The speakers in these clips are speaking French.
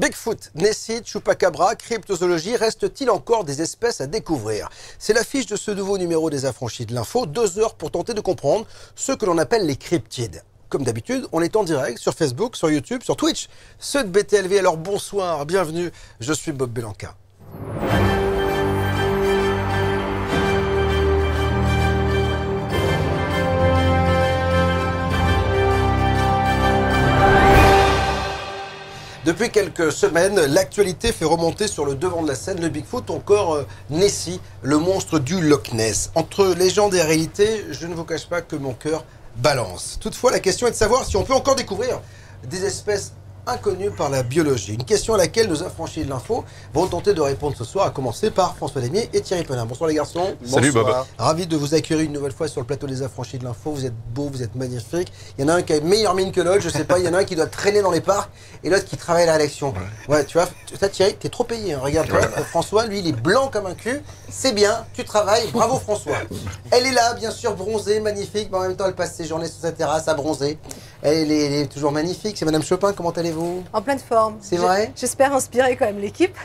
Bigfoot, Nessie, Chupacabra, cryptozoologie, reste-t-il encore des espèces à découvrir? C'est l'affiche de ce nouveau numéro des Affranchis de l'info, 2 heures pour tenter de comprendre ce que l'on appelle les cryptides. Comme d'habitude, on est en direct sur Facebook, sur YouTube, sur Twitch, ceux de BTLV. Alors bonsoir, bienvenue, je suis Bob Belanca. Depuis quelques semaines, l'actualité fait remonter sur le devant de la scène le Bigfoot, encore Nessie, le monstre du Loch Ness. Entre légende et réalité, je ne vous cache pas que mon cœur balance. Toutefois, la question est de savoir si on peut encore découvrir des espèces inconnues par la biologie. Une question à laquelle nos affranchis de l'info vont tenter de répondre ce soir, à commencer par François Damier et Thierry Penin. Bonsoir les garçons. Salut Bob. Ravi de vous accueillir une nouvelle fois sur le plateau des affranchis de l'info. Vous êtes beaux, vous êtes magnifiques. Il y en a un qui a une meilleure mine que l'autre, je sais pas, il y en a un qui doit traîner dans les parcs et l'autre qui travaille à la rédaction. Ouais, tu vois, Thierry, t'es trop payé, hein. Regarde, François, lui, il est blanc comme un cul. C'est bien, tu travailles, bravo François. Elle est là, bien sûr, bronzée, magnifique, mais en même temps, elle passe ses journées sur sa terrasse à bronzer. Elle est toujours magnifique. C'est Madame Chopin, comment allez-vous? En pleine forme. C'est vrai? J'espère inspirer quand même l'équipe.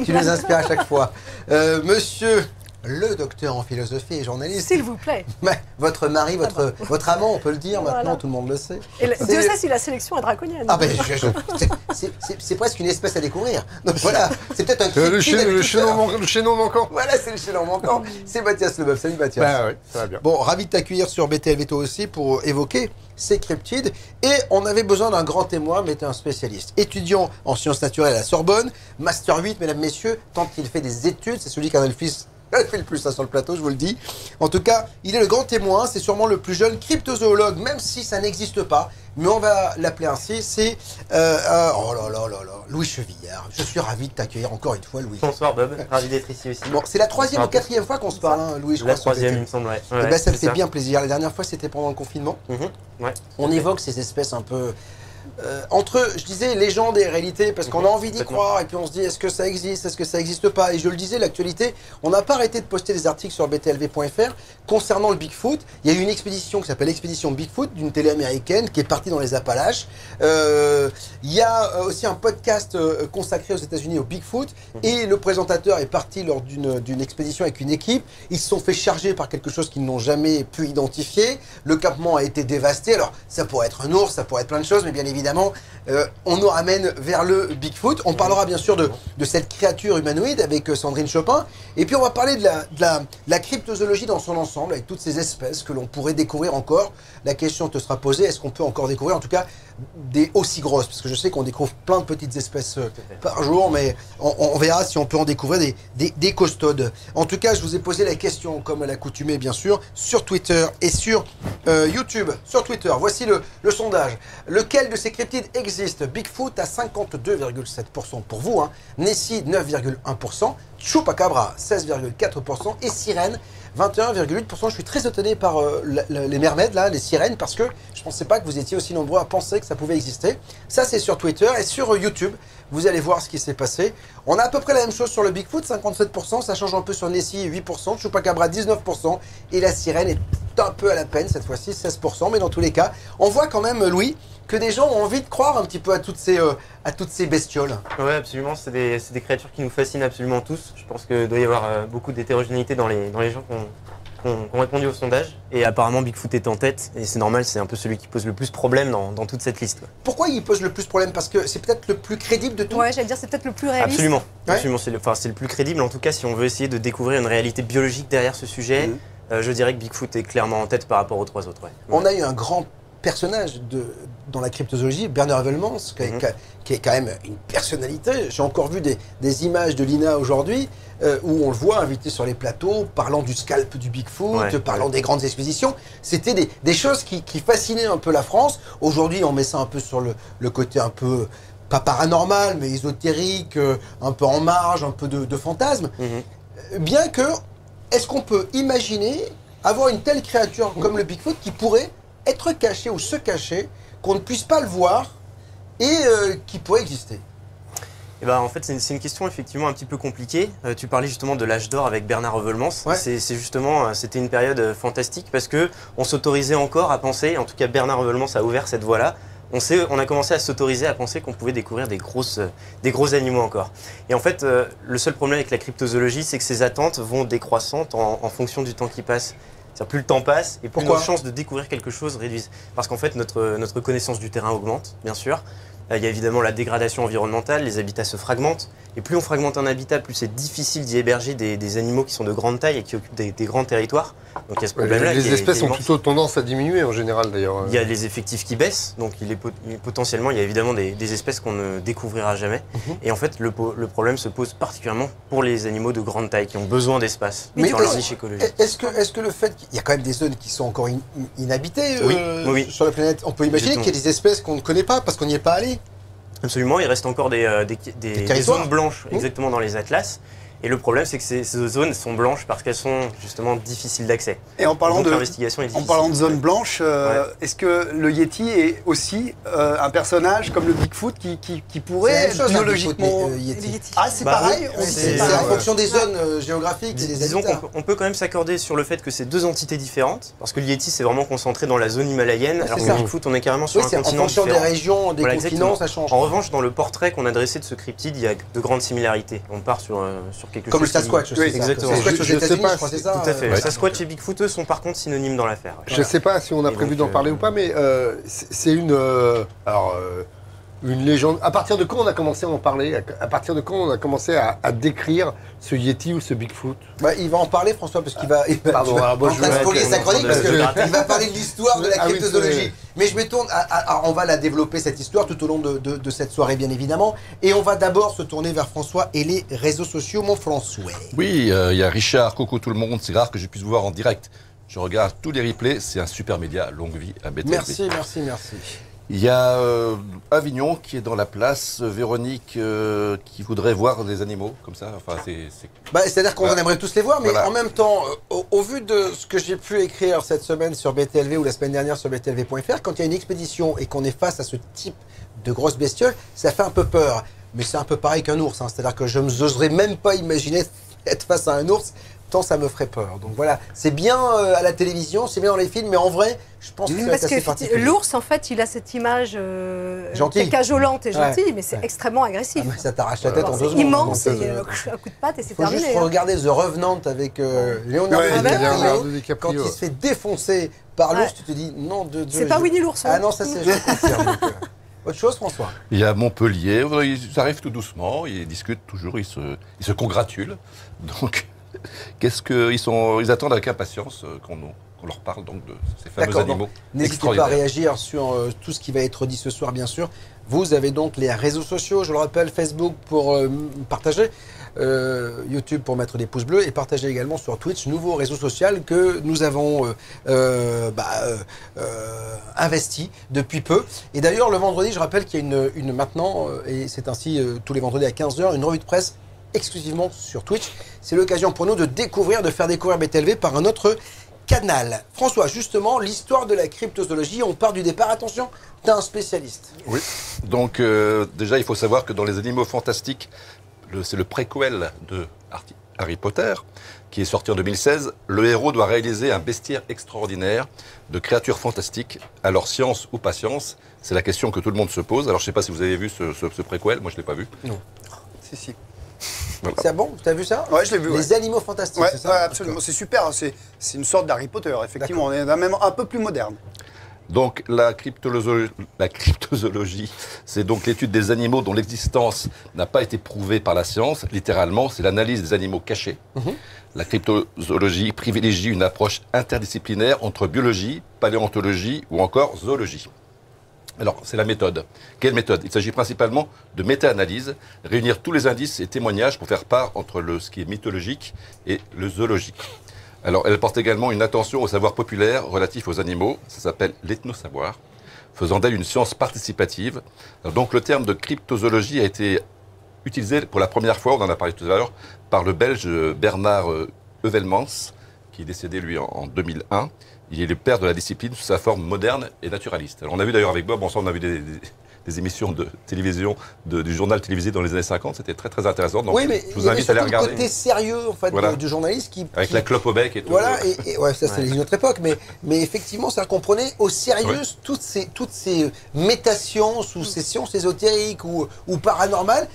Tu nous inspires à chaque fois. Monsieur le docteur en philosophie et journaliste. S'il vous plaît. Mais votre mari, votre amant, on peut le dire voilà. Maintenant, tout le monde le sait. Et Dieu sait si la sélection est draconienne. Ah ben, c'est presque une espèce à découvrir. Donc voilà, c'est peut-être un le chaînon manquant. Voilà, c'est le chaînon manquant. C'est Mathias Leboeuf. Salut Mathias. Bah oui, ça va bien. Bon, ravi de t'accueillir sur BTLV toi aussi pour évoquer ces cryptides. Et on avait besoin d'un grand témoin, mais t'es un spécialiste. Étudiant en sciences naturelles à la Sorbonne, Master 8, mesdames, messieurs, tant qu'il fait des études, c'est celui qui en a le fait le plus ça sur le plateau, je vous le dis. En tout cas, il est le grand témoin, c'est sûrement le plus jeune cryptozoologue, même si ça n'existe pas, mais on va l'appeler ainsi, c'est Louis Chevillard. Je suis ravi de t'accueillir encore une fois, Louis. Bonsoir Bob, ravi d'être ici aussi. Bon, c'est la 3e ou 4e fois qu'on se parle, hein, Louis, je crois. La 3e, il me semble, ouais. Et ben, ça me fait bien plaisir. La dernière fois, c'était pendant le confinement. Ouais. On évoque ces espèces un peu... entre, je disais, légende et réalité, parce qu'on a envie d'y croire, et puis on se dit, est-ce que ça existe, est-ce que ça n'existe pas? Et je le disais, l'actualité, on n'a pas arrêté de poster des articles sur btlv.fr concernant le Bigfoot. Il y a eu une expédition qui s'appelle l'expédition Bigfoot, d'une télé américaine, qui est partie dans les Appalaches. Il y a aussi un podcast consacré aux États-Unis au Bigfoot, et le présentateur est parti lors d'une expédition avec une équipe. Ils se sont fait charger par quelque chose qu'ils n'ont jamais pu identifier. Le campement a été dévasté. Alors, ça pourrait être un ours, ça pourrait être plein de choses, mais bien évidemment, on nous ramène vers le Bigfoot. On parlera bien sûr de cette créature humanoïde avec Sandrine Chopin. Et puis on va parler de la cryptozoologie dans son ensemble, avec toutes ces espèces que l'on pourrait découvrir encore. La question te sera posée, est-ce qu'on peut encore découvrir, en tout cas, des aussi grosses? Parce que je sais qu'on découvre plein de petites espèces par jour, mais on verra si on peut en découvrir des costaudes. En tout cas, je vous ai posé la question, comme à l'accoutumée bien sûr, sur Twitter et sur YouTube. Sur Twitter, voici le sondage. Lequel de ces cryptides existe? Bigfoot à 52,7% pour vous, hein. Nessie 9,1%, Chupacabra 16,4% et Sirène 21,8%. Je suis très étonné par les mermaids, là, les sirènes, parce que je ne pensais pas que vous étiez aussi nombreux à penser que ça pouvait exister. Ça, c'est sur Twitter. Et sur YouTube, vous allez voir ce qui s'est passé. On a à peu près la même chose sur le Bigfoot, 57%. Ça change un peu sur Nessie, 8%. Chupacabra, 19%. Et la sirène est un peu à la peine, cette fois-ci, 16%. Mais dans tous les cas, on voit quand même, Louis, que des gens ont envie de croire un petit peu à toutes ces bestioles. Oui, absolument. C'est des créatures qui nous fascinent absolument tous. Je pense qu'il doit y avoir beaucoup d'hétérogénéité dans les gens qui ont répondu au sondage. Et apparemment, Bigfoot est en tête. Et c'est normal, c'est un peu celui qui pose le plus problème dans toute cette liste. Pourquoi il pose le plus problème? Parce que c'est peut-être le plus crédible de tout. Ouais, j'allais dire, c'est peut-être le plus réaliste. Absolument. Ouais. Absolument. C'est le plus crédible. En tout cas, si on veut essayer de découvrir une réalité biologique derrière ce sujet, je dirais que Bigfoot est clairement en tête par rapport aux 3 autres. Ouais. On a eu un grand personnage dans la cryptozoologie, Bernard Heuvelmans, qui est quand même une personnalité. J'ai encore vu des images de l'INA aujourd'hui où on le voit invité sur les plateaux, parlant du scalp du Bigfoot, parlant des grandes expéditions. C'était des choses qui fascinaient un peu la France. Aujourd'hui, on met ça un peu sur le côté un peu, pas paranormal, mais ésotérique, un peu en marge, un peu de fantasme. Bien que, est-ce qu'on peut imaginer avoir une telle créature comme le Bigfoot qui pourrait être caché ou se cacher, qu'on ne puisse pas le voir et qui pourrait exister? Et en fait, c'est une question effectivement un petit peu compliquée. Tu parlais justement de l'âge d'or avec Bernard Heuvelmans. Ouais. C'était une période fantastique parce que on s'autorisait encore à penser, en tout cas Bernard Heuvelmans a ouvert cette voie-là, on a commencé à s'autoriser à penser qu'on pouvait découvrir des gros animaux encore. Et en fait, le seul problème avec la cryptozoologie, c'est que ces attentes vont décroissantes en fonction du temps qui passe. C'est-à-dire plus le temps passe et plus nos chances de découvrir quelque chose réduisent. Parce qu'en fait, notre connaissance du terrain augmente, bien sûr. Il y a évidemment la dégradation environnementale, les habitats se fragmentent. Et plus on fragmente un habitat, plus c'est difficile d'y héberger des animaux qui sont de grande taille et qui occupent des grands territoires. Donc il y a ce problème-là. Les espèces ont plutôt tendance à diminuer en général d'ailleurs. Il y a les effectifs qui baissent, donc potentiellement il y a évidemment des espèces qu'on ne découvrira jamais. Et en fait, le problème se pose particulièrement pour les animaux de grande taille qui ont besoin d'espace dans leur niche écologique. Est-ce que le fait qu'il y a quand même des zones qui sont encore inhabitées oui. sur la planète, on peut imaginer qu'il y a des espèces qu'on ne connaît pas parce qu'on n'y est pas allé? Absolument, il reste encore des zones blanches exactement dans les atlas. Et le problème, c'est que ces zones sont blanches parce qu'elles sont justement difficiles d'accès. Et en parlant, l'investigation est difficile. En parlant de zones blanches, est-ce que le Yeti est aussi un personnage comme le Bigfoot qui pourrait biologiquement... Ah, c'est pareil. C'est en fonction des zones géographiques et des disons habitats. qu'on peut quand même s'accorder sur le fait que c'est deux entités différentes, parce que le Yeti, c'est vraiment concentré dans la zone himalayenne, alors que le Bigfoot, on est carrément sur un continent différent. En fonction des régions, des continents, ça change. En revanche, dans le portrait qu'on a dressé de ce cryptide, il y a de grandes similarités. On part sur quelque chose comme le Sasquatch aussi. Exactement. Le Sasquatch aux États-Unis, je crois, c'est ça. Tout à fait. Sasquatch et Bigfoot, eux, sont par contre synonymes dans l'affaire. Je ne sais pas si on a prévu d'en parler ou pas, mais c'est une légende. À partir de quand on a commencé à en parler? À partir de quand on a commencé à décrire ce Yeti ou ce Bigfoot? Il va en parler, François, parce qu'il va. Pardon, je vais spoiler sa chronique parce qu'il va parler de l'histoire de la cryptozoologie. Mais je me tourne. On va la développer, cette histoire, tout au long de cette soirée, bien évidemment. Et on va d'abord se tourner vers François et les réseaux sociaux, mon François. Oui, il y a Richard. Coucou tout le monde. C'est rare que je puisse vous voir en direct. Je regarde tous les replays. C'est un super média. Longue vie à BTLV. Merci. Il y a Avignon qui est dans la place, Véronique qui voudrait voir des animaux comme ça. Enfin, c'est-à-dire qu'on aimerait tous les voir, mais en même temps, au vu de ce que j'ai pu écrire cette semaine sur BTLV ou la semaine dernière sur BTLV.fr, quand il y a une expédition et qu'on est face à ce type de grosses bestioles, ça fait un peu peur. Mais c'est un peu pareil qu'un ours, c'est-à-dire que je n'oserais même pas imaginer être face à un ours, tant ça me ferait peur. Donc voilà, c'est bien à la télévision, c'est bien dans les films, mais en vrai, je pense que c'est assez particulier. L'ours, en fait, il a cette image cajolante et gentille, mais c'est extrêmement agressif. Ça t'arrache la tête en 2 secondes. C'est immense, un coup de patte et c'est terminé. Il faut juste regarder The Revenant avec Leonardo DiCaprio. Quand il se fait défoncer par l'ours, tu te dis non de Dieu. C'est pas Winnie l'ourson. Ah non, ça c'est je confirme. Autre chose, François? Il y a Montpellier. Ils arrivent tout doucement. Ils discutent toujours. Ils se congratulent. Donc, ils attendent avec impatience qu'on leur parle donc de ces fameux animaux. N'hésitez pas à réagir sur tout ce qui va être dit ce soir, bien sûr. Vous avez donc les réseaux sociaux, je le rappelle, Facebook pour partager, YouTube pour mettre des pouces bleus et partager également sur Twitch, nouveau réseau social que nous avons investi depuis peu. Et d'ailleurs, le vendredi, je rappelle qu'il y a une maintenant, et c'est ainsi tous les vendredis à 15h, une revue de presse exclusivement sur Twitch. C'est l'occasion pour nous de faire découvrir BTLV par un autre canal. François, justement, l'histoire de la cryptozoologie, on part du départ. Attention, tu es un spécialiste. Oui, donc déjà, il faut savoir que dans les animaux fantastiques, c'est le préquel de Harry Potter, qui est sorti en 2016. Le héros doit réaliser un bestiaire extraordinaire de créatures fantastiques. Alors, science ou pas science, c'est la question que tout le monde se pose. Alors, je ne sais pas si vous avez vu ce préquel, moi je ne l'ai pas vu. Non. Si. Voilà. C'est bon, tu as vu ça? Ouais, je l'ai vu. Les animaux fantastiques, c'est ça? Ouais, absolument, c'est super. C'est une sorte d'Harry Potter, effectivement. On est même un peu plus moderne. Donc la cryptozoologie, c'est donc l'étude des animaux dont l'existence n'a pas été prouvée par la science. Littéralement, c'est l'analyse des animaux cachés. La cryptozoologie privilégie une approche interdisciplinaire entre biologie, paléontologie ou encore zoologie. Alors, c'est la méthode. Quelle méthode? Il s'agit principalement de méta-analyse, réunir tous les indices et témoignages pour faire part entre ce qui est mythologique et le zoologique. Alors, elle porte également une attention au savoir populaire relatif aux animaux, ça s'appelle l'ethnosavoir, faisant d'elle une science participative. Alors, donc, le terme de cryptozoologie a été utilisé pour la première fois, on en a parlé tout à l'heure, par le Belge Bernard Heuvelmans, qui est décédé, lui, en 2001. Il est le père de la discipline sous sa forme moderne et naturaliste. Alors, on a vu d'ailleurs avec Bob, ensemble, on a vu des émissions de télévision, du journal télévisé dans les années 50. C'était très très intéressant. Donc, oui, mais je vous invite à les regarder. Le côté sérieux en fait, du journaliste avec la clope au bec et tout. Voilà, et ouais, ça c'est une autre époque. Mais effectivement, ça comprenait au sérieux toutes ces métasciences ou ces sciences ésotériques ou paranormales.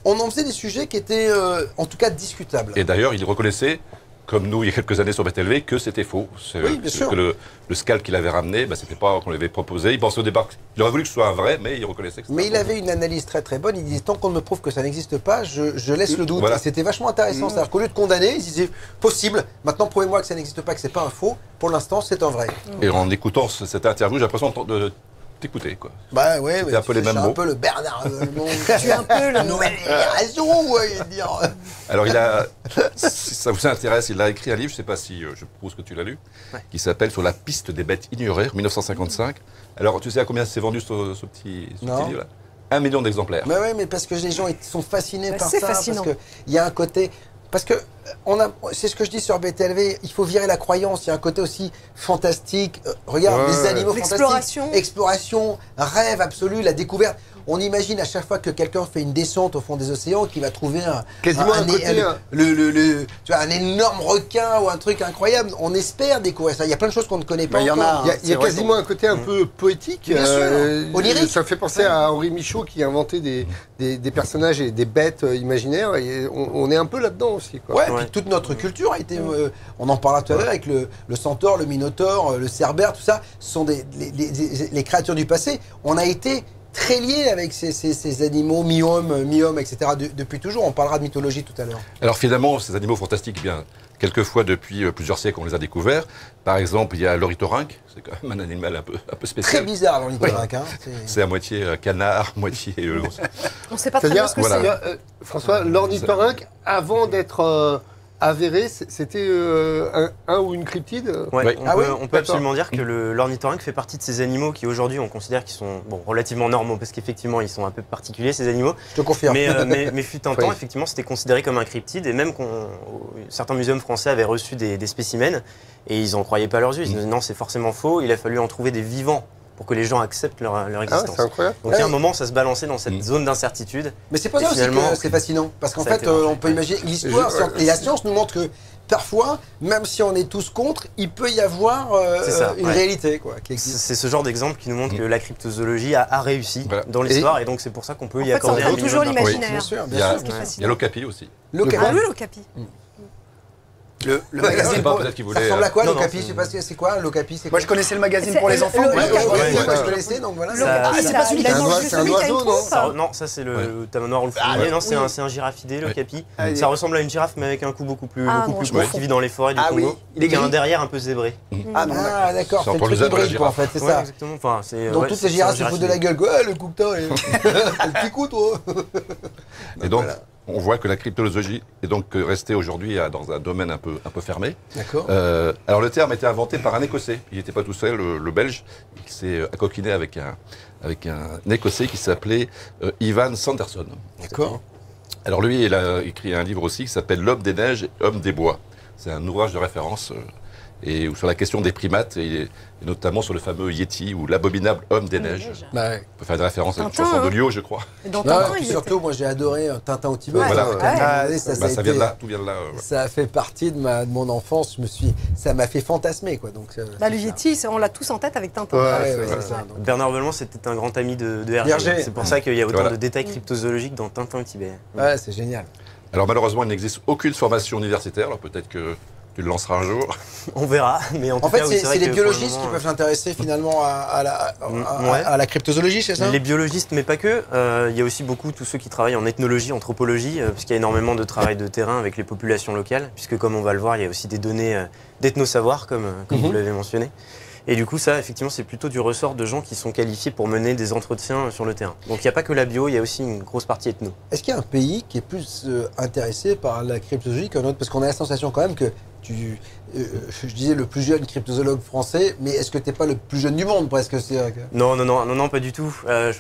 On en faisait des sujets qui étaient en tout cas discutables. Et d'ailleurs, il reconnaissait, comme nous il y a quelques années sur BTLV, que c'était faux. Oui, bien sûr. Que le scalp qu'il avait ramené, c'était pas qu'on lui avait proposé. Il pensait au départ qu'il aurait voulu que ce soit un vrai, mais il reconnaissait que c'était. Mais il avait une analyse très très bonne. Il disait tant qu'on me prouve que ça n'existe pas, je laisse le doute. Voilà. Et c'était vachement intéressant. C'est-à-dire qu'au lieu de condamner, il disait possible. Maintenant, prouvez-moi que ça n'existe pas, que c'est pas un faux. Pour l'instant, c'est un vrai. Et en écoutant cette interview, j'ai l'impression de t'écouter, quoi. Bah ouais, c'était un peu les mêmes mots. un peu le Bernard tu es un peu la nouvelle génération, dire. Alors si ça vous intéresse, il a écrit un livre, je ne sais pas si je suppose que tu l'as lu, qui s'appelle Sur la piste des bêtes ignorées, 1955. Alors tu sais à combien s'est vendu ce petit livre-là? 1 million d'exemplaires. Mais ouais, mais parce que les gens sont fascinés par ça. C'est fascinant. Parce qu'il y a un côté. Parce que c'est ce que je dis sur BTLV, il faut virer la croyance. Il y a un côté aussi fantastique. Regarde, les animaux fantastiques. Exploration, rêve absolu, la découverte. On imagine à chaque fois que quelqu'un fait une descente au fond des océans qu'il va trouver un énorme requin ou un truc incroyable. On espère découvrir ça. Il y a plein de choses qu'on ne connaît pas. Il y a quasiment un côté un peu poétique. Bien sûr. Onirique. Ça fait penser à Henri Michaud qui a inventé des personnages et des bêtes imaginaires. Et on est un peu là-dedans aussi, quoi. Ouais, puis toute notre culture a été. On en parlera tout à l'heure avec le centaure, le minotaure, le cerbère, tout ça. Ce sont les créatures du passé. On a été très liés avec ces animaux mi-hommes, etc. Depuis toujours. On parlera de mythologie tout à l'heure. Alors finalement, ces animaux fantastiques, eh bien, quelquefois depuis plusieurs siècles, on les a découverts. Par exemple, il y a l'ornithorynque. C'est quand même un animal un peu spécial. Très bizarre, l'ornithorynque. Hein. C'est à moitié canard, moitié... on ne sait pas très bien ce que c'est. François, l'ornithorynque, avant d'être... avéré, c'était un ou une cryptide. Ouais, on peut absolument dire que l'ornithorynque fait partie de ces animaux qui aujourd'hui on considère qu'ils sont relativement normaux parce qu'effectivement ils sont un peu particuliers ces animaux. Je te confirme. Mais fut un temps effectivement c'était considéré comme un cryptide et même certains muséums français avaient reçu des spécimens et ils n'en croyaient pas leurs yeux. Ils disaient non c'est forcément faux, il a fallu en trouver des vivants pour que les gens acceptent leur existence. C'est incroyable. Donc il y a un moment, ça se balançait dans cette zone d'incertitude. Mais c'est pas ça aussi que c'est fascinant. Parce qu'en fait, on peut imaginer l'histoire et la science nous montre que parfois, même si on est tous contre, il peut y avoir une réalité qui existe. C'est ce genre d'exemple qui nous montre que la cryptozoologie a réussi dans l'histoire et donc c'est pour ça qu'on peut y accorder un toujours l'imaginaire. Bien sûr, il y a l'Ocapi aussi. L'Ocapi. Le magazine ça ressemble à quoi l'Ocapi? Je sais pas c'est quoi l'Ocapi. Moi je connaissais le magazine pour les enfants. Je connaissais donc voilà. C'est pas celui qui a un oiseau, non? Non, ça c'est le tamanoir ou le foulier. Non, c'est un girafidé, l'Ocapi. Ça ressemble à une girafe mais avec un cou beaucoup plus court qui vit dans les forêts du Congo. Il a un derrière un peu zébré. Ah d'accord, c'est le truc hybride en fait, c'est ça. Exactement. Donc toutes les girafes se foutent de la gueule. Le coup que t'as, le petit coup toi. Et donc on voit que la cryptozoologie est donc restée aujourd'hui dans un domaine un peu fermé. D'accord. Alors le terme a été inventé par un Écossais. Il n'était pas tout seul, le Belge. Il s'est accoquiné avec un Écossais qui s'appelait Ivan Sanderson. D'accord. Alors lui, il a écrit un livre aussi qui s'appelle L'homme des neiges et Homme des bois. C'est un ouvrage de référence et sur la question des primates et notamment sur le fameux Yéti ou l'abominable homme des neiges. On peut faire une référence à une chanson de Lio, je crois. Surtout, moi j'ai adoré Tintin au Tibet. Ça vient de là, tout vient de là. Ça a fait partie de mon enfance. Ça m'a fait fantasmer quoi. Donc le Yéti, on l'a tous en tête avec Tintin. Bernard Belmont, c'était un grand ami de Hergé. C'est pour ça qu'il y a autant de détails cryptozoologiques dans Tintin au Tibet. Ouais, c'est génial. Alors malheureusement, il n'existe aucune formation universitaire. Alors peut-être que tu le lanceras un jour. On verra, mais en fait, c'est les biologistes qui peuvent s'intéresser finalement à la cryptozoologie, c'est ça? Les biologistes, mais pas que. Il y a aussi beaucoup tous ceux qui travaillent en ethnologie, anthropologie, puisqu'il y a énormément de travail de terrain avec les populations locales, puisque comme on va le voir, il y a aussi des données d'ethnosavoir, comme vous l'avez mentionné. Et du coup, ça, effectivement, c'est plutôt du ressort de gens qui sont qualifiés pour mener des entretiens sur le terrain. Donc il n'y a pas que la bio, il y a aussi une grosse partie ethno. Est-ce qu'il y a un pays qui est plus intéressé par la cryptozoologie qu'un autre? Parce qu'on a la sensation quand même que je disais le plus jeune cryptozoologue français, mais est-ce que tu n'es pas le plus jeune du monde presque? Non, pas du tout.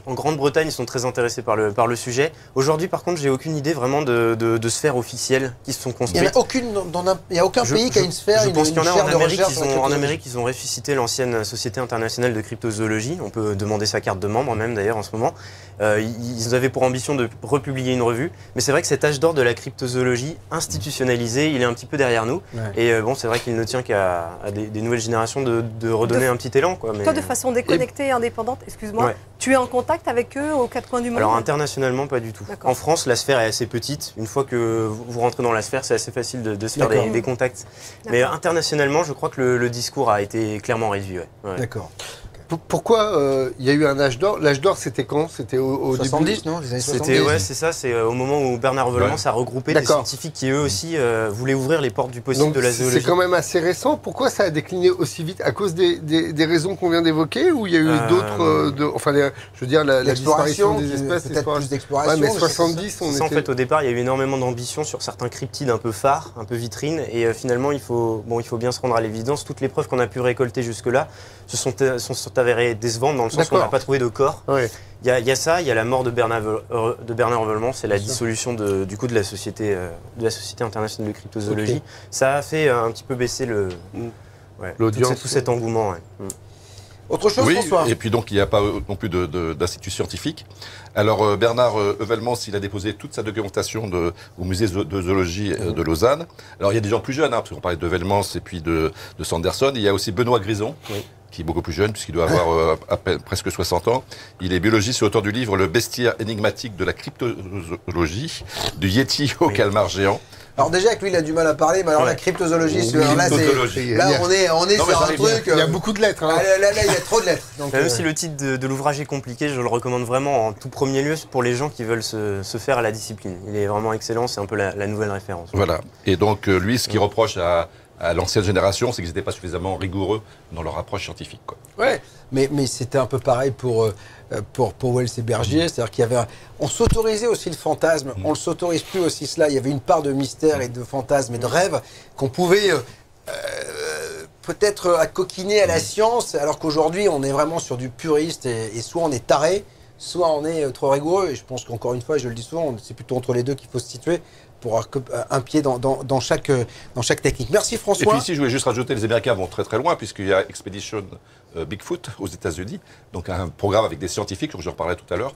En Grande-Bretagne, ils sont très intéressés par le sujet. Aujourd'hui, par contre, j'ai aucune idée vraiment de sphères officielles qui se sont construites. Il n'y a aucun pays qui a une sphère. Je pense qu'il y en a en Amérique. Ils ont ressuscité l'ancienne Société internationale de cryptozoologie. On peut demander sa carte de membre même d'ailleurs en ce moment. Ils avaient pour ambition de republier une revue. Mais c'est vrai que cet âge d'or de la cryptozoologie institutionnalisée, il est un petit peu derrière nous. Ouais. Et bon, c'est vrai qu'il ne tient qu'à des nouvelles générations de redonner un petit élan. Quoi, mais... Toi, de façon déconnectée et indépendante, excuse-moi, tu es en contact avec eux aux quatre coins du monde? Alors internationalement, pas du tout. En France, la sphère est assez petite. Une fois que vous rentrez dans la sphère, c'est assez facile de se faire des contacts. Mais internationalement, je crois que le discours a été clairement réduit. Ouais. D'accord. Pourquoi il y a eu un âge d'or? L'âge d'or, c'était quand? C'était au 70, début, non? Les années 70. Ouais, c'est ça. C'est au moment où Bernard Volmans a regroupé des scientifiques qui, eux aussi, voulaient ouvrir les portes du possible. Donc, de la zoologie. C'est quand même assez récent. Pourquoi ça a décliné aussi vite? À cause des raisons qu'on vient d'évoquer? Ou il y a eu d'autres... je veux dire, la disparition des espèces. Peut-être plus d'exploration. Ouais, mais 70, on était... En fait, au départ, il y a eu énormément d'ambition sur certains cryptides un peu phares, un peu vitrines. Et finalement, il faut bien se rendre à l'évidence. Toutes les preuves qu'on a pu récolter jusque-là se sont avérées décevantes dans le sens où on n'a pas trouvé de corps. Il y a ça, il y a la mort de Bernard Volmans, c'est la dissolution de la Société internationale de cryptozoologie. Ça a fait un petit peu baisser tout cet engouement. Autre chose, François? Et puis donc il n'y a pas non plus d'institut scientifique. Alors Bernard Volmans, il a déposé toute sa documentation au musée de zoologie de Lausanne. Alors il y a des gens plus jeunes, parce qu'on parlait de Volmans et puis de Sanderson. Il y a aussi Benoît Grison. Qui est beaucoup plus jeune, puisqu'il doit avoir à peine, presque 60 ans. Il est biologiste et auteur du livre « Le bestiaire énigmatique de la cryptozoologie, du Yéti au calmar géant ». Alors déjà que lui il a du mal à parler, mais alors la cryptozoologie, là on est sur un truc... Il y a beaucoup de lettres. Là il y a trop de lettres. Donc, même si le titre de l'ouvrage est compliqué, je le recommande vraiment en tout premier lieu pour les gens qui veulent se faire à la discipline. Il est vraiment excellent, c'est un peu la nouvelle référence. Voilà, et donc lui ce qu'il reproche à l'ancienne génération, c'est qu'ils n'étaient pas suffisamment rigoureux dans leur approche scientifique. Ouais, mais c'était un peu pareil pour Wells et Bergier, c'est-à-dire qu'il y avait on s'autorisait aussi le fantasme, on ne s'autorise plus aussi cela, il y avait une part de mystère et de fantasme et de rêve qu'on pouvait peut-être coquiner à la science, alors qu'aujourd'hui on est vraiment sur du puriste et soit on est taré, soit on est trop rigoureux, et je pense qu'encore une fois, je le dis souvent, c'est plutôt entre les deux qu'il faut se situer, pour avoir un pied dans chaque technique. Merci François. Et puis ici, je voulais juste rajouter, les Américains vont très très loin, puisqu'il y a Expedition Bigfoot aux États-Unis, donc un programme avec des scientifiques, dont je reparlerai tout à l'heure.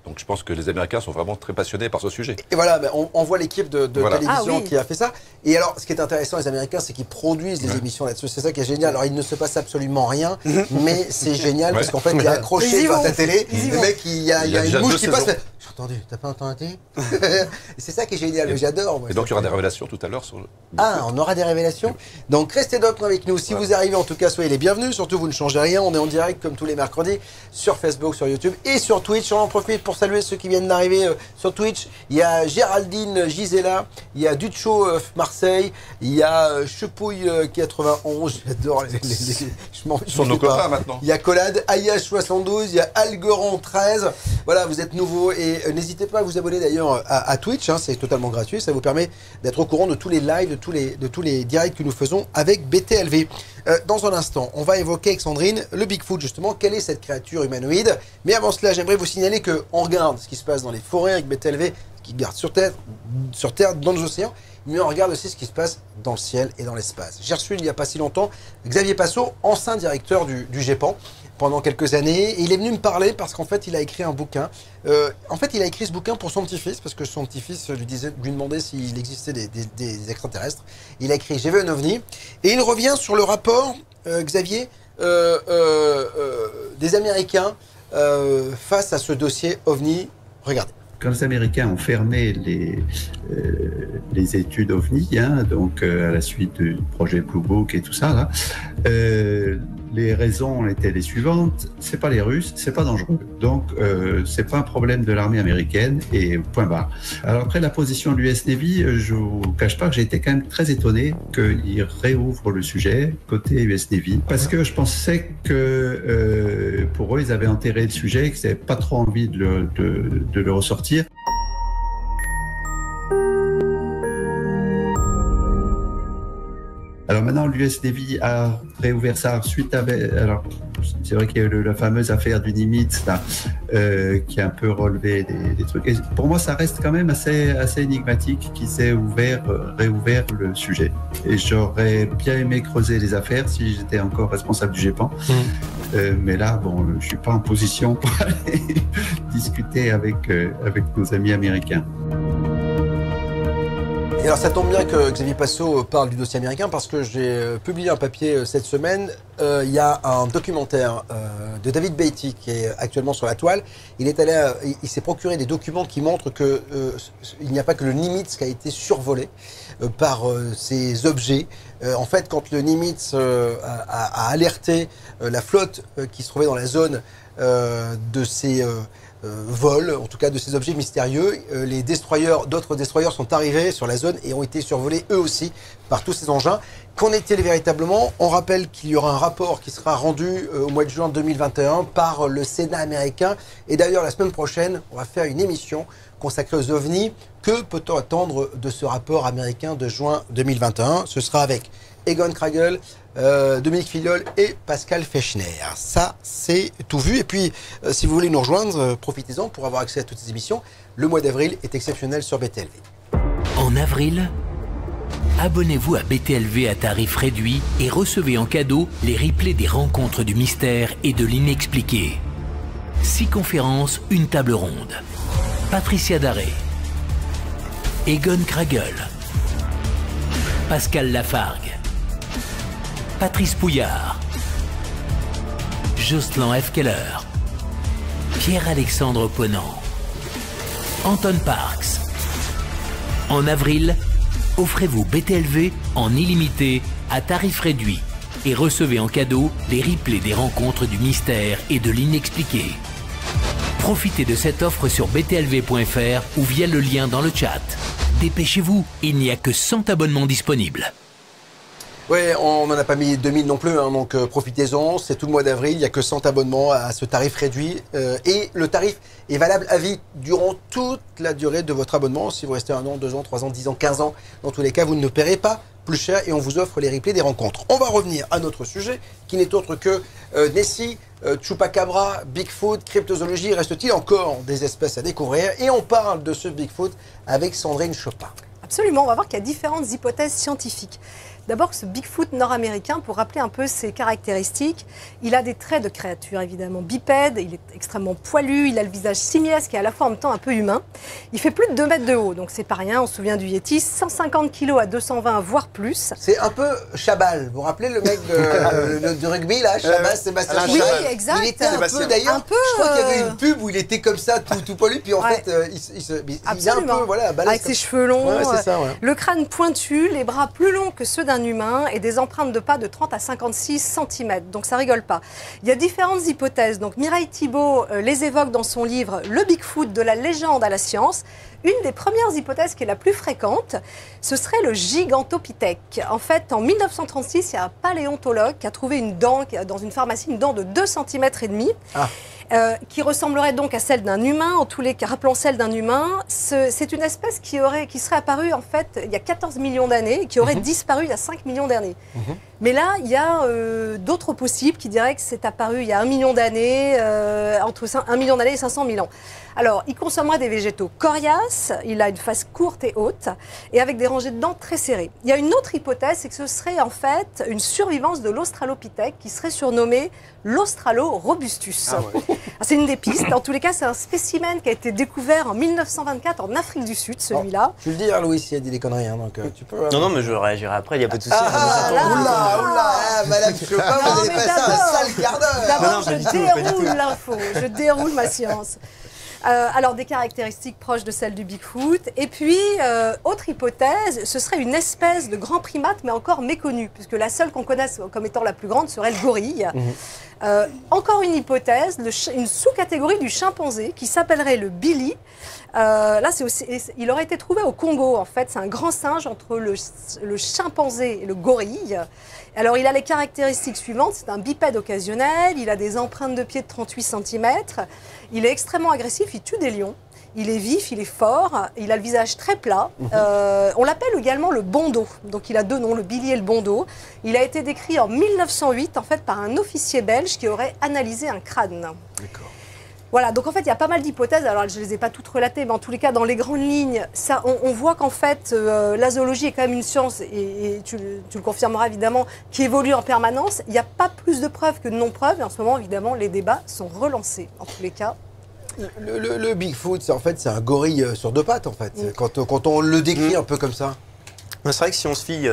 Donc je pense que les Américains sont vraiment très passionnés par ce sujet. Et voilà, on voit l'équipe de télévision qui a fait ça. Et alors, ce qui est intéressant, les Américains, c'est qu'ils produisent des émissions là-dessus. C'est ça qui est génial. Alors, il ne se passe absolument rien, mais c'est génial parce qu'en fait, il est accroché devant ta télé. Le mec, il y a une mouche qui passe. J'ai entendu, t'as pas entendu? C'est ça qui est génial, j'adore. Et donc, il y aura des révélations tout à l'heure sur le... on aura des révélations. Donc, restez donc avec nous. Si vous arrivez, en tout cas, soyez les bienvenus. Surtout, vous ne changez rien. On est en direct, comme tous les mercredis, sur Facebook, sur YouTube et sur Twitch. On en profite pour saluer ceux qui viennent d'arriver sur Twitch. Il y a Géraldine Gisela, il y a Ducho Marseille, il y a Chepouille 91, j'adore Ils sont nos copains maintenant. Il y a Collade, Ayash 72, il y a Algeron 13. Voilà, vous êtes nouveaux et n'hésitez pas à vous abonner d'ailleurs à Twitch, c'est totalement gratuit, ça vous permet d'être au courant de tous les lives, de tous les directs que nous faisons avec BTLV. Dans un instant, on va évoquer avec Sandrine le Bigfoot justement, quelle est cette créature humanoïde. Mais avant cela, j'aimerais vous signaler qu'on regarde ce qui se passe dans les forêts avec BTLV, qui garde sur Terre, dans les océans, mais on regarde aussi ce qui se passe dans le ciel et dans l'espace. J'ai reçu il n'y a pas si longtemps Xavier Passot, ancien directeur du GEPAN, pendant quelques années, et il est venu me parler parce qu'en fait il a écrit un bouquin. Il a écrit ce bouquin pour son petit-fils, parce que son petit-fils lui demandait s'il existait des extraterrestres. Il a écrit « J'ai vu un ovni », et il revient sur le rapport, Xavier, des Américains face à ce dossier OVNI. Regardez. Quand les Américains ont fermé les études OVNI, donc à la suite du projet Blue Book et tout ça, là, les raisons étaient les suivantes: c'est pas les Russes, c'est pas dangereux, donc c'est pas un problème de l'armée américaine et point barre. Alors après la position de l'US Navy, je vous cache pas que j'ai été quand même très étonné qu'ils réouvrent le sujet côté US Navy, parce que je pensais que pour eux ils avaient enterré le sujet, qu'ils n'avaient pas trop envie de le ressortir. Alors maintenant, l'US Navy a réouvert ça suite à... Alors, c'est vrai qu'il y a eu la fameuse affaire du Nimitz là, qui a un peu relevé des trucs. Et pour moi, ça reste quand même assez énigmatique qui s'est réouvert le sujet. Et j'aurais bien aimé creuser les affaires si j'étais encore responsable du GEPAN. Mais là, bon, je suis pas en position pour aller discuter avec nos amis américains. Et alors ça tombe bien que Xavier Passot parle du dossier américain parce que j'ai publié un papier cette semaine. Il y a un documentaire de David Beatty qui est actuellement sur la toile. Il s'est procuré des documents qui montrent que il n'y a pas que le Nimitz qui a été survolé par ces objets. En fait, quand le Nimitz a alerté la flotte qui se trouvait dans la zone de ces vol, en tout cas de ces objets mystérieux. D'autres destroyers sont arrivés sur la zone et ont été survolés eux aussi par tous ces engins. Qu'en est-il véritablement? On rappelle qu'il y aura un rapport qui sera rendu au mois de juin 2021 par le Sénat américain. Et d'ailleurs, la semaine prochaine, on va faire une émission consacrée aux ovnis. Que peut-on attendre de ce rapport américain de juin 2021? Ce sera avec Egon Kragel, Dominique Fillol et Pascal Fechner. Ça, c'est tout vu. Et puis, si vous voulez nous rejoindre, profitez-en pour avoir accès à toutes ces émissions. Le mois d'avril est exceptionnel sur BTLV. En avril, abonnez-vous à BTLV à tarif réduit et recevez en cadeau les replays des rencontres du mystère et de l'inexpliqué. 6 conférences, une table ronde. Patricia Daré, Egon Kragel, Pascal Lafargue, Patrice Pouillard, Jocelyn F. Keller, Pierre-Alexandre Ponant, Anton Parks. En avril, offrez-vous BTLV en illimité à tarif réduit et recevez en cadeau les replays des rencontres du mystère et de l'inexpliqué. Profitez de cette offre sur btlv.fr ou via le lien dans le chat. Dépêchez-vous, il n'y a que 100 abonnements disponibles. Ouais, on n'en a pas mis 2000 non plus, hein, donc profitez-en, c'est tout le mois d'avril, il n'y a que 100 abonnements à ce tarif réduit. Et le tarif est valable à vie durant toute la durée de votre abonnement. Si vous restez 1 an, 2 ans, 3 ans, 10 ans, 15 ans, dans tous les cas, vous ne paierez pas plus cher et on vous offre les replays des rencontres. On va revenir à notre sujet qui n'est autre que Nessie, Chupacabra, Bigfoot, cryptozoologie. Reste-t-il encore des espèces à découvrir? Et on parle de ce Bigfoot avec Sandrine Chopin. Absolument, on va voir qu'il y a différentes hypothèses scientifiques. D'abord, ce Bigfoot nord-américain, pour rappeler un peu ses caractéristiques, il a des traits de créature évidemment bipède, il est extrêmement poilu, il a le visage simiesque et à la fois en même temps un peu humain. Il fait plus de 2 mètres de haut, donc c'est pas rien, on se souvient du Yeti, 150 kg à 220, voire plus. C'est un peu Chabal, vous vous rappelez le mec de rugby là, Chabal, Sébastien Chabal? Oui, exact. Il était un peu d'ailleurs, je crois qu'il y avait une pub où il était comme ça, tout poilu, puis en fait, il est un peu, voilà, balèze. Avec ses cheveux longs, ça, le crâne pointu, les bras plus longs que ceux d'un humain et des empreintes de pas de 30 à 56 cm. Donc ça rigole pas. Il y a différentes hypothèses. Donc Mireille Thibault les évoque dans son livre Le Bigfoot de la légende à la science. Une des premières hypothèses qui est la plus fréquente, ce serait le gigantopithèque. En fait, en 1936, il y a un paléontologue qui a trouvé une dent dans une pharmacie, une dent de 2,5 cm. Qui ressemblerait donc à celle d'un humain, en tous les cas, rappelant celle d'un humain. C'est une espèce qui serait apparue en fait il y a 14 millions d'années et qui aurait disparu il y a 5 millions d'années. Mais là, il y a d'autres possibles qui diraient que c'est apparu il y a 1 million d'années, entre 1 million d'années et 500 000 ans. Alors, il consommerait des végétaux coriaces, il a une face courte et haute, et avec des rangées de dents très serrées. Il y a une autre hypothèse, c'est que ce serait en fait une survivance de l'Australopithèque qui serait surnommé l'Australorobustus. C'est une des pistes. En tous les cas, c'est un spécimen qui a été découvert en 1924 en Afrique du Sud, celui-là. Tu le dis, Louis, s'il a dit des conneries, hein, donc tu peux... Non, mais je réagirai après, il n'y a pas de souci. Madame Chopin, vous allez passer un sale quart d'heure. D'abord, je déroule l'info, je déroule ma science. Alors, des caractéristiques proches de celles du Bigfoot. Et puis, autre hypothèse, ce serait une espèce de grand primate, mais encore méconnue, puisque la seule qu'on connaisse comme étant la plus grande serait le gorille. Encore une hypothèse, une sous-catégorie du chimpanzé qui s'appellerait le Billy. Là, il aurait été trouvé au Congo, en fait. C'est un grand singe entre le chimpanzé et le gorille. Alors, il a les caractéristiques suivantes. C'est un bipède occasionnel. Il a des empreintes de pied de 38 cm. Il est extrêmement agressif. Il tue des lions. Il est vif, il est fort, il a le visage très plat. On l'appelle également le Bondo. Donc il a 2 noms, le Billy et le Bondo. Il a été décrit en 1908 en fait par un officier belge qui aurait analysé un crâne. D'accord. Voilà, donc en fait, il y a pas mal d'hypothèses. Alors, je ne les ai pas toutes relatées, mais en tous les cas, dans les grandes lignes, ça, on voit qu'en fait, la zoologie est quand même une science, et tu le confirmeras évidemment, qui évolue en permanence. Il n'y a pas plus de preuves que de non-preuves. Et en ce moment, évidemment, les débats sont relancés, en tous les cas. Le Bigfoot, c'est un gorille sur 2 pattes, en fait, quand on le décrit un peu comme ça. C'est vrai que si on se fie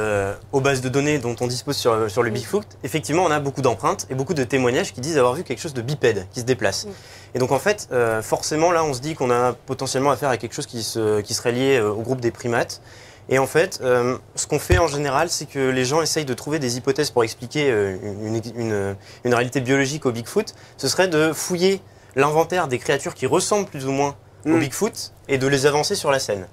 aux bases de données dont on dispose sur le Bigfoot, effectivement, on a beaucoup d'empreintes et beaucoup de témoignages qui disent avoir vu quelque chose de bipède qui se déplace. Et donc, en fait, forcément, là, on se dit qu'on a potentiellement affaire à quelque chose qui serait lié au groupe des primates. Et en fait, ce qu'on fait en général, c'est que les gens essayent de trouver des hypothèses pour expliquer une réalité biologique au Bigfoot. Ce serait de fouiller l'inventaire des créatures qui ressemblent plus ou moins au Bigfoot et de les avancer sur la scène.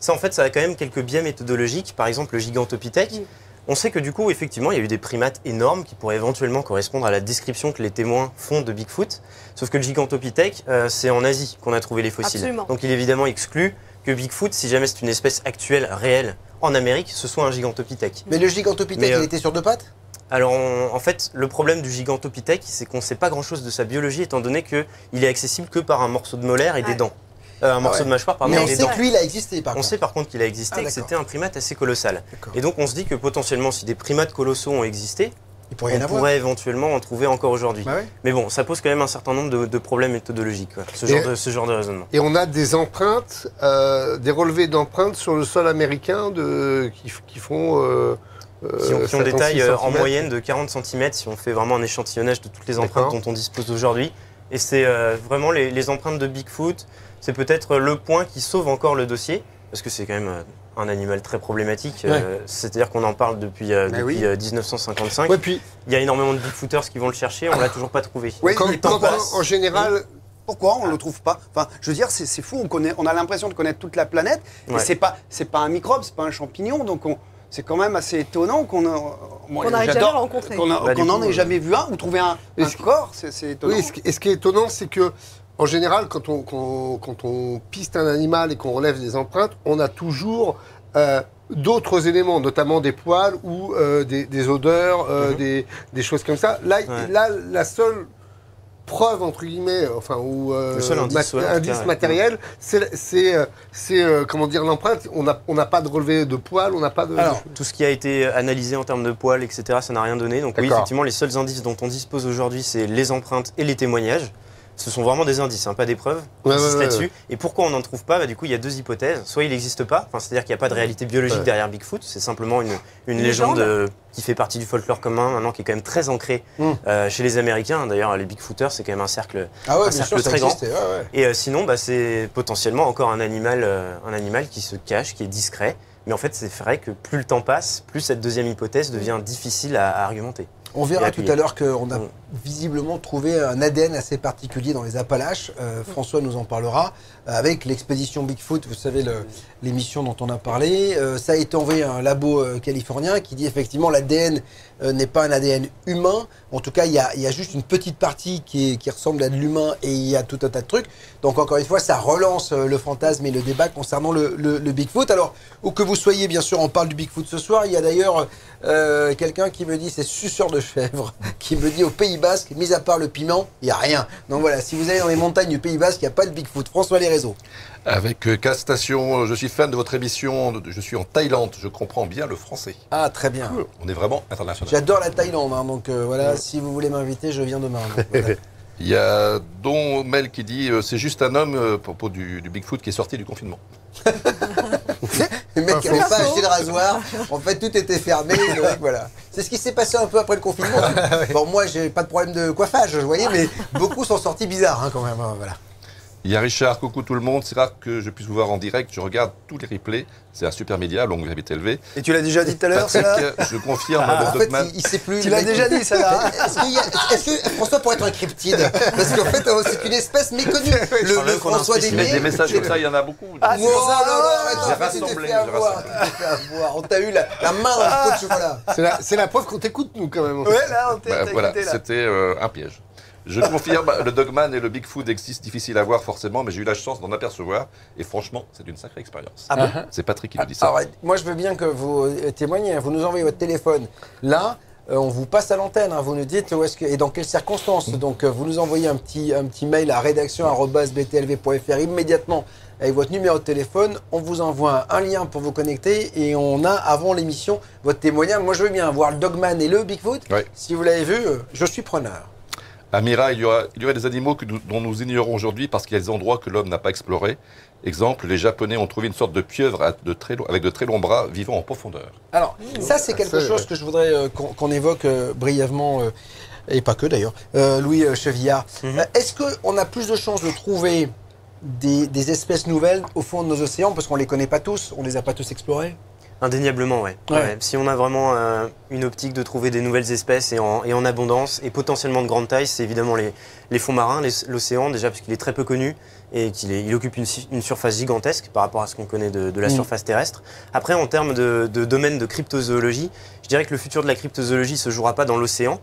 Ça, en fait, ça a quand même quelques biais méthodologiques. Par exemple, le gigantopithèque. On sait que du coup, effectivement, il y a eu des primates énormes qui pourraient éventuellement correspondre à la description que les témoins font de Bigfoot. Sauf que le gigantopithèque, c'est en Asie qu'on a trouvé les fossiles. Absolument. Donc il est évidemment exclu que Bigfoot, si jamais c'est une espèce actuelle, réelle, en Amérique, ce soit un gigantopithèque. Mais le gigantopithèque, il était sur 2 pattes ? Alors, en fait, le problème du gigantopithèque, c'est qu'on ne sait pas grand-chose de sa biologie, étant donné qu'il est accessible que par un morceau de molaire et des dents. Un morceau de mâchoire, pardon. Mais on sait que lui, il a existé, par contre. On sait par contre qu'il a existé et que c'était un primate assez colossal. Et donc, on se dit que potentiellement, si des primates colossaux ont existé, on pourrait éventuellement en trouver encore aujourd'hui. Mais bon, ça pose quand même un certain nombre de problèmes méthodologiques, ce genre de raisonnement. Et on a des empreintes, des relevés d'empreintes sur le sol américain qui font... qui ont des tailles en moyenne de 40 cm si on fait vraiment un échantillonnage de toutes les empreintes dont on dispose aujourd'hui. Et c'est vraiment les empreintes de Bigfoot, c'est peut-être le point qui sauve encore le dossier, parce que c'est quand même un animal très problématique. C'est-à-dire qu'on en parle depuis 1955. Puis, il y a énormément de Bigfooters qui vont le chercher, on ne l'a toujours pas trouvé. En général... Pourquoi on ne le trouve pas? Enfin, je veux dire, c'est fou, on a l'impression de connaître toute la planète, mais c'est pas un microbe, c'est pas un champignon, donc c'est quand même assez étonnant qu'on n'arrive jamais rencontré. Qu'on n'en ait jamais vu un ou trouvé un corps, c'est étonnant. Oui, et ce qui est étonnant, c'est que en général, quand on piste un animal et qu'on relève des empreintes, on a toujours d'autres éléments, notamment des poils ou des odeurs, des choses comme ça. Là, la seule preuve, entre guillemets, le seul indice matériel, c'est comment dire, l'empreinte. On n'a pas de relevé de poils, on n'a pas de... Alors, tout ce qui a été analysé en termes de poils, etc., ça n'a rien donné. Donc oui, effectivement, les seuls indices dont on dispose aujourd'hui, c'est les empreintes et les témoignages. Ce sont vraiment des indices, pas des preuves. Là-dessus. Et pourquoi on n'en trouve pas? Du coup, il y a 2 hypothèses. Soit il n'existe pas, c'est-à-dire qu'il n'y a pas de réalité biologique derrière Bigfoot. C'est simplement une légende qui fait partie du folklore commun, maintenant qui est quand même très ancré chez les Américains. D'ailleurs, les Bigfooters, c'est quand même un cercle, très grand. Et sinon, c'est potentiellement encore un animal qui se cache, qui est discret. Mais en fait, c'est vrai que plus le temps passe, plus cette deuxième hypothèse devient difficile à argumenter. On verra tout à l'heure qu'on a visiblement trouvé un ADN assez particulier dans les Appalaches. François nous en parlera. Avec l'expédition Bigfoot, vous savez, l'émission dont on a parlé, ça a été envoyé à un labo californien qui dit effectivement l'ADN n'est pas un ADN humain. En tout cas, il y a juste une petite partie qui ressemble à de l'humain et il y a tout un tas de trucs. Donc encore une fois, ça relance le fantasme et le débat concernant le Bigfoot. Alors, où que vous soyez, bien sûr, on parle du Bigfoot ce soir. Il y a d'ailleurs quelqu'un qui me dit, c'est suceur de chèvre, qui me dit au Pays Basque, mis à part le piment, il n'y a rien. Donc voilà, si vous allez dans les montagnes du Pays Basque, il n'y a pas de Bigfoot. François, les réseaux. Avec Castation, je suis fan de votre émission, je suis en Thaïlande, je comprends bien le français. Ah, très bien. On est vraiment international. J'adore la Thaïlande, donc voilà, si vous voulez m'inviter, je viens demain. Donc, voilà. Il y a Don Mel qui dit c'est juste un homme à propos du Bigfoot qui est sorti du confinement. Le mec n'avait pas acheté le rasoir, en fait tout était fermé, donc voilà. C'est ce qui s'est passé un peu après le confinement. Bon, moi j'ai pas de problème de coiffage, vous voyez, mais beaucoup sont sortis bizarres quand même, voilà. Il y a Richard, coucou tout le monde, c'est rare que je puisse vous voir en direct, je regarde tous les replays, c'est un super média, longue vie BTLV. Et tu l'as déjà dit tout à l'heure, ça là? Je confirme, en fait, il sait plus. Tu l'as déjà dit, ça là? Est-ce que François pourrait être un cryptide? Parce qu'en fait, c'est une espèce méconnue. Le François Desmier. Des messages comme ça, il y en a beaucoup. Ah, c'est pour ça, arrête, tu t'es fait avoir. On t'a eu la main dans le pot de chocolat. C'est la preuve qu'on t'écoute, nous, quand même. Ouais, là, on t'écoute. Voilà, c'était un piège. Je confirme, le Dogman et le Bigfoot existent, difficile à voir forcément, mais j'ai eu la chance d'en apercevoir. Et franchement, c'est une sacrée expérience. Ah bon? C'est Patrick qui nous dit ça. Alors, moi, je veux bien que vous témoignez. Vous nous envoyez votre téléphone. Là, on vous passe à l'antenne. Vous nous dites où est-ce que, et dans quelles circonstances. Donc, vous nous envoyez un petit mail à rédaction@btlv.fr immédiatement avec votre numéro de téléphone. On vous envoie un lien pour vous connecter et on a, avant l'émission, votre témoignage. Moi, je veux bien voir le Dogman et le Bigfoot. Ouais. Si vous l'avez vu, je suis preneur. Amira, il y aurait des animaux dont nous ignorons aujourd'hui parce qu'il y a des endroits que l'homme n'a pas explorés. Exemple, les Japonais ont trouvé une sorte de pieuvre avec de très longs bras vivant en profondeur. Alors, ça, c'est quelque chose que je voudrais qu'on évoque brièvement, et pas que d'ailleurs, Louis Chevillard. Est-ce qu'on a plus de chances de trouver des espèces nouvelles au fond de nos océans parce qu'on ne les connaît pas tous, on ne les a pas tous explorés? Indéniablement, ouais. Si on a vraiment une optique de trouver des nouvelles espèces et en abondance et potentiellement de grande taille, c'est évidemment les fonds marins, l'océan déjà parce qu'il est très peu connu et qu'il occupe une surface gigantesque par rapport à ce qu'on connaît de la surface terrestre. Après, en termes de domaine de cryptozoologie, je dirais que le futur de la cryptozoologie ne se jouera pas dans l'océan.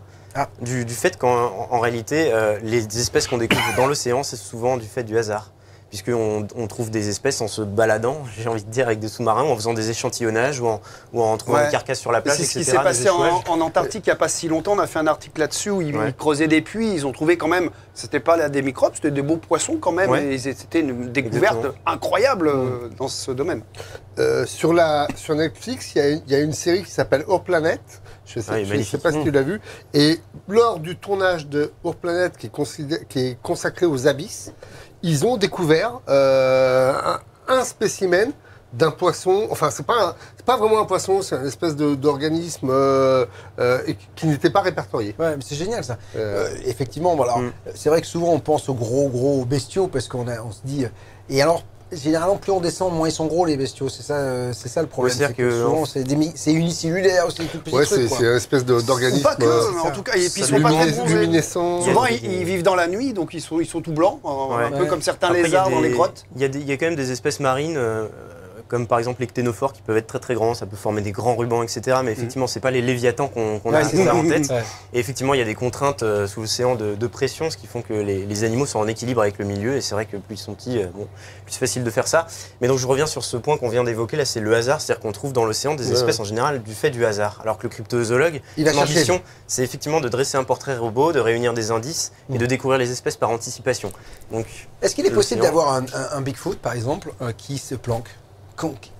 Du fait qu'en réalité, les espèces qu'on découvre dans l'océan, c'est souvent du fait du hasard. Puisqu'on trouve des espèces en se baladant, j'ai envie de dire, avec des sous-marins, ou en faisant des échantillonnages, ou en trouvant des carcasses sur la plage, etc. C'est ce qui s'est passé en Antarctique il n'y a pas si longtemps. On a fait un article là-dessus où ils creusaient des puits. Ils ont trouvé quand même, c'était pas des microbes, c'était des beaux poissons quand même. Et c'était une découverte incroyable dans ce domaine. Sur Netflix, il y a une série qui s'appelle Hors Planète. Je ne sais pas si tu l'as vu. Et lors du tournage de Hors Planète, qui est consacré aux abysses, ils ont découvert un spécimen d'un poisson. Enfin, c'est pas vraiment un poisson, c'est une espèce d'organisme qui n'était pas répertorié. Ouais, mais c'est génial ça. Effectivement, voilà. C'est vrai que souvent on pense aux gros bestiaux parce qu'on se dit. Et alors, généralement, plus on descend, moins ils sont gros les bestiaux. C'est ça le problème. C'est que souvent c'est unicellulaire, c'est tout petit truc. C'est une espèce d'organisme. Pas que, en tout cas, et puis ils sont pas très luminescents. Souvent, ils vivent dans la nuit, donc ils sont tout blancs, un peu comme certains lézards dans les grottes. Il y a quand même des espèces marines. Comme par exemple les cténophores qui peuvent être très très grands, ça peut former des grands rubans, etc. Mais effectivement, c'est pas les léviathans qu'on a en tête. Et effectivement, il y a des contraintes sous l'océan de pression, ce qui font que les animaux sont en équilibre avec le milieu. Et c'est vrai que plus ils sont petits, plus c'est facile de faire ça. Mais donc je reviens sur ce point qu'on vient d'évoquer, là, c'est le hasard. C'est-à-dire qu'on trouve dans l'océan des espèces en général du fait du hasard. Alors que le cryptozoologue, son ambition, c'est effectivement de dresser un portrait robot, de réunir des indices et de découvrir les espèces par anticipation. Est-ce qu'il est possible d'avoir un Bigfoot, par exemple, qui se planque,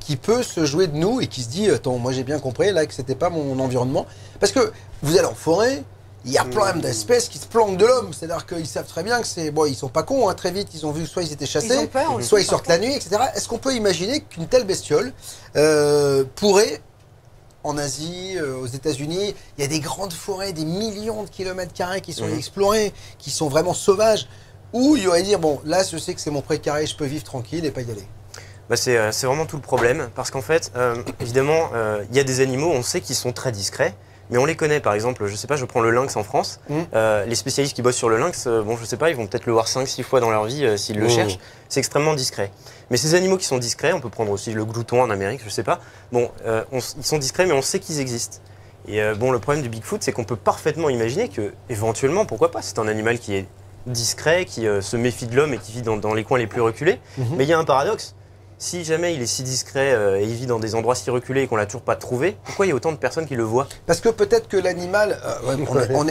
qui peut se jouer de nous et qui se dit attends, moi j'ai bien compris là que c'était pas mon environnement, parce que vous allez en forêt, il y a plein d'espèces qui se planquent de l'homme, c'est-à-dire qu'ils savent très bien que c'est bon, ils sont pas cons, très vite ils ont vu soit ils étaient chassés, soit ils sortent la nuit, etc. Est-ce qu'on peut imaginer qu'une telle bestiole pourrait, en Asie, aux États-Unis, il y a des grandes forêts, des millions de kilomètres carrés qui sont explorés, qui sont vraiment sauvages, où il y aurait dire bon là je sais que c'est mon précaré, je peux vivre tranquille et pas y aller? C'est vraiment tout le problème, parce qu'en fait, évidemment, il y a des animaux, on sait qu'ils sont très discrets, mais on les connaît. Par exemple, je sais pas, je prends le lynx en France. Les spécialistes qui bossent sur le lynx, je sais pas, ils vont peut-être le voir 5-6 fois dans leur vie s'ils le cherchent. C'est extrêmement discret. Mais ces animaux qui sont discrets, on peut prendre aussi le glouton en Amérique, je sais pas. Ils sont discrets, mais on sait qu'ils existent. Et le problème du Bigfoot, c'est qu'on peut parfaitement imaginer que, éventuellement, pourquoi pas, c'est un animal qui est discret, qui se méfie de l'homme et qui vit dans les coins les plus reculés. Mais il y a un paradoxe. Si jamais il est si discret et il vit dans des endroits si reculés et qu'on l'a toujours pas trouvé, pourquoi il y a autant de personnes qui le voient? Parce que peut-être que l'animal,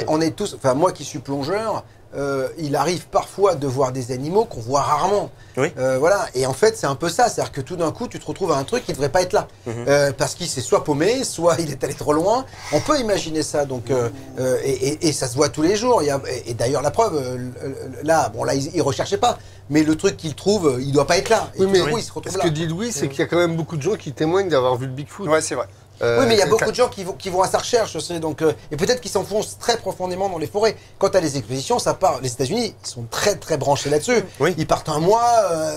on est tous, enfin moi qui suis plongeur, il arrive parfois de voir des animaux qu'on voit rarement. Voilà, et en fait c'est un peu ça, c'est-à-dire que tout d'un coup tu te retrouves à un truc qui ne devrait pas être là, parce qu'il s'est soit paumé, soit il est allé trop loin. On peut imaginer ça, donc et ça se voit tous les jours. Et d'ailleurs la preuve, là il recherchait pas, mais le truc qu'il trouve, il doit pas être là. Et oui, mais coup, il se retrouve là. Ce que dit Louis, c'est qu'il y a quand même beaucoup de gens qui témoignent d'avoir vu le Bigfoot. Ouais, c'est vrai. Oui, mais il y a beaucoup de gens qui vont à sa recherche aussi, donc, et peut-être qu'ils s'enfoncent très profondément dans les forêts. Quant à les expositions, ça part. Les États-Unis, ils sont très très branchés là-dessus. Ils partent un mois,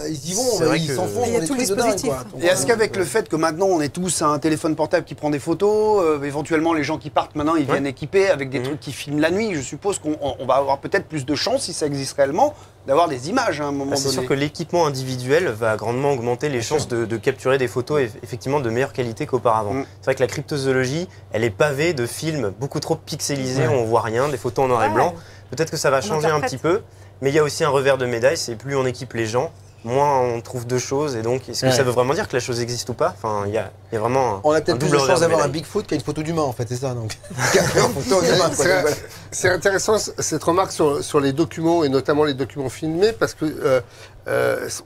ils y vont, ils s'enfoncent dans les trucs de dingue, quoi. Et est-ce qu'avec le fait que maintenant on est tous à un téléphone portable qui prend des photos, éventuellement les gens qui partent maintenant ils viennent équipés avec des trucs qui filment la nuit, je suppose qu'on va avoir peut-être plus de chances, si ça existe réellement, d'avoir des images à un moment donné. C'est sûr que l'équipement individuel va grandement augmenter les chances de capturer des photos effectivement de meilleure qualité qu'auparavant. C'est vrai que la cryptozoologie, elle est pavée de films beaucoup trop pixelisés où on voit rien, des photos en noir et blanc. Peut-être que ça va changer un interprète. petit peu, mais il y a aussi un revers de médaille, c'est plus on équipe les gens, moins on trouve de choses. Et donc, est-ce que ça veut vraiment dire que la chose existe ou pas? Enfin, il y a vraiment On a peut-être un plus double de revers chance d'avoir un médaille. Bigfoot qu'à une photo d'humain, en fait, c'est ça. Donc, qu'à faire une photo d'humain, quoi. Donc, voilà. C'est intéressant cette remarque sur les documents et notamment les documents filmés parce que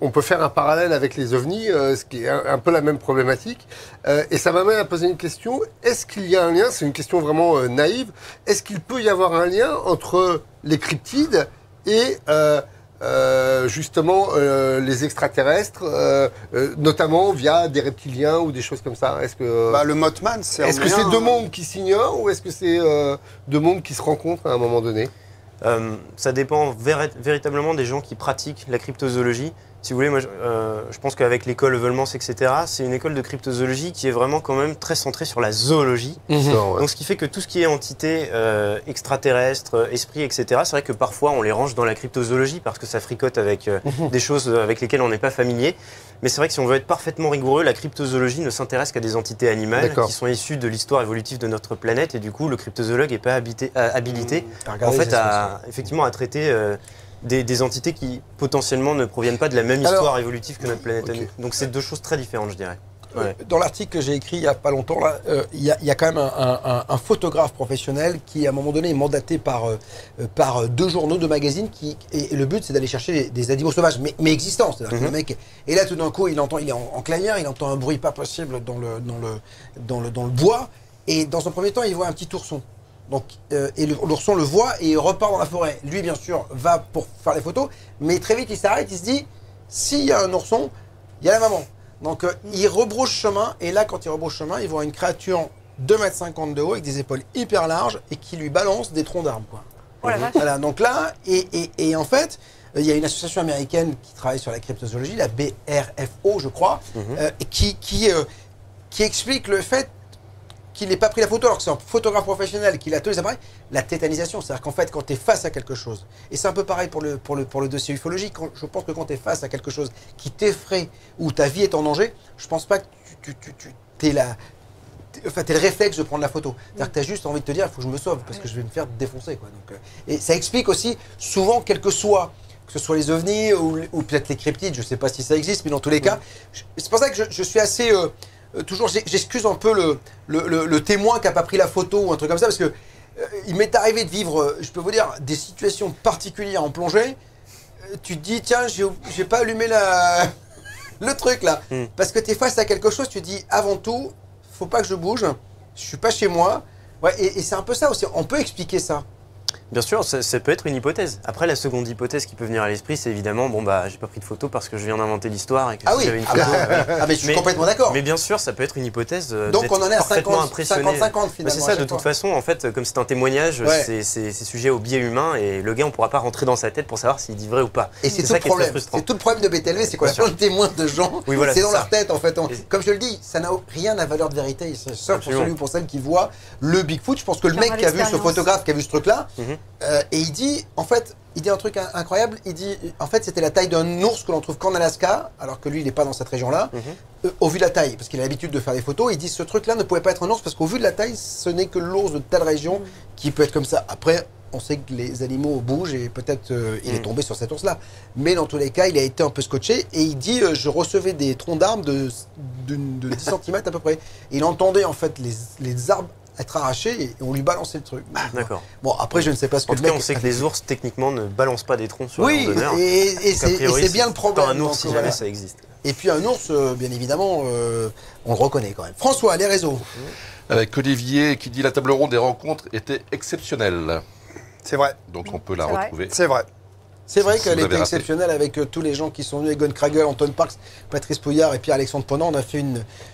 on peut faire un parallèle avec les ovnis, ce qui est un peu la même problématique. Et ça m'amène à poser une question. Est-ce qu'il y a un lien, c'est une question vraiment naïve, est-ce qu'il peut y avoir un lien entre les cryptides et justement les extraterrestres, notamment via des reptiliens ou des choses comme ça? Est-ce que Le Mothman, c'est est-ce que c'est deux mondes qui s'ignorent ou est-ce que c'est deux mondes qui se rencontrent à un moment donné? Ça dépend véritablement des gens qui pratiquent la cryptozoologie. Si vous voulez, moi, je pense qu'avec l'école Heuvelmans, etc., c'est une école de cryptozoologie qui est vraiment quand même très centrée sur la zoologie. Donc, ce qui fait que tout ce qui est entité extraterrestre, esprit, etc., c'est vrai que parfois on les range dans la cryptozoologie parce que ça fricote avec des choses avec lesquelles on n'est pas familier. Mais c'est vrai que si on veut être parfaitement rigoureux, la cryptozoologie ne s'intéresse qu'à des entités animales qui sont issues de l'histoire évolutive de notre planète. Et du coup, le cryptozoologue n'est pas habilité en fait, effectivement, à traiter des entités qui potentiellement ne proviennent pas de la même histoire évolutive que notre planète à nous. Donc c'est deux choses très différentes, je dirais. Ouais. Dans l'article que j'ai écrit il n'y a pas longtemps, il y a quand même un photographe professionnel qui, à un moment donné, est mandaté par deux journaux, deux magazines, et le but, c'est d'aller chercher des animaux sauvages, mais existants. C'est-à-dire que le mec, et là, tout d'un coup, il est en clairière, il entend un bruit pas possible dans le bois, et dans un premier temps, il voit un petit ourson. Donc, et l'ourson le voit et il repart dans la forêt. Lui, bien sûr, va pour faire les photos, mais très vite, il s'arrête, il se dit, s'il y a un ourson, il y a la maman. Donc, il rebrousse chemin, et là, quand il rebrousse chemin, il voit une créature 2,50 m de haut, avec des épaules hyper larges, et qui lui balance des troncs d'arbres, quoi. Oh la vache. Voilà, donc là, et en fait, il y a une association américaine qui travaille sur la cryptozoologie, la BRFO, je crois, qui explique le fait qu'il n'ait pas pris la photo alors que c'est un photographe professionnel qui a tous les appareils, la tétanisation. C'est-à-dire qu'en fait, quand tu es face à quelque chose, et c'est un peu pareil pour le dossier ufologique, je pense que quand tu es face à quelque chose qui t'effraie ou ta vie est en danger, je pense pas que tu es le réflexe de prendre la photo. C'est-à-dire que tu as juste envie de te dire, il faut que je me sauve parce que je vais me faire défoncer, quoi. Donc, et ça explique aussi, souvent, que ce soit les ovnis ou peut-être les cryptides, je ne sais pas si ça existe, mais dans tous les cas, c'est pour ça que je suis assez... toujours, j'excuse un peu le témoin qui n'a pas pris la photo ou un truc comme ça, parce que il m'est arrivé de vivre, je peux vous dire, des situations particulières en plongée. Tu te dis, tiens, j'ai pas allumé le truc là. Parce que tu es face à quelque chose, tu te dis, avant tout, faut pas que je bouge, je suis pas chez moi. Ouais, et c'est un peu ça aussi, on peut expliquer ça. Bien sûr, ça peut être une hypothèse. Après, la seconde hypothèse qui peut venir à l'esprit, c'est évidemment, j'ai pas pris de photo parce que je viens d'inventer l'histoire et que si j'avais une photo... mais je suis complètement d'accord. Mais bien sûr, ça peut être une hypothèse. Donc on en est à 50-50 finalement. finalement. C'est ça, de toute façon, en fait, comme c'est un témoignage, c'est sujet au biais humain et le gars, on pourra pas rentrer dans sa tête pour savoir s'il dit vrai ou pas. Et c'est tout ça le qui est problème. très frustrant. C'est tout le problème de BTLV, c'est qu'on a plein de témoins de gens. Oui, voilà, c'est dans ça. leur tête en fait. Comme je le dis, ça n'a rien à valeur de vérité. C'est seul pour celui ou pour celle qui voit le Bigfoot. Je pense que le mec qui a vu ce photographe, qui a vu ce truc-là, et il dit, en fait, un truc incroyable. Il dit, en fait, c'était la taille d'un ours que l'on trouve qu'en Alaska, alors que lui, il n'est pas dans cette région-là. Au vu de la taille, parce qu'il a l'habitude de faire des photos, il dit ce truc-là ne pouvait pas être un ours parce qu'au vu de la taille, ce n'est que l'ours de telle région qui peut être comme ça. Après, on sait que les animaux bougent et peut-être il est tombé sur cet ours-là. Mais dans tous les cas, il a été un peu scotché et il dit je recevais des troncs d'arbres de 10 cm à peu près. Et il entendait en fait les arbres être arrachés et on lui balançait le truc. D'accord. Bon, après, je ne sais pas ce que En tout cas, on sait que les ours, techniquement, ne balancent pas des troncs sur les randonneurs. Et c'est bien le problème. Pas un ours, donc, si jamais ça existe. Et puis un ours, bien évidemment, on le reconnaît quand même. François, les réseaux. Avec Olivier qui dit la table ronde des rencontres était exceptionnelle. C'est vrai. Donc on peut la retrouver. C'est vrai. C'est vrai Si qu'elle vous était avez raté. exceptionnelle avec tous les gens qui sont venus, Egon Kragel, Anton Parks, Patrice Pouillard et Pierre-Alexandre Ponant. On a fait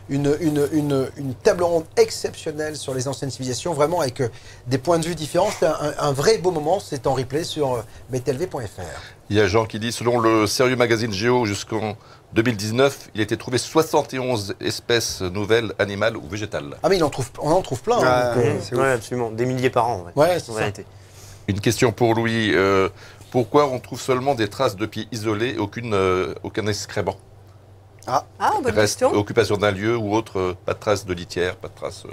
une table ronde exceptionnelle sur les anciennes civilisations, vraiment avec des points de vue différents. C'était un vrai beau moment. C'est en replay sur btlv.fr. Il y a Jean qui dit, selon le Sérieux Magazine Géo, jusqu'en 2019, il a été trouvé 71 espèces nouvelles, animales ou végétales. Ah mais on en trouve plein. hein, donc, c'est Ouais, absolument. Des milliers par an. Ouais, c'est en ça. réalité. Une question pour Louis. Pourquoi on trouve seulement des traces de pieds isolés et aucun excrément? Ah, bonne Reste question. occupation d'un lieu ou autre, pas de traces de litière, pas de traces...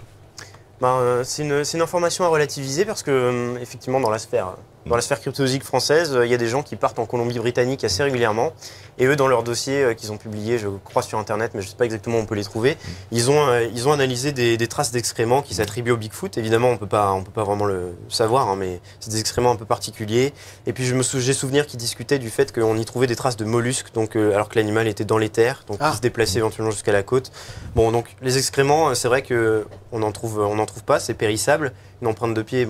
C'est une information à relativiser parce que, effectivement, dans la sphère Dans la sphère cryptologique française, il y a des gens qui partent en Colombie-Britannique assez régulièrement. Et eux, dans leur dossier qu'ils ont publié, je crois sur Internet, mais je ne sais pas exactement où on peut les trouver, ils ont analysé des traces d'excréments qui s'attribuent au Bigfoot. Évidemment, on peut pas vraiment le savoir, hein, mais c'est des excréments un peu particuliers. Et puis j'ai souvenir qu'ils discutaient du fait qu'on y trouvait des traces de mollusques, donc, alors que l'animal était dans les terres, donc il se déplaçait éventuellement jusqu'à la côte. Bon, donc les excréments, c'est vrai qu'on n'en trouve pas, c'est périssable. Une empreinte de pied,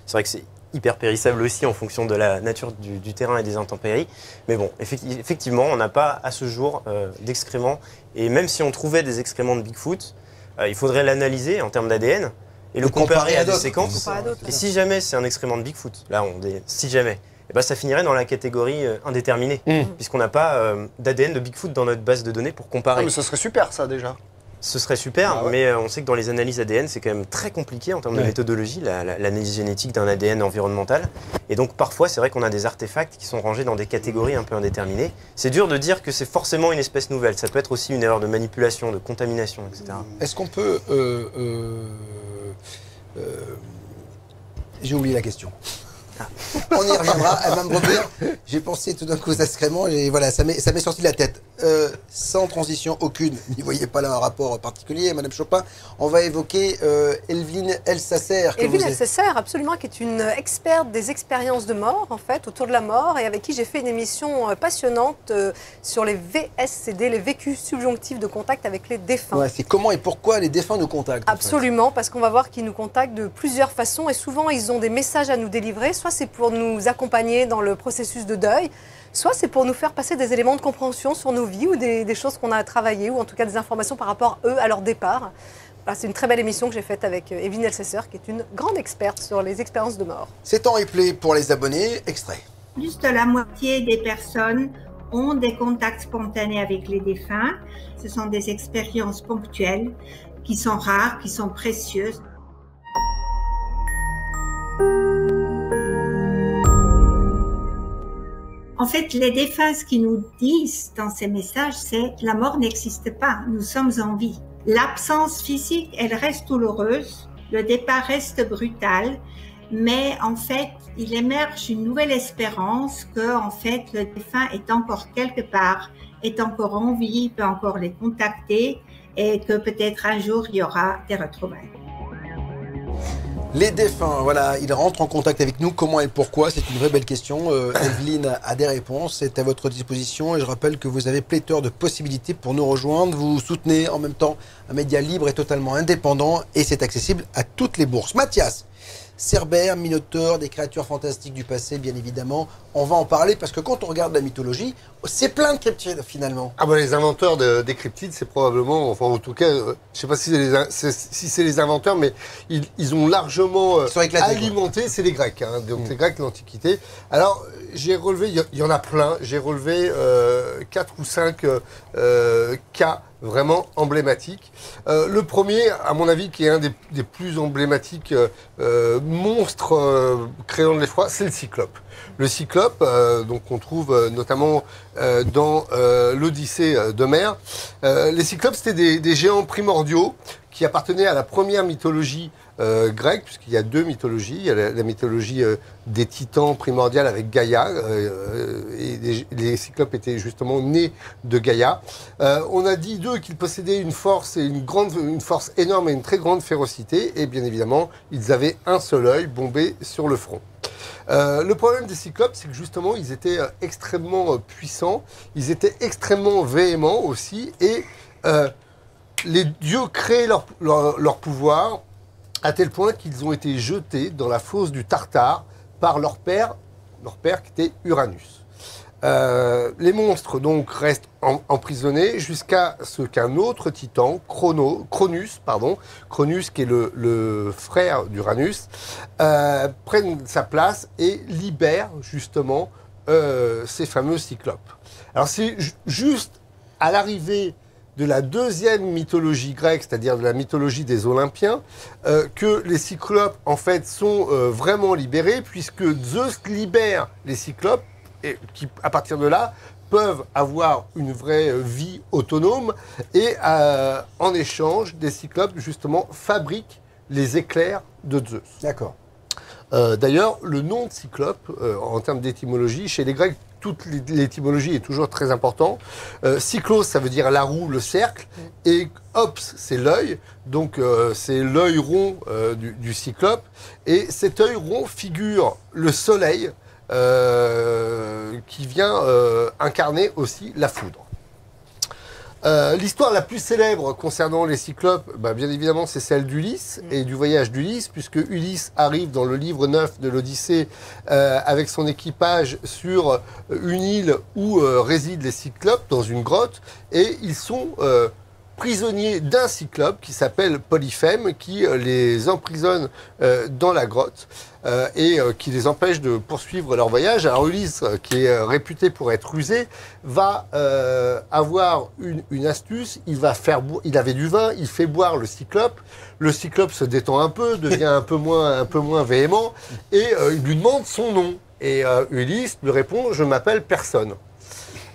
c'est vrai que c'est hyper périssable aussi en fonction de la nature du terrain et des intempéries. Mais bon, effectivement, on n'a pas à ce jour d'excréments. Et même si on trouvait des excréments de Bigfoot, il faudrait l'analyser en termes d'ADN et le comparer à des séquences. Et si jamais c'est un excrément de Bigfoot, si jamais, ça finirait dans la catégorie indéterminée, puisqu'on n'a pas d'ADN de Bigfoot dans notre base de données pour comparer. Ah, mais ce serait super ça déjà. Ce serait super, mais on sait que dans les analyses ADN, c'est quand même très compliqué en termes de méthodologie, l'analyse génétique d'un ADN environnemental. Et donc parfois, c'est vrai qu'on a des artefacts qui sont rangés dans des catégories un peu indéterminées. C'est dur de dire que c'est forcément une espèce nouvelle. Ça peut être aussi une erreur de manipulation, de contamination, etc. Est-ce qu'on peut... J'ai oublié la question. On y reviendra, elle va me revenir. J'ai pensé tout d'un coup aux excréments et voilà, ça m'est sorti de la tête. Sans transition aucune, n'y voyez pas là un rapport particulier, Madame Chopin. On va évoquer Evelyne Elsasser. Evelyne Elsasser, absolument, qui est une experte des expériences de mort, en fait, autour de la mort, et avec qui j'ai fait une émission passionnante sur les VSCD, les vécus subjonctifs de contact avec les défunts. Ouais, c'est comment et pourquoi les défunts nous contactent. Absolument, parce qu'on va voir qu'ils nous contactent de plusieurs façons, et souvent ils ont des messages à nous délivrer. Soit c'est pour nous accompagner dans le processus de deuil, soit c'est pour nous faire passer des éléments de compréhension sur nos vies ou des choses qu'on a travaillées, ou en tout cas des informations par rapport, eux, à leur départ. Voilà, c'est une très belle émission que j'ai faite avec Evelyne Elsasser, qui est une grande experte sur les expériences de mort. C'est en replay pour les abonnés, extrait. Plus de la moitié des personnes ont des contacts spontanés avec les défunts. Ce sont des expériences ponctuelles qui sont rares, qui sont précieuses. En fait, les défunts, ce qu'ils nous disent dans ces messages, c'est la mort n'existe pas, nous sommes en vie. L'absence physique, elle reste douloureuse, le départ reste brutal, mais en fait, il émerge une nouvelle espérance que, en fait, le défunt est encore quelque part, est encore en vie, peut encore les contacter et que peut-être un jour, il y aura des retrouvailles. Les défunts, voilà, ils rentrent en contact avec nous. Comment et pourquoi? C'est une vraie belle question. Evelyne a des réponses, c'est à votre disposition. Et je rappelle que vous avez pléthore de possibilités pour nous rejoindre. Vous soutenez en même temps un média libre et totalement indépendant. Et c'est accessible à toutes les bourses. Mathias, Cerbère, Minotaure, des créatures fantastiques du passé, bien évidemment. On va en parler parce que quand on regarde la mythologie, c'est plein de cryptides finalement. Ah bah les inventeurs des cryptides, c'est probablement, enfin en tout cas, je ne sais pas si c'est les inventeurs, mais ils ont largement alimenté, c'est les Grecs, hein, donc les Grecs de l'Antiquité. Alors j'ai relevé, il y en a plein, j'ai relevé 4 ou 5 cas vraiment emblématique. Le premier, à mon avis, qui est un des plus emblématiques monstres créant de l'effroi, c'est le Cyclope. Le Cyclope, donc on trouve notamment dans l'Odyssée d'Homère. Les Cyclopes, c'était des géants primordiaux qui appartenaient à la première mythologie grecque, puisqu'il y a 2 mythologies. Il y a la mythologie des titans primordiales avec Gaïa, et les Cyclopes étaient justement nés de Gaïa. On a dit d'eux qu'ils possédaient une force, et une force énorme et une très grande férocité, et bien évidemment, ils avaient un seul œil bombé sur le front. Le problème des Cyclopes, c'est que justement, ils étaient extrêmement puissants, ils étaient extrêmement véhéments aussi, et les dieux créaient leur pouvoir à tel point qu'ils ont été jetés dans la fosse du Tartare par leur père qui était Uranus. Les monstres donc restent emprisonnés jusqu'à ce qu'un autre titan, Cronus qui est le frère d'Uranus, prenne sa place et libère justement ces fameux cyclopes. Alors c'est juste à l'arrivée de la deuxième mythologie grecque, c'est-à-dire de la mythologie des Olympiens, que les cyclopes en fait sont vraiment libérés, puisque Zeus libère les cyclopes, et qui, à partir de là, peuvent avoir une vraie vie autonome, et en échange, des cyclopes, justement, fabriquent les éclairs de Zeus. D'accord. D'ailleurs, le nom de cyclope, en termes d'étymologie, chez les Grecs, toute l'étymologie est toujours très importante. Cyclos, ça veut dire la roue, le cercle, et ops, c'est l'œil. Donc, c'est l'œil rond du cyclope. Et cet œil rond figure le soleil qui vient incarner aussi la foudre. L'histoire la plus célèbre concernant les cyclopes, bien évidemment, c'est celle d'Ulysse et du voyage d'Ulysse, puisque Ulysse arrive dans le livre 9 de l'Odyssée avec son équipage sur une île où résident les cyclopes, dans une grotte, et ils sont prisonniers d'un cyclope qui s'appelle Polyphème, qui les emprisonne dans la grotte et qui les empêche de poursuivre leur voyage. Alors Ulysse, qui est réputé pour être rusé, va avoir une astuce. Il avait du vin, il fait boire le cyclope se détend un peu, devient un peu moins véhément, et il lui demande son nom. Et Ulysse lui répond « Je m'appelle personne ».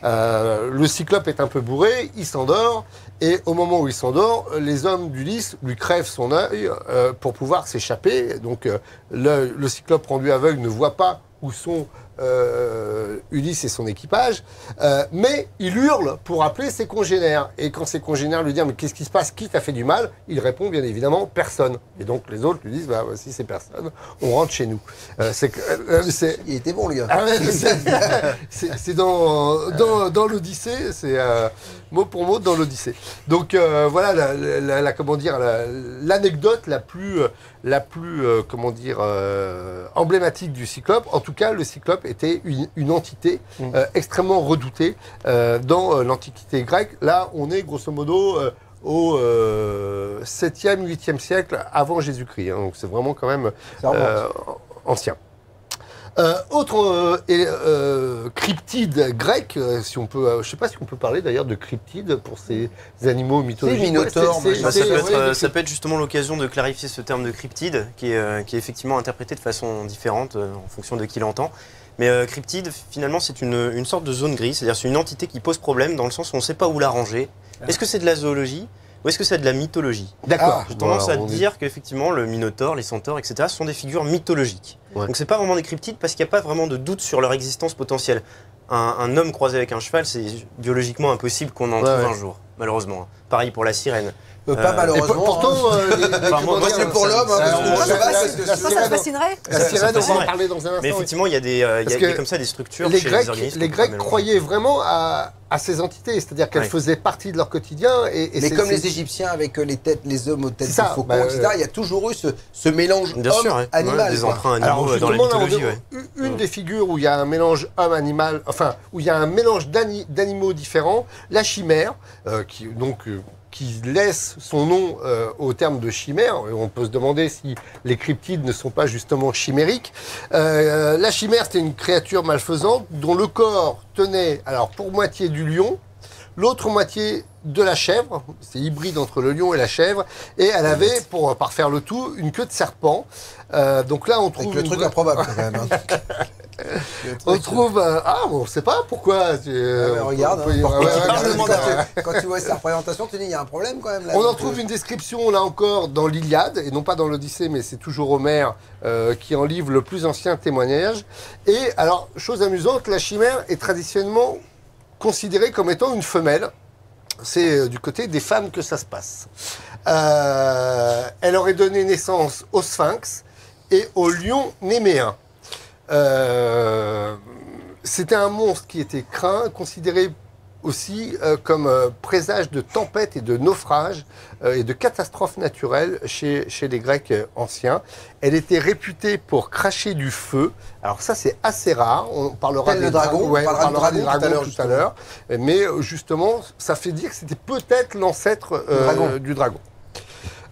Le cyclope est un peu bourré, il s'endort, et au moment où il s'endort, les hommes d'Ulysse lui crèvent son œil pour pouvoir s'échapper. Donc le cyclope rendu aveugle ne voit pas où sont Ulysse et son équipage, mais il hurle pour appeler ses congénères. Et quand ses congénères lui disent « Mais qu'est-ce qui se passe? Qui t'a fait du mal ?» Il répond bien évidemment « Personne ». Et donc les autres lui disent « Si c'est personne, on rentre chez nous ». Il était bon, le gars. Ah ouais, c'est dans l'Odyssée, c'est mot pour mot dans l'Odyssée. Donc voilà comment dire, l'anecdote la plus emblématique du cyclope. En tout cas, le cyclope était une entité extrêmement redoutée dans l'Antiquité grecque. Là, on est grosso modo au 7e, 8e siècle avant Jésus-Christ. Donc c'est vraiment quand même ancien. Autre cryptide grec, si on peut, je ne sais pas si on peut parler d'ailleurs de cryptide pour ces animaux mythologiques. Minotaure, ça peut être justement l'occasion de clarifier ce terme de cryptide qui est effectivement interprété de façon différente en fonction de qui l'entend. Mais cryptide, finalement, c'est une sorte de zone grise, c'est-à-dire c'est une entité qui pose problème dans le sens où on ne sait pas où la ranger. Est-ce que c'est de la zoologie ou est-ce que c'est de la mythologie? D'accord. J'ai tendance à dire qu'effectivement, le Minotaure, les centaures, etc. sont des figures mythologiques. Ouais. Donc c'est pas vraiment des cryptides parce qu'il n'y a pas vraiment de doute sur leur existence potentielle. Un homme croisé avec un cheval, c'est biologiquement impossible qu'on en trouve un jour, malheureusement. Pareil pour la sirène. Pas malheureusement. Pourtant, moi c'est pour l'homme. Ça te fascinerait? La sirène, on va en parler dans un instant. Mais effectivement, il y a comme ça des structures les chez Grecs, les organismes. Les Grecs croyaient vraiment à ces entités, c'est-à-dire qu'elles faisaient partie de leur quotidien. Mais comme les Égyptiens avec les hommes aux têtes de faucons, etc., il y a toujours eu ce mélange homme-animal. Des emprunts animaux dans la mythologie. Une des figures où il y a un mélange homme-animal, enfin, où il y a un mélange d'animaux différents, la chimère, qui laisse son nom au terme de chimère. On peut se demander si les cryptides ne sont pas justement chimériques. La chimère, c'était une créature malfaisante dont le corps tenait, alors pour moitié du lion, l'autre moitié de la chèvre, c'est hybride entre le lion et la chèvre, et elle avait, pour parfaire le tout, une queue de serpent. Donc là, on trouve... Avec le truc improbable, quand même. On trouve... on ne sait pas pourquoi. Regarde, quand tu vois sa représentation, tu dis, il y a un problème quand même. Là, on en trouve une description, là encore, dans l'Iliade, et non pas dans l'Odyssée, mais c'est toujours Homère qui en livre le plus ancien témoignage. Et alors, chose amusante, la chimère est traditionnellement considérée comme étant une femelle. C'est du côté des femmes que ça se passe. Elle aurait donné naissance au sphinx et au lion néméen. C'était un monstre qui était craint, considéré aussi comme présage de tempêtes et de naufrages et de catastrophes naturelles chez les Grecs anciens. Elle était réputée pour cracher du feu. Alors ça, c'est assez rare. On parlera des dragons. On parlera des dragons tout à l'heure. Mais justement, ça fait dire que c'était peut-être l'ancêtre du dragon.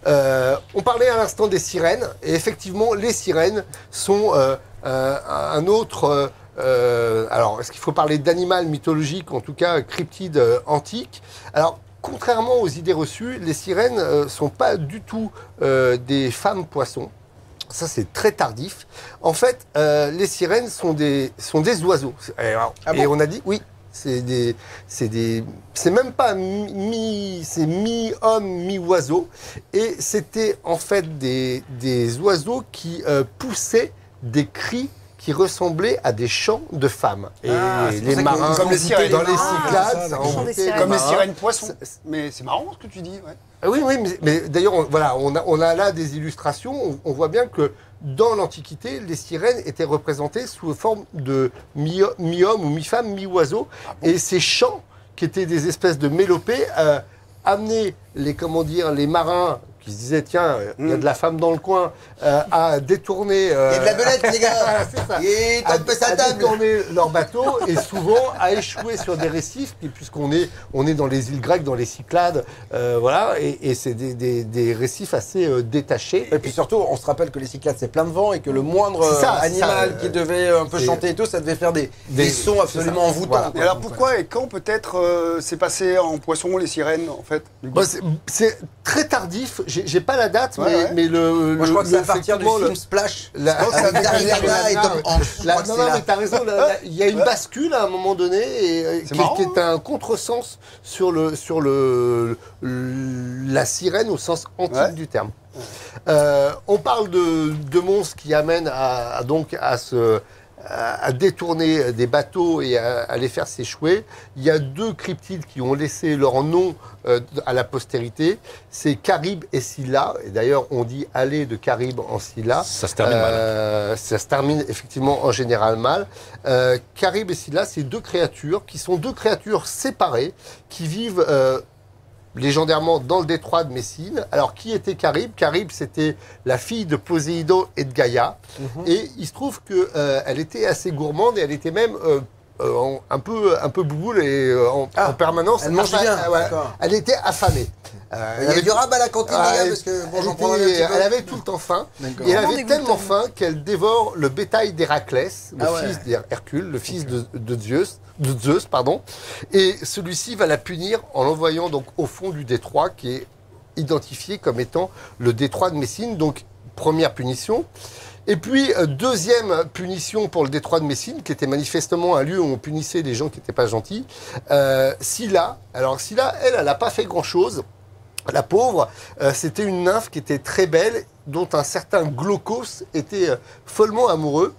On parlait à l'instant des sirènes. Et effectivement, les sirènes sont un autre... alors, est-ce qu'il faut parler d'animal mythologique, en tout cas cryptide antique? Alors, contrairement aux idées reçues, les sirènes ne sont pas du tout des femmes poissons. Ça, c'est très tardif. En fait, les sirènes sont des oiseaux. Et on a dit, oui, c'est même pas c'est mi-homme, mi-oiseau. Et c'était en fait des oiseaux qui poussaient des cris qui ressemblaient à des chants de femmes. Et c'est pour les ça marins, comme les sirènes. dans les Ah, Cyclades, c'est ça ça, le chant des remontait sirènes. Comme les marins. sirènes poissons. Mais c'est marrant ce que tu dis. Ouais. Ah oui, mais d'ailleurs, on a là des illustrations. On voit bien que dans l'Antiquité, les sirènes étaient représentées sous forme de mi-homme ou mi-femme, mi-oiseau. Et ces chants, qui étaient des espèces de mélopées, amenaient les marins qui se disaient, tiens, il y a de la femme dans le coin, à détourner... Il y a de la belette, les gars. C'est ça. Et À tape sa table. détourner leur bateau et souvent à échouer sur des récifs, puisqu'on est dans les îles grecques, dans les Cyclades, voilà, et c'est des récifs assez détachés. Et puis surtout, on se rappelle que les Cyclades, c'est plein de vent et que le moindre C'est ça, animal qui devait un peu c'est- chanter et tout, ça devait faire des sons c'est absolument ça. envoûtants. Voilà. Et alors pourquoi et quand peut-être c'est passé en poisson les sirènes en fait du coup Bon, c'est très tardif, j'ai pas la date, Ouais. mais Moi, je crois que c'est à partir du effectivement, film Splash. la- Je pense que avec c'est Daryl Daryl Hannah et Hannah, Tom Hanks. Je crois que non, c'est non, là. mais t'as raison, il y a une bascule à un moment donné, C'est qui marrant, est un contresens sur la sirène au sens antique Ouais. du terme. On parle de monstres qui amènent à détourner des bateaux et à les faire s'échouer. Il y a deux cryptides qui ont laissé leur nom à la postérité. C'est Charybde et Scylla. Et d'ailleurs, on dit aller de Charybde en Scylla. Ça se termine mal. Ça se termine effectivement en général mal. Charybde et Scylla, c'est deux créatures qui sont deux créatures séparées qui vivent légendairement dans le détroit de Messine. Alors, qui était Charybde? Charybde, c'était la fille de Poséidon et de Gaïa. Et il se trouve qu'elle était assez gourmande et elle était même un peu bouboule et en permanence. Elle mange bien, voilà. d'accord. Elle était affamée. Il y a du rab à la cantine, les gars, parce que bon, j'en prendrai un petit peu. Elle avait tout le temps faim. D'accord. Et elle Vraiment avait dégoûtant. tellement faim qu'elle dévore le bétail d'Héraclès, le Ah ouais. fils d'Hercule, le fils de Zeus, pardon. Et celui-ci va la punir en l'envoyant donc au fond du détroit qui est identifié comme étant le détroit de Messine. Donc, première punition. Et puis, deuxième punition pour le détroit de Messine, qui était manifestement un lieu où on punissait les gens qui n'étaient pas gentils. Scylla. Alors, Scylla, elle n'a pas fait grand-chose. La pauvre, c'était une nymphe qui était très belle, dont un certain Glaucos était follement amoureux.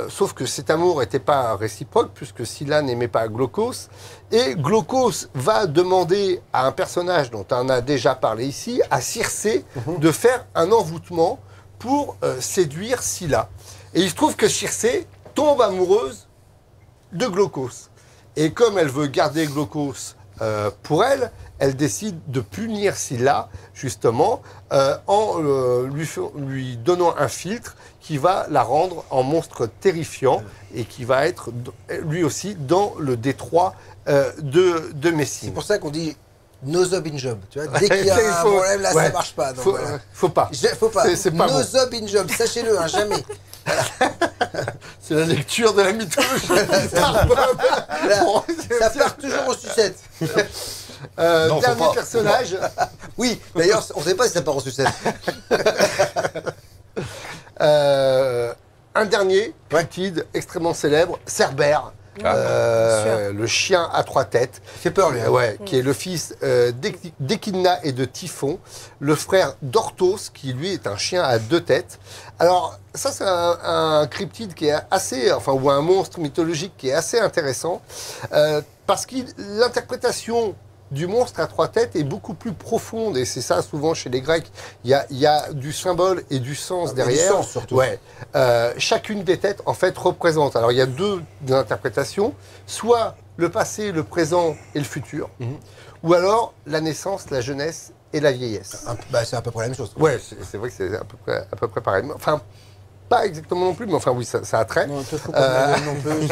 Sauf que cet amour n'était pas réciproque, puisque Scylla n'aimait pas Glaucos. Et Glaucos va demander à un personnage dont on a déjà parlé ici, à Circé, de faire un envoûtement pour séduire Scylla. Et il se trouve que Circé tombe amoureuse de Glaucos. Et comme elle veut garder Glaucos pour elle, elle décide de punir Scylla, justement, en lui donnant un filtre qui va la rendre en monstre terrifiant et qui va être lui aussi dans le détroit de Messine. C'est pour ça qu'on dit no job in job. Tu vois, dès qu'il y a un problème, là, ça marche pas. Donc, voilà. Faut pas. Faut pas. C'est pas no bon. job in job, sachez-le, hein, jamais. C'est la lecture de la mythologie. Là, ça part toujours aux sucettes. Non, faut Dernier pas. personnage. Oui, d'ailleurs, on ne sait pas si ça part aux sucettes. Un dernier, cryptide extrêmement célèbre, Cerbère. Le chien à trois têtes, Il fait peur, lui. hein. ouais, qui est le fils d'Échidna et de Typhon, le frère d'Orthos, qui lui est un chien à deux têtes. Alors, ça, c'est un cryptide qui est assez, enfin, ou un monstre mythologique qui est assez intéressant, parce que l'interprétation du monstre à trois têtes est beaucoup plus profonde, et c'est ça souvent chez les Grecs. Il y a du symbole et du sens Il y a derrière. du sens, surtout. Ouais. Chacune des têtes, en fait, représente. Alors, il y a deux interprétations. Soit le passé, le présent et le futur. Ou alors la naissance, la jeunesse et la vieillesse. Bah, c'est à peu près la même chose. Ouais, c'est vrai que c'est à peu près pareil. Enfin, pas exactement non plus, mais enfin, oui, ça a trait. Non, te fous pas de ma gueule non plus.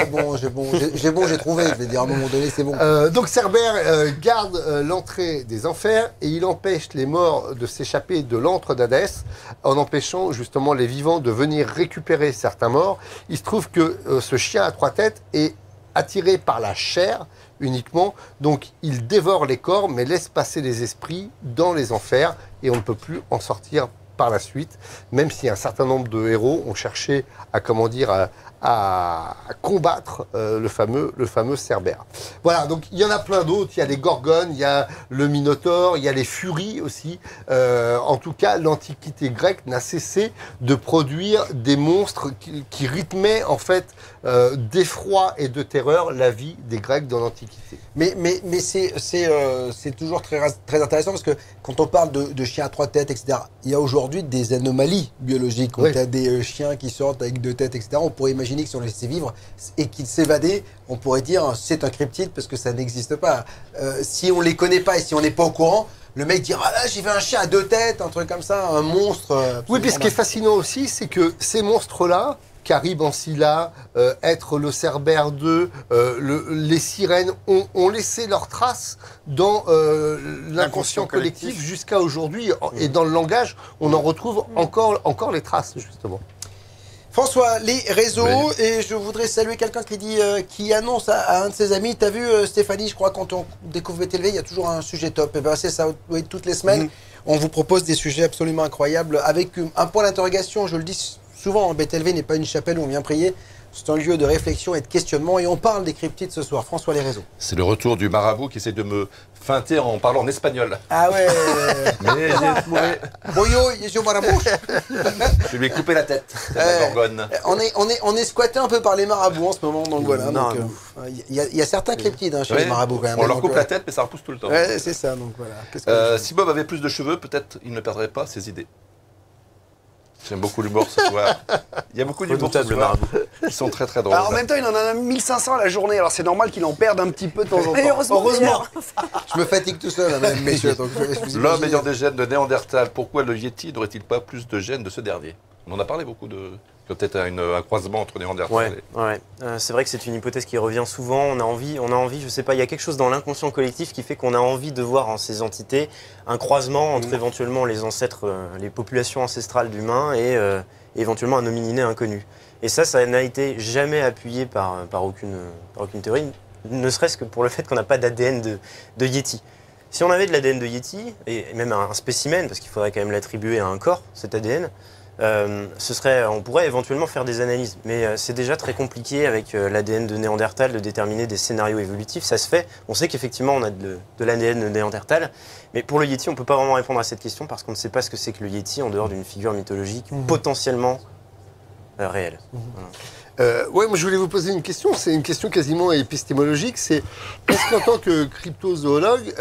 C'est bon, j'ai trouvé. Je vais dire à un moment donné, c'est bon. Donc Cerbère garde l'entrée des enfers et il empêche les morts de s'échapper de l'antre d'Hadès en empêchant justement les vivants de venir récupérer certains morts. Il se trouve que ce chien à trois têtes est attiré par la chair uniquement, donc il dévore les corps mais laisse passer les esprits dans les enfers et on ne peut plus en sortir par la suite, même si un certain nombre de héros ont cherché à, comment dire, à combattre le fameux Cerbère. Voilà, donc il y en a plein d'autres. Il y a les Gorgones, il y a le Minotaure, il y a les Furies aussi. En tout cas, l'Antiquité grecque n'a cessé de produire des monstres qui rythmaient en fait d'effroi et de terreur la vie des Grecs dans l'Antiquité. Mais c'est toujours très intéressant parce que quand on parle de chiens à 3 têtes, etc., il y a aujourd'hui des anomalies biologiques. Oui. On a des chiens qui sortent avec 2 têtes, etc. On pourrait imaginer que si on les laissait vivre et qu'ils s'évadaient, on pourrait dire c'est un cryptide parce que ça n'existe pas. Si on les connaît pas et si on n'est pas au courant, le mec dira ah là j'ai vu un chien à 2 têtes, un truc comme ça, un monstre. Oui, puis ce qui est fascinant aussi, c'est que ces monstres-là, Charybde en Scylla, être le Cerbère 2, les sirènes ont laissé leurs traces dans l'inconscient collectif jusqu'à aujourd'hui. Et dans le langage, on en retrouve encore les traces, justement. François, les réseaux, Oui. et je voudrais saluer quelqu'un qui dit, qui annonce à un de ses amis, t'as vu Stéphanie, je crois quand on découvre BTLV, il y a toujours un sujet top. Et ben c'est ça, oui, toutes les semaines, on vous propose des sujets absolument incroyables, avec un point d'interrogation, je le dis souvent, BTLV n'est pas une chapelle où on vient prier, c'est un lieu de réflexion et de questionnement, et on parle des cryptides ce soir. François, les réseaux. C'est le retour du marabout qui essaie de me feinter en parlant en espagnol. Ah ouais. Mais j'ai trouvé. Boyo, yo marabouche. Je lui ai coupé la tête, la gorgone. On est squatté un peu par les marabouts en ce moment, donc voilà. Non, Il y a certains cryptides chez les Ouais, marabouts quand même. on leur donc, coupe la tête, mais ça repousse tout le temps. Ouais, c'est ça, donc voilà. Qu'est-ce que Si Bob avait plus de cheveux, peut-être il ne perdrait pas ses idées. J'aime beaucoup l'humour ce soir. Il y a beaucoup d'humour ce Redoutable, le soir. marabout. Ils sont très très drôles. Alors, en même temps, il en a 1500 à la journée, alors c'est normal qu'il en perde un petit peu de temps en temps. Et heureusement. Je me fatigue tout seul, mesdames, messieurs. Donc je vous L'homme imagine- ayant des gènes de Néandertal, pourquoi le Yéti n'aurait-il pas plus de gènes de ce dernier? On en a parlé beaucoup de... Peut-être un croisement entre Néandertal Ouais, ouais. C'est vrai que c'est une hypothèse qui revient souvent. On a envie, je sais pas, il y a quelque chose dans l'inconscient collectif qui fait qu'on a envie de voir en ces entités un croisement entre éventuellement les ancêtres, les populations ancestrales d'humains et éventuellement un homininé inconnu. Et ça n'a été jamais appuyé par aucune théorie, ne serait-ce que pour le fait qu'on n'a pas d'ADN de Yéti. Si on avait de l'ADN de Yéti, et même un spécimen, parce qu'il faudrait quand même l'attribuer à un corps, cet ADN, on pourrait éventuellement faire des analyses, mais c'est déjà très compliqué avec l'ADN de Néandertal de déterminer des scénarios évolutifs. Ça se fait, on sait qu'effectivement on a de l'ADN de Néandertal, mais pour le Yéti on ne peut pas vraiment répondre à cette question parce qu'on ne sait pas ce que c'est que le Yéti en dehors d'une figure mythologique potentiellement réelle. Voilà. Ouais, moi je voulais vous poser une question, c'est une question quasiment épistémologique, c'est est-ce qu'en tant que cryptozoologue,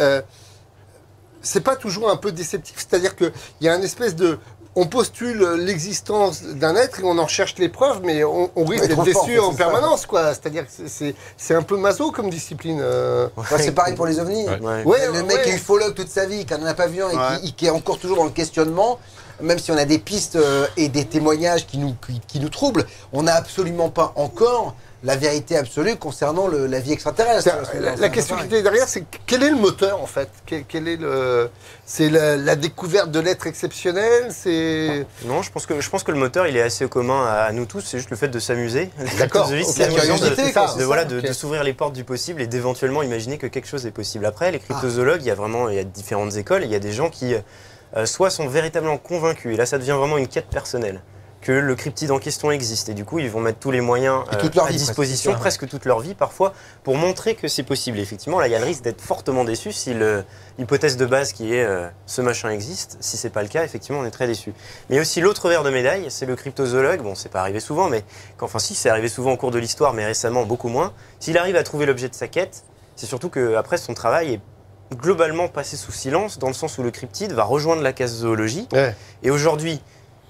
c'est pas toujours un peu déceptif, c'est-à-dire qu'il y a une espèce de... On postule l'existence d'un être et on en cherche les preuves, mais on risque d'être déçu en permanence, quoi. C'est-à-dire que c'est un peu maso comme discipline. Ouais, c'est pareil pour les ovnis. Ouais. Ouais, Le mec est ufologue toute sa vie, qui n'en a pas vu un et qui est encore toujours dans le questionnement, même si on a des pistes et des témoignages qui nous troublent, on n'a absolument pas encore la vérité absolue concernant la vie extraterrestre. La question qui était derrière, c'est quel est le moteur en fait? C'est la découverte de l'être exceptionnel? Non, je pense que le moteur il est assez commun à nous tous, c'est juste le fait de s'amuser. D'accord. C'est Ok, l'amusement curiosité, quoi, c'est ça, de ok. s'ouvrir les portes du possible et d'éventuellement imaginer que quelque chose est possible. Après, les cryptozoologues, il y a différentes écoles, il y a des gens qui soit sont véritablement convaincus, et là ça devient vraiment une quête personnelle, que le cryptide en question existe. Et du coup, ils vont mettre tous les moyens toute leur à vie, disposition, presque toute leur vie parfois, pour montrer que c'est possible. Et effectivement, là, il y a le risque d'être fortement déçu si l'hypothèse de base qui est ce machin existe. Si c'est pas le cas, effectivement, on est très déçu. Mais aussi l'autre revers de médaille, c'est le cryptozoologue. Bon, c'est pas arrivé souvent, mais si, c'est arrivé souvent au cours de l'histoire, mais récemment beaucoup moins. S'il arrive à trouver l'objet de sa quête, c'est surtout qu'après, son travail est globalement passé sous silence, dans le sens où le cryptide va rejoindre la case zoologie. Ouais. Et aujourd'hui,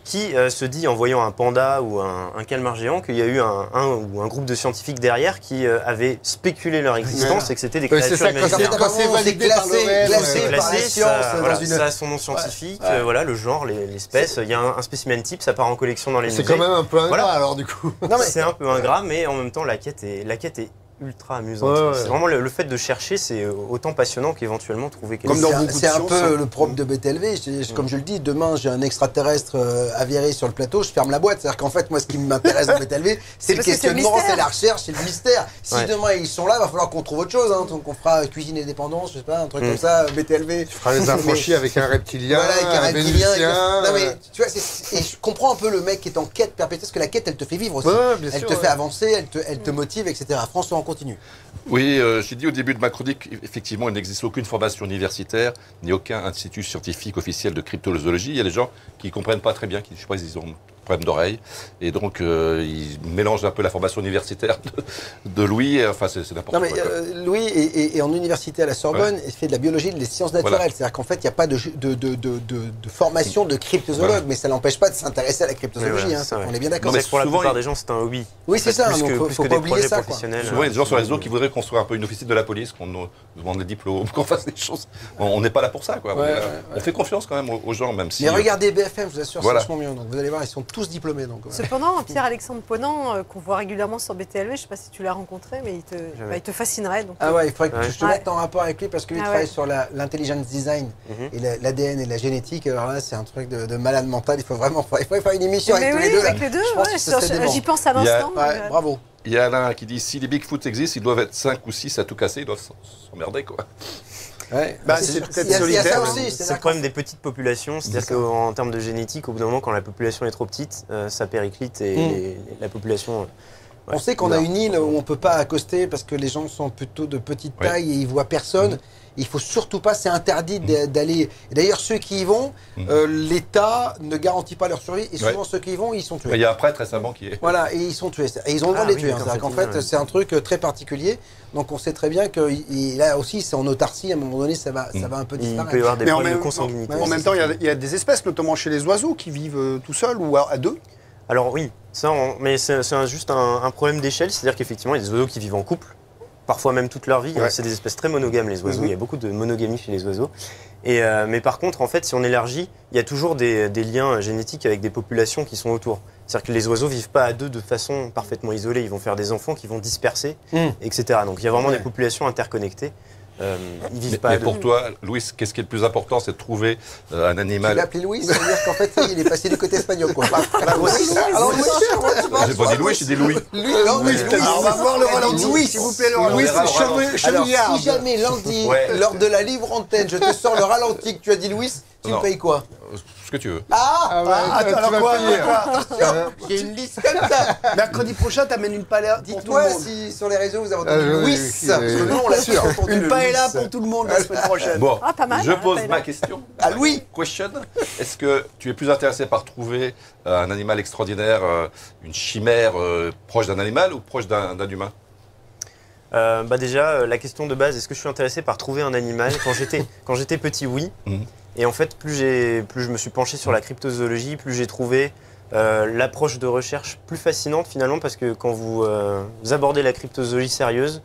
qui se dit en voyant un panda ou un calmar géant qu'il y a eu un groupe de scientifiques derrière qui avaient spéculé leur existence et que c'était des Ouais, créatures c'est ça, imaginaires. quand c'est validé par l'OMS, classé ouais. par la Classé, science voilà, dans une... ça a son nom scientifique, voilà, le genre, l'espèce. Il y a un spécimen type, ça part en collection dans les musées. C'est quand même un peu ingrat Voilà. alors du coup. Non, mais- C'est un peu ingrat, mais en même temps, la quête est ultra amusante. Ouais, ouais. C'est vraiment le fait de chercher, c'est autant passionnant qu'éventuellement trouver quelque Comme chose. dans beaucoup de C'est un sciences, peu hein. le propre de BTLV. Comme je le dis, demain j'ai un extraterrestre avéré sur le plateau, je ferme la boîte. C'est-à-dire qu'en fait, moi, ce qui m'intéresse dans BTLV, c'est le parce que c'est le questionnement, mystère. c'est la recherche, c'est le mystère. Si Ouais. demain ils sont là, il va falloir qu'on trouve autre chose. Hein. Donc on fera cuisine et dépendance, je sais pas, un truc comme ça, BTLV. Tu feras les affranchis avec un reptilien, Voilà, avec un reptilien, Vénusien. Non mais tu vois, et je comprends un peu le mec qui est en quête perpétuelle, parce que la quête, elle te fait vivre aussi. Ouais, bien Elle sûr, te ouais. fait avancer, elle te motive, etc. François, on continue. Oui, j'ai dit au début de ma chronique, effectivement, il n'existe aucune formation universitaire, ni aucun institut scientifique officiel de cryptozoologie. Il y a des gens qui ne comprennent pas très bien, qui, je sais pas, ils ont un problème d'oreille. Et donc, ils mélangent un peu la formation universitaire de Louis. Enfin, c'est n'importe Non quoi. mais quoi. Louis est en université à la Sorbonne et fait de la biologie et des sciences naturelles. Voilà. C'est-à-dire qu'en fait, il n'y a pas de formation de cryptozoologue, Voilà. mais ça n'empêche pas de s'intéresser à la cryptozoologie. Oui, hein. c'est vrai. On est bien d'accord. Non, mais C'est que pour la souvent, plupart il- des gens, c'est un hobby. Oui, c'est ça, Plus donc que, faut plus pas que des oublier projets ça, quoi. professionnels. Souvent, il y a des gens sur les réseaux qui voudraient qu'on soit un peu une officier de la police, qu'on nous demande des diplômes, qu'on fasse des choses. On n'est pas là pour ça, quoi. Ouais, On fait confiance quand même aux gens, même si. Mais regardez BFM, je vous assure, Voilà. c'est vachement mieux. Donc vous allez voir, ils sont tous diplômés. Donc, Cependant, Pierre-Alexandre Ponant, qu'on voit régulièrement sur BTLV, je ne sais pas si tu l'as rencontré, mais il te fascinerait. Donc, Ah ouais, il faudrait que Ouais. je te mette en rapport avec lui parce que lui Ah travaille ouais. sur l'intelligence design Mhm. et l'ADN et la génétique. Alors là, c'est un truc de malade mental. Il faut vraiment faire une émission mais avec tous oui, les deux. là. avec les deux, Je pense ouais, que ce serait dément. j'y pense à Il y a- l'instant. Ouais, bravo. Il y a Alain qui dit si les Bigfoot existent, ils doivent être 5 ou 6 à tout casser, ils doivent s'emmerder, quoi. Ouais. Bah, C'est- c'est peut-être il y a ça solitaire, aussi. hein. C'est le problème des petites populations, c'est-à-dire qu'en termes de génétique, au bout d'un moment, quand la population est trop petite, ça périclite et la population. On sait qu'on a une île où on ne peut pas accoster parce que les gens sont plutôt de petite taille et ils voient personne. Il faut surtout pas, c'est interdit d'aller. Et d'ailleurs, ceux qui y vont, l'État ne garantit pas leur survie. Et souvent, ceux qui y vont, ils sont tués. Il y a un prêtre récemment qui est. Voilà, et ils sont tués. Et ils ont le droit Ah de les oui, tuer. d'accord, C'est-à-dire qu'en effectivement, fait, ouais. c'est un truc très particulier. Donc on sait très bien que là aussi, c'est en autarcie. À un moment donné, ça va un peu Il disparaître. peut y avoir des Mais en problèmes de même, consanguinité. en même temps, il y a des espèces, notamment chez les oiseaux, qui vivent tout seuls ou à deux. Alors oui, mais c'est juste un problème d'échelle, c'est-à-dire qu'effectivement, il y a des oiseaux qui vivent en couple, parfois même toute leur vie. Ouais. C'est des espèces très monogames, les oiseaux. Mhm. Il y a beaucoup de monogamie chez les oiseaux. Mais par contre, en fait, si on élargit, il y a toujours des liens génétiques avec des populations qui sont autour. C'est-à-dire que les oiseaux vivent pas à deux de façon parfaitement isolée. Ils vont faire des enfants qui vont disperser, etc. Donc il y a vraiment des populations interconnectées. Ils vivent pas à Mais deux. pour toi, Louis, qu'est-ce qui est le plus important, c'est de trouver un Tu animal. l'as appelé Louis, ça veut dire qu'en fait, il est passé du côté espagnol. Quoi. J'ai pas dit Louis, j'ai dit Louis. Alors, on va voir le ralenti. Louis, s'il vous plaît, le Louis, ralenti. c'est le Alors, si jamais lundi, Ouais. lors de la libre antenne, je te sors le ralenti que tu as dit Louis, tu me Non. payes quoi? Ce que tu veux. Ah, alors quoi, j'ai une liste comme ça. Mercredi prochain, t'amènes une paella pour tout le Dites-moi monde. si sur les réseaux vous avez entendu oui, Louis. oui, Parce que nous, on l'a sûr. Une paella pour tout le monde la semaine prochaine. Bon, Ah, pas mal, je hein, pose paella. ma question. Ah, Louis. Question. Est-ce que tu es plus intéressé par trouver un animal extraordinaire, une chimère proche d'un animal ou proche d'un humain? Déjà, la question de base, est-ce que je suis intéressé par trouver un animal? Quand j'étais petit, oui. Mhm. Et en fait, plus je me suis penché sur la cryptozoologie, plus j'ai trouvé l'approche de recherche plus fascinante finalement, parce que quand vous abordez la cryptozoologie sérieuse,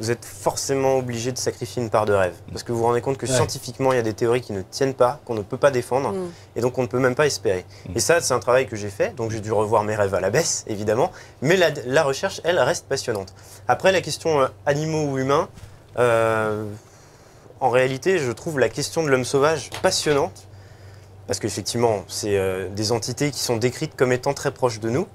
vous êtes forcément obligé de sacrifier une part de rêve. Parce que vous vous rendez compte que scientifiquement, il y a des théories qui ne tiennent pas, qu'on ne peut pas défendre, et donc on ne peut même pas espérer. Et ça, c'est un travail que j'ai fait, donc j'ai dû revoir mes rêves à la baisse, évidemment, mais la recherche, elle, reste passionnante. Après, la question animaux ou humains, en réalité, je trouve la question de l'homme sauvage passionnante, parce qu'effectivement, c'est des entités qui sont décrites comme étant très proches de nous.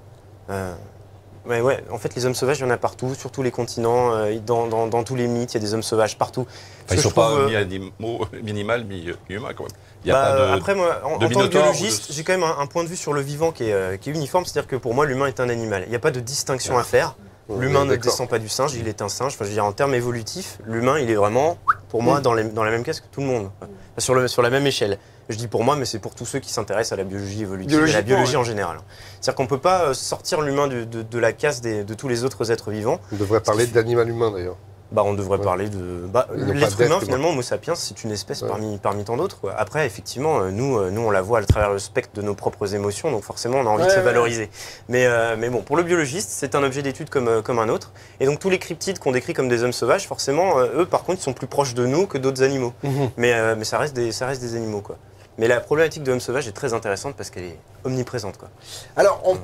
Mais ouais, en fait, les hommes sauvages, il y en a partout, sur tous les continents, dans tous les mythes, il y a des hommes sauvages partout. Ils ne Ce sont que je trouve, pas mi-animaux, mi-animal, mi-humain quand même. Il y a pas de, après, moi, en tant que minotaure biologiste, ou de- j'ai quand même un point de vue sur le vivant qui est uniforme, c'est-à-dire que pour moi, l'humain est un animal. Il n'y a pas de distinction à faire. L'humain ne descend pas du singe, il est un singe. Enfin, je veux dire, en termes évolutifs, l'humain, il est vraiment, pour moi, dans la même case que tout le monde, sur la même échelle. Je dis pour moi, mais c'est pour tous ceux qui s'intéressent à la biologie évolutive et à la biologie en général. C'est-à-dire qu'on ne peut pas sortir l'humain de la case de tous les autres êtres vivants. On devrait parler d'animal humain d'ailleurs. On devrait parler de... Ils n'ont pas l'être d'être humain, humain. finalement, Homo sapiens, c'est une espèce parmi tant d'autres, quoi. Après, effectivement, nous, on la voit à travers le spectre de nos propres émotions, donc forcément, on a envie de se valoriser. Mais bon, pour le biologiste, c'est un objet d'étude comme un autre. Et donc, tous les cryptides qu'on décrit comme des hommes sauvages, forcément, eux, par contre, ils sont plus proches de nous que d'autres animaux. Mais ça reste des animaux, quoi. Mais la problématique de Homme Sauvage est très intéressante parce qu'elle est omniprésente, quoi. Alors, on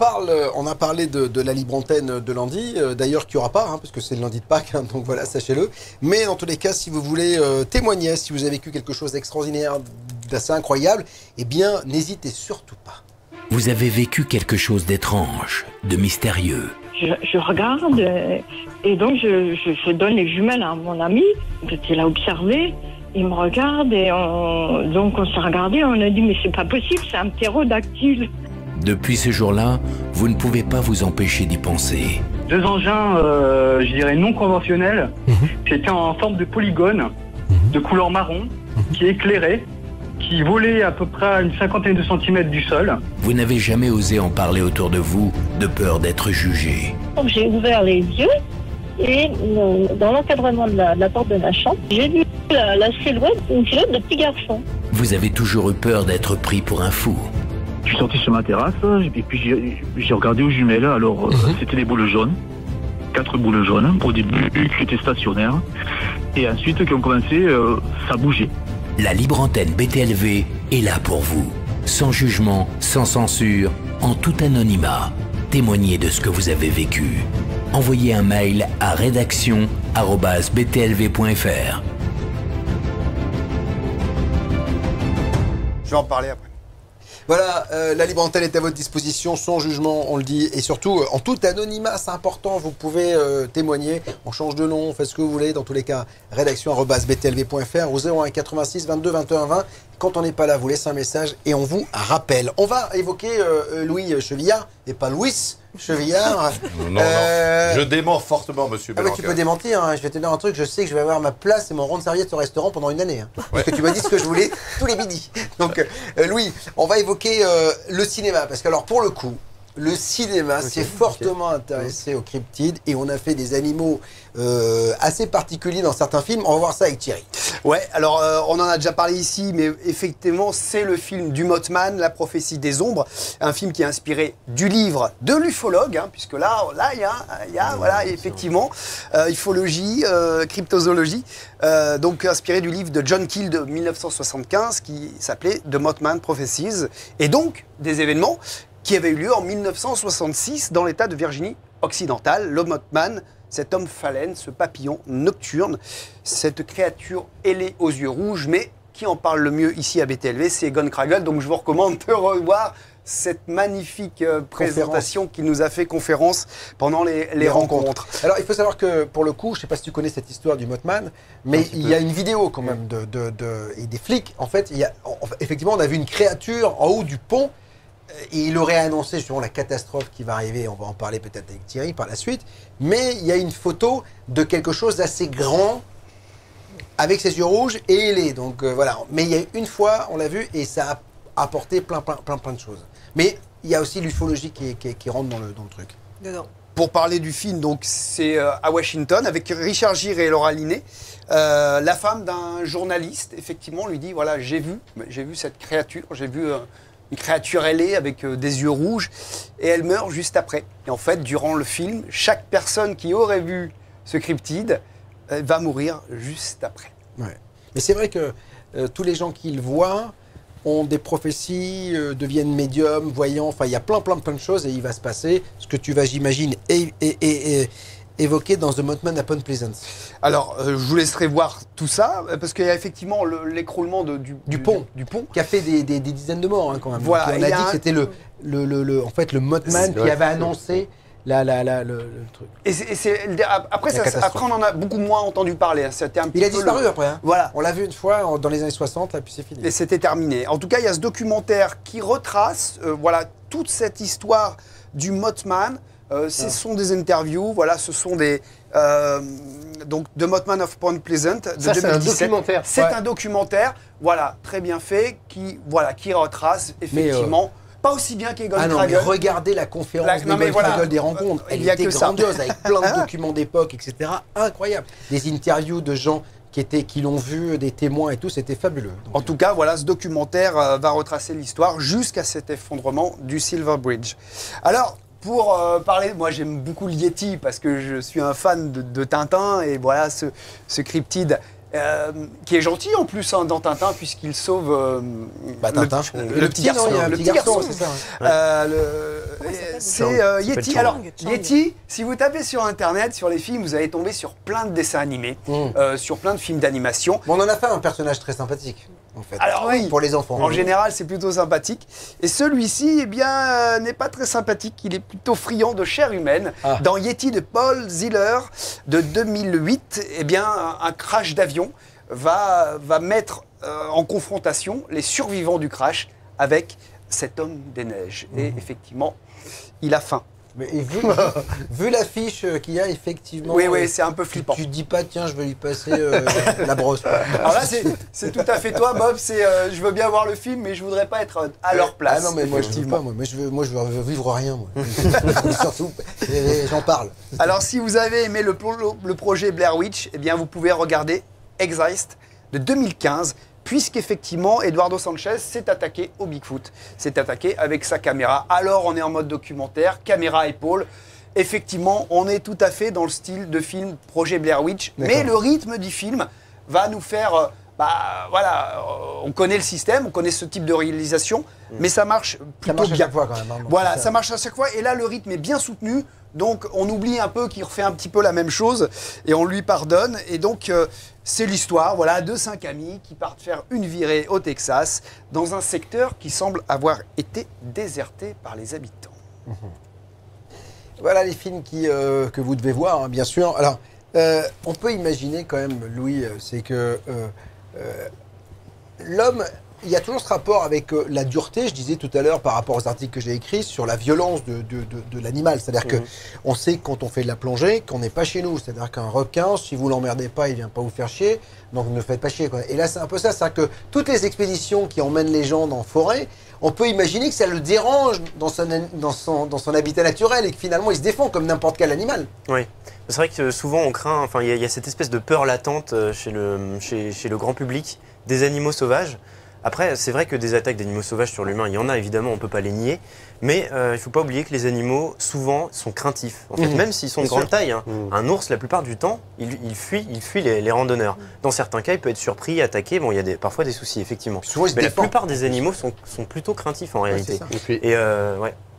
a parlé de la libre antenne de lundi, d'ailleurs qu'il n'y aura pas, parce que c'est le lundi de Pâques, donc voilà, sachez-le. Mais dans tous les cas, si vous voulez témoigner, si vous avez vécu quelque chose d'extraordinaire, d'assez incroyable, eh bien, n'hésitez surtout pas. Vous avez vécu quelque chose d'étrange, de mystérieux. Je regarde et donc je donne les jumelles à mon ami. J'étais là observé. Il me regarde et donc on s'est regardé. On a dit mais c'est pas possible, c'est un ptérodactyle. Depuis ce jour-là, vous ne pouvez pas vous empêcher d'y penser. Deux engins, je dirais non conventionnels, qui étaient en forme de polygone, de couleur marron, qui éclairaient, qui volaient à peu près à une cinquantaine de centimètres du sol. Vous n'avez jamais osé en parler autour de vous, de peur d'être jugé. Donc j'ai ouvert les yeux et dans l'encadrement de la porte de ma chambre, j'ai vu la silhouette d'une silhouette de petit garçon. Vous avez toujours eu peur d'être pris pour un fou. Je suis sorti sur ma terrasse et puis j'ai regardé aux jumelles. Alors c'était des boules jaunes, 4 boules jaunes au début qui étaient stationnaires et ensuite qui ont commencé à bouger. La libre antenne BTLV est là pour vous. Sans jugement, sans censure, en tout anonymat. Témoignez de ce que vous avez vécu. Envoyez un mail à rédaction@btlv.fr. Je vais en parler après. Voilà, la libre antenne est à votre disposition, sans jugement, on le dit, et surtout en tout anonymat, c'est important, vous pouvez témoigner, on change de nom, on fait ce que vous voulez, dans tous les cas, rédaction@btlv.fr au 01 86 22 21 20. Quand on n'est pas là, vous laissez un message et on vous rappelle. On va évoquer Louis Chevillard, et pas Louis Chevillard. Non, je dément fortement, monsieur Belenca. Tu peux démentir, je vais te dire un truc, je sais que je vais avoir ma place et mon rond de serviette au restaurant pendant une année. Parce que tu m'as dit ce que je voulais tous les midis. Donc, Louis, on va évoquer le cinéma, parce que alors pour le coup, le cinéma s'est fortement intéressé aux cryptides et on a fait des animaux assez particuliers dans certains films. On va voir ça avec Thierry. Ouais, alors on en a déjà parlé ici, mais effectivement, c'est le film du Mothman, La prophétie des ombres, un film qui est inspiré du livre de l'ufologue, puisque là, il y a voilà, effectivement, ufologie, cryptozoologie, donc inspiré du livre de John Keel de 1975, qui s'appelait The Mothman Prophecies, et donc des événements qui avait eu lieu en 1966 dans l'État de Virginie occidentale. Le Mothman, cet homme phalène, ce papillon nocturne, cette créature ailée aux yeux rouges, mais qui en parle le mieux ici à BTLV, c'est Egon Kragel. Donc je vous recommande de revoir cette magnifique présentation qu'il nous a fait conférence pendant les rencontres. Alors il faut savoir que pour le coup, je ne sais pas si tu connais cette histoire du Mothman, mais il y a une vidéo quand même et des flics. En fait, effectivement, on a vu une créature en haut du pont. Et il aurait annoncé justement la catastrophe qui va arriver, on va en parler peut-être avec Thierry par la suite, mais il y a une photo de quelque chose d'assez grand, avec ses yeux rouges et ailés, donc voilà. Mais il y a une fois, on l'a vu, et ça a apporté plein de choses. Mais il y a aussi l'ufologie qui rentre dans le truc. Dedans. Pour parler du film, donc c'est à Washington, avec Richard Gere et Laura Linney. La femme d'un journaliste, effectivement, lui dit, voilà, j'ai vu cette créature, j'ai vu... une créature ailée avec des yeux rouges, et elle meurt juste après. Et en fait, durant le film, chaque personne qui aurait vu ce cryptide va mourir juste après. Ouais. Mais c'est vrai que tous les gens qui le voient ont des prophéties, deviennent médiums, voyants, enfin il y a plein de choses et il va se passer ce que tu vas, j'imagine, évoqué dans The Mothman Upon Pleasance. Alors, je vous laisserai voir tout ça, parce qu'il y a effectivement l'écroulement du pont. Qui a fait des dizaines de morts, quand même. Voilà, on a dit que c'était le Mothman qui avait annoncé le truc. Après, on en a beaucoup moins entendu parler. Il a disparu après. Voilà. On l'a vu une fois dans les années 60, et puis c'est fini. Et c'était terminé. En tout cas, il y a ce documentaire qui retrace toute cette histoire du Mothman. Ce sont des interviews, ce sont des... donc, The Mothman of Point Pleasant de 2017. C'est un documentaire. C'est un documentaire, très bien fait, qui retrace effectivement... Pas aussi bien qu'Egon Kragel. Mais regardez la conférence d'Egon Kragel des rencontres. Elle était grandiose, avec plein de documents d'époque, etc. Incroyable. Des interviews de gens qui l'ont vu, des témoins et tout, c'était fabuleux. Donc, en tout cas, ce documentaire va retracer l'histoire jusqu'à cet effondrement du Silver Bridge. Alors, pour parler, moi j'aime beaucoup le Yeti parce que je suis un fan de Tintin et ce cryptide qui est gentil en plus hein, dans Tintin, puisqu'il sauve Tintin, le petit garçon. Non, Le petit garçon, c'est ça. C'est Yeti. Alors, Yeti, si vous tapez sur Internet, sur les films, vous allez tomber sur plein de dessins animés, sur plein de films d'animation. Bon, on en a fait un personnage très sympathique, en fait. Alors oui, pour les enfants. En général, c'est plutôt sympathique. Et celui-ci, eh bien, n'est pas très sympathique. Il est plutôt friand de chair humaine. Dans Yeti de Paul Ziller de 2008, eh bien, un crash d'avion va mettre en confrontation les survivants du crash avec cet homme des neiges. Et effectivement, il a faim. Mais vu l'affiche qu'il y a, effectivement... Oui, c'est un peu flippant. Tu dis pas, tiens, je vais lui passer la brosse. Alors là, c'est tout à fait toi, Bob. Je veux bien voir le film, mais je voudrais pas être à leur place. Ah non, mais moi, je dis pas, moi je veux vivre rien, moi. Surtout, j'en parle. Alors, si vous avez aimé le projet Blair Witch, eh bien, vous pouvez regarder Exist de 2015, puisqu'effectivement, Eduardo Sanchez s'est attaqué au Bigfoot. S'est attaqué avec sa caméra. Alors, on est en mode documentaire, caméra à épaule. Effectivement, on est tout à fait dans le style de film projet Blair Witch. Mais le rythme du film va nous faire... on connaît le système, on connaît ce type de réalisation, mais ça marche plutôt bien. À chaque fois, quand même. Voilà, ça marche à chaque fois. Et là, le rythme est bien soutenu. Donc, on oublie un peu qu'il refait un petit peu la même chose et on lui pardonne. Et donc, c'est l'histoire de 5 amis qui partent faire une virée au Texas dans un secteur qui semble avoir été déserté par les habitants. Voilà les films que vous devez voir, hein, bien sûr. Alors, on peut imaginer quand même, Louis, c'est que l'homme... Il y a toujours ce rapport avec la dureté, je disais tout à l'heure par rapport aux articles que j'ai écrits, sur la violence de l'animal. C'est-à-dire qu'on sait que quand on fait de la plongée, qu'on n'est pas chez nous. C'est-à-dire qu'un requin, si vous l'emmerdez pas, il vient pas vous faire chier, donc ne faites pas chier, quoi. Et là, c'est un peu ça. C'est-à-dire que toutes les expéditions qui emmènent les gens dans la forêt, on peut imaginer que ça le dérange dans son habitat naturel et que finalement, il se défend comme n'importe quel animal. Oui. C'est vrai que souvent, on craint, enfin, il y a cette espèce de peur latente chez le grand public des animaux sauvages. Après, c'est vrai que des attaques d'animaux sauvages sur l'humain, il y en a évidemment, on ne peut pas les nier, mais il ne faut pas oublier que les animaux, souvent, sont craintifs. En fait, même s'ils sont de grande taille, un ours, la plupart du temps, il fuit les randonneurs. Dans certains cas, il peut être surpris, attaqué, bon, il y a parfois des soucis, effectivement. Mais la plupart des animaux sont plutôt craintifs en réalité.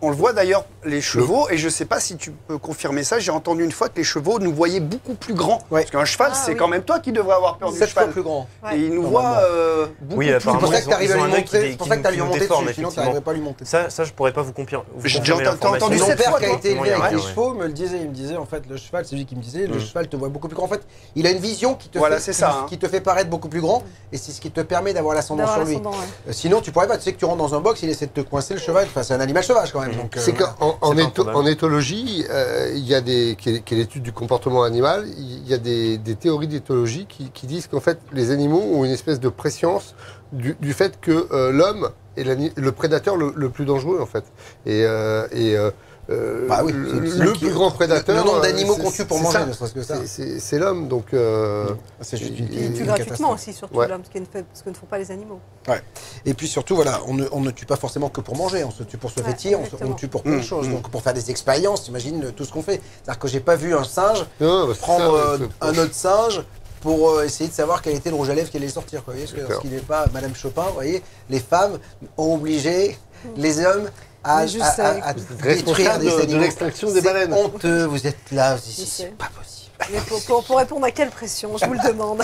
On le voit d'ailleurs, les chevaux, et je ne sais pas si tu peux confirmer ça, j'ai entendu une fois que les chevaux nous voyaient beaucoup plus grands. Parce qu'un cheval, c'est quand même toi qui devrais avoir peur du cheval. 7 fois plus grand. Et il nous voit beaucoup plus grand. C'est pour ça que tu arrives à lui montrer, c'est pour ça que tu arrives à monter dessus, sinon tu n'arriverais pas à lui monter. Ça, je ne pourrais pas vous confirmer. J'ai entendu mon cette père fois qui a été élevé avec les chevaux me le disait, il me disait en fait, le cheval, c'est lui qui me disait, le cheval te voit beaucoup plus grand. En fait, il a une vision qui te fait paraître beaucoup plus grand, et c'est ce qui te permet d'avoir l'ascendant sur lui. Sinon, tu pourrais pas, tu sais que tu rentres dans un box, il essaie de te coincer le cheval, enfin c'est un animal sauvage quand même. C'est en éthologie, il y a qui est l'étude du comportement animal, il y a des théories d'éthologie qui disent qu'en fait, les animaux ont une espèce de préscience du fait que l'homme est le prédateur le plus dangereux, en fait. Le plus grand prédateur. Le nombre d'animaux qu'on tue pour manger, ne serait-ce que ça. C'est l'homme, donc. C'est juste il tue gratuitement aussi, surtout l'homme, ce que ne font pas les animaux. Ouais. Et puis surtout, voilà, on ne tue pas forcément que pour manger, on se tue pour se vêtir, on tue pour plein de choses. Donc pour faire des expériences, t'imagines tout ce qu'on fait. C'est-à-dire que j'ai pas vu un singe prendre un autre singe pour essayer de savoir quel était le rouge à lèvres qui allait sortir. Vous voyez, parce qu'il n'est pas Madame Chopin, vous voyez, les femmes ont obligé les hommes à détruire des animaux. De l'extraction des baleines. C'est honteux, vous êtes là, c'est pas possible. Mais pour répondre à quelle pression, je vous le demande.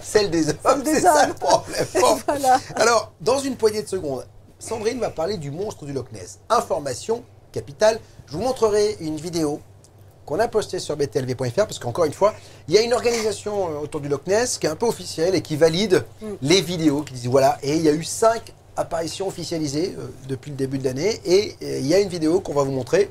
Celle des hommes, c'est ça le problème. Voilà. Alors, dans une poignée de secondes, Sandrine va parler du monstre du Loch Ness. Information capitale, je vous montrerai une vidéo qu'on a postée sur btlv.fr parce qu'encore une fois, il y a une organisation autour du Loch Ness qui est un peu officielle et qui valide les vidéos, qui disent voilà, et il y a eu 5 apparition officialisée depuis le début de l'année et il y a une vidéo qu'on va vous montrer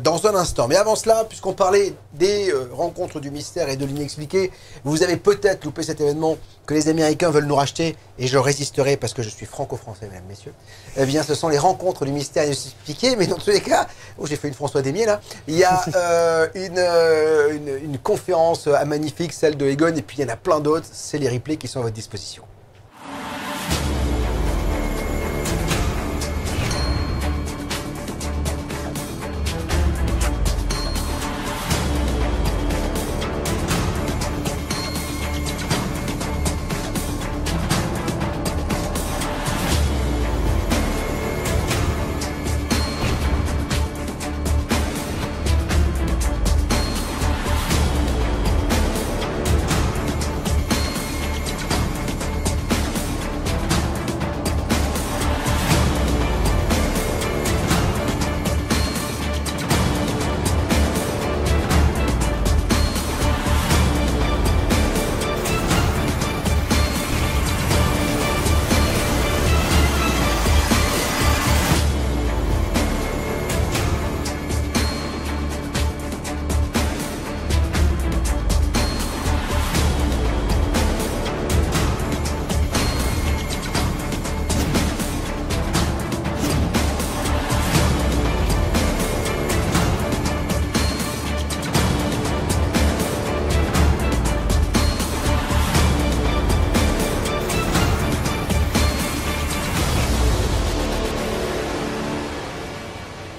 dans un instant. Mais avant cela, puisqu'on parlait des rencontres du mystère et de l'inexpliqué, vous avez peut-être loupé cet événement que les Américains veulent nous racheter et je résisterai parce que je suis franco-français mesdames, messieurs. Eh bien, ce sont les rencontres du mystère et de l'inexpliqué, mais dans tous les cas, j'ai fait une François Desmier là, il y a une conférence magnifique, celle de Egon, et puis il y en a plein d'autres, c'est les replays qui sont à votre disposition.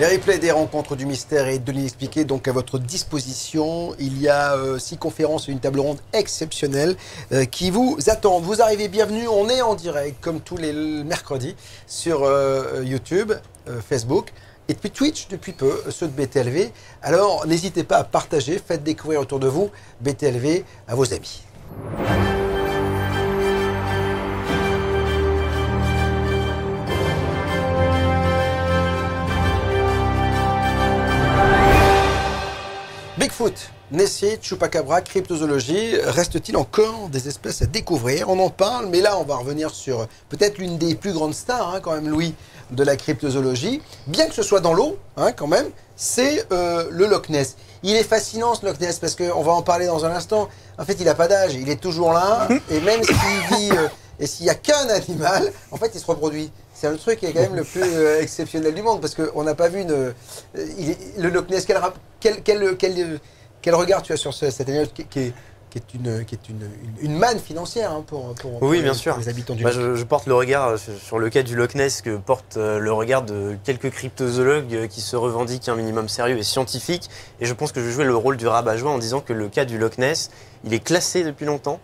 Les replays des rencontres du mystère et de l'inexpliqué, donc à votre disposition. Il y a 6 conférences et une table ronde exceptionnelle qui vous attendent. Vous arrivez, bienvenue. On est en direct, comme tous les mercredis, sur YouTube, Facebook. Et puis Twitch depuis peu, ceux de BTLV. Alors n'hésitez pas à partager, faites découvrir autour de vous BTLV à vos amis. Bigfoot, Nessie, Chupacabra, cryptozoologie, reste-t-il encore des espèces à découvrir? On en parle, mais là on va revenir sur peut-être l'une des plus grandes stars, quand même Louis, de la cryptozoologie. Bien que ce soit dans l'eau, quand même, c'est le Loch Ness. Il est fascinant ce Loch Ness parce qu'on va en parler dans un instant. En fait il n'a pas d'âge, il est toujours là, et même s'il vit, et s'il n'y a qu'un animal, en fait il se reproduit. C'est un truc qui est quand même le plus exceptionnel du monde parce qu'on n'a pas vu le Loch Ness. Quel regard tu as sur cet animal qui est une manne financière pour bien sûr. Les habitants du lac. Je porte le regard sur le cas du Loch Ness que porte le regard de quelques cryptozoologues qui se revendiquent un minimum sérieux et scientifique. Et je pense que je vais jouer le rôle du rabat-joie en disant que le cas du Loch Ness, il est classé depuis longtemps.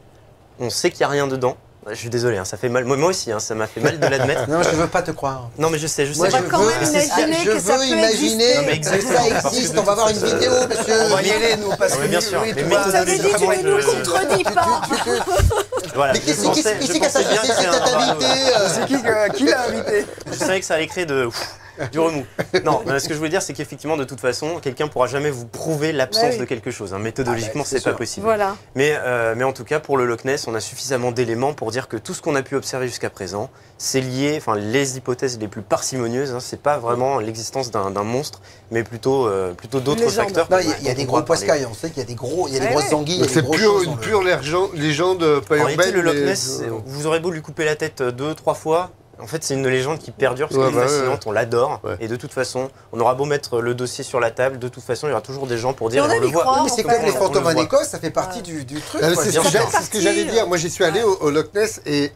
On sait qu'il n'y a rien dedans. Je suis désolé, ça fait mal. Moi aussi, ça m'a fait mal de l'admettre. Non, je ne veux pas te croire. Non, mais je sais. Moi, je veux imaginer que ça existe. On va avoir une vidéo, monsieur. On va y aller, nous, parce que bien sûr. Mais t'avais dit, tu ne nous contredis pas. Voilà. Mais qui c'est qui a invité? Qui l'a invité? Je savais que ça allait créer du remous. Non, ce que je voulais dire, c'est qu'effectivement, de toute façon, quelqu'un ne pourra jamais vous prouver l'absence de quelque chose. Méthodologiquement, c'est pas possible. Voilà. Mais en tout cas, pour le Loch Ness, on a suffisamment d'éléments pour dire que tout ce qu'on a pu observer jusqu'à présent, c'est lié, les hypothèses les plus parcimonieuses, c'est pas vraiment l'existence d'un monstre, mais plutôt d'autres facteurs. Il y a des gros poiscailles, on sait qu'il y a des grosses anguilles. C'est une pure légende pas urbaine. En réalité, le Loch mais... Ness, vous aurez beau lui couper la tête 2-3 fois, en fait, c'est une légende qui perdure parce qu'elle est fascinante, on l'adore. Ouais. Et de toute façon, on aura beau mettre le dossier sur la table, de toute façon, il y aura toujours des gens pour dire on le voit. Mais c'est comme les fantômes en Écosse, ça fait partie du truc. C'est ce que j'allais dire. Moi, j'y suis allé au Loch Ness et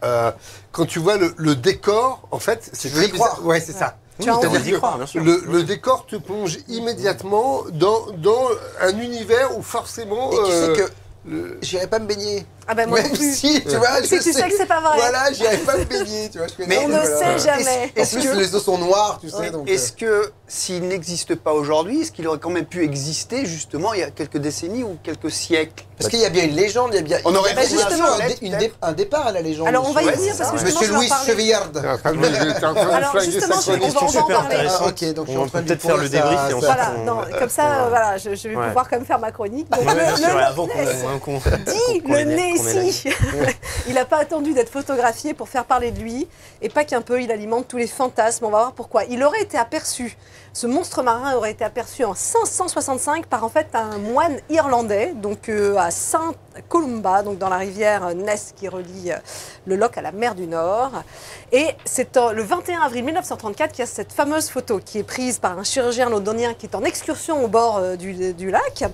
quand tu vois le décor, en fait, c'est très bizarre. Ouais, c'est ça. Le décor te plonge immédiatement dans un univers où forcément. Et tu sais que j'irai pas me baigner. Ah ben moi même si, tu vois, si tu sais que c'est pas vrai. Voilà, j'irai pas me baigner, tu vois. Mais on ne sait jamais. En plus, les eaux sont noires, tu sais. Est-ce que s'il n'existe pas aujourd'hui, est-ce qu'il aurait quand même pu exister justement il y a quelques décennies ou quelques siècles? Parce qu'il y a bien une légende, il y a bien. On aurait un départ à la légende. Alors on va y venir parce que Monsieur Louis Chevillard. Alors justement, on va en parler. Ok, donc on peut peut-être faire le débrief et on voilà, comme ça, voilà, je vais pouvoir quand même faire ma chronique. Avant qu'on dit le Nessie. Il n'a pas attendu d'être photographié pour faire parler de lui. Et pas qu'un peu, il alimente tous les fantasmes. On va voir pourquoi. Il aurait été aperçu, ce monstre marin aurait été aperçu en 565 par en fait un moine irlandais, donc à Saint Columba, donc dans la rivière Ness qui relie le Loch à la mer du Nord. Et c'est le 21 avril 1934 qu'il y a cette fameuse photo qui est prise par un chirurgien londonien qui est en excursion au bord du lac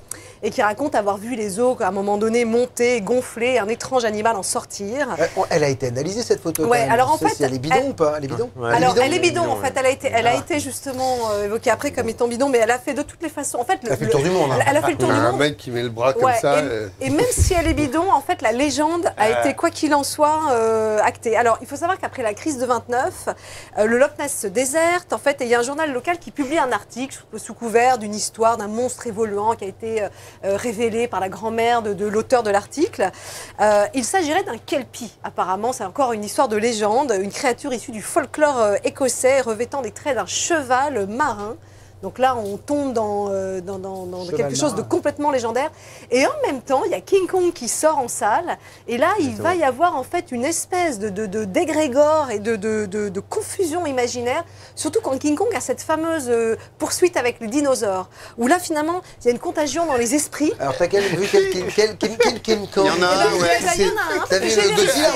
et qui raconte avoir vu les eaux à un moment donné monter, gonfler, un étrange animal en sortir. Elle a été analysée cette photo. Ouais, alors en fait, elle est bidon ou pas? Elle est bidon. Alors elle est bidon en fait. Elle a été justement évoquée après comme étant bidon, mais elle a fait de toutes les façons. En fait, elle a fait le tour du monde. Elle a fait le tour du monde. Un mec qui met le bras comme ça. Et même si elle est bidon, en fait, la légende a été, quoi qu'il en soit, actée. Alors, il faut savoir qu'après la crise de 29, le Loch Ness se déserte, en fait, et il y a un journal local qui publie un article sous couvert d'une histoire d'un monstre évoluant qui a été révélé par la grand-mère de l'auteur de l'article. Il s'agirait d'un kelpie, apparemment, c'est encore une histoire de légende, une créature issue du folklore écossais, revêtant des traits d'un cheval marin. Donc là, on tombe dans quelque chose de complètement légendaire. Et en même temps, il y a King Kong qui sort en salle. Et là, il va y avoir en fait une espèce d'égrégore et de confusion imaginaire. Surtout quand King Kong a cette fameuse poursuite avec les dinosaures. Où là, finalement, il y a une contagion dans les esprits. Alors, t'as vu quel King Kong? Il y en a un, il y en a un. T'as vu le Godzilla?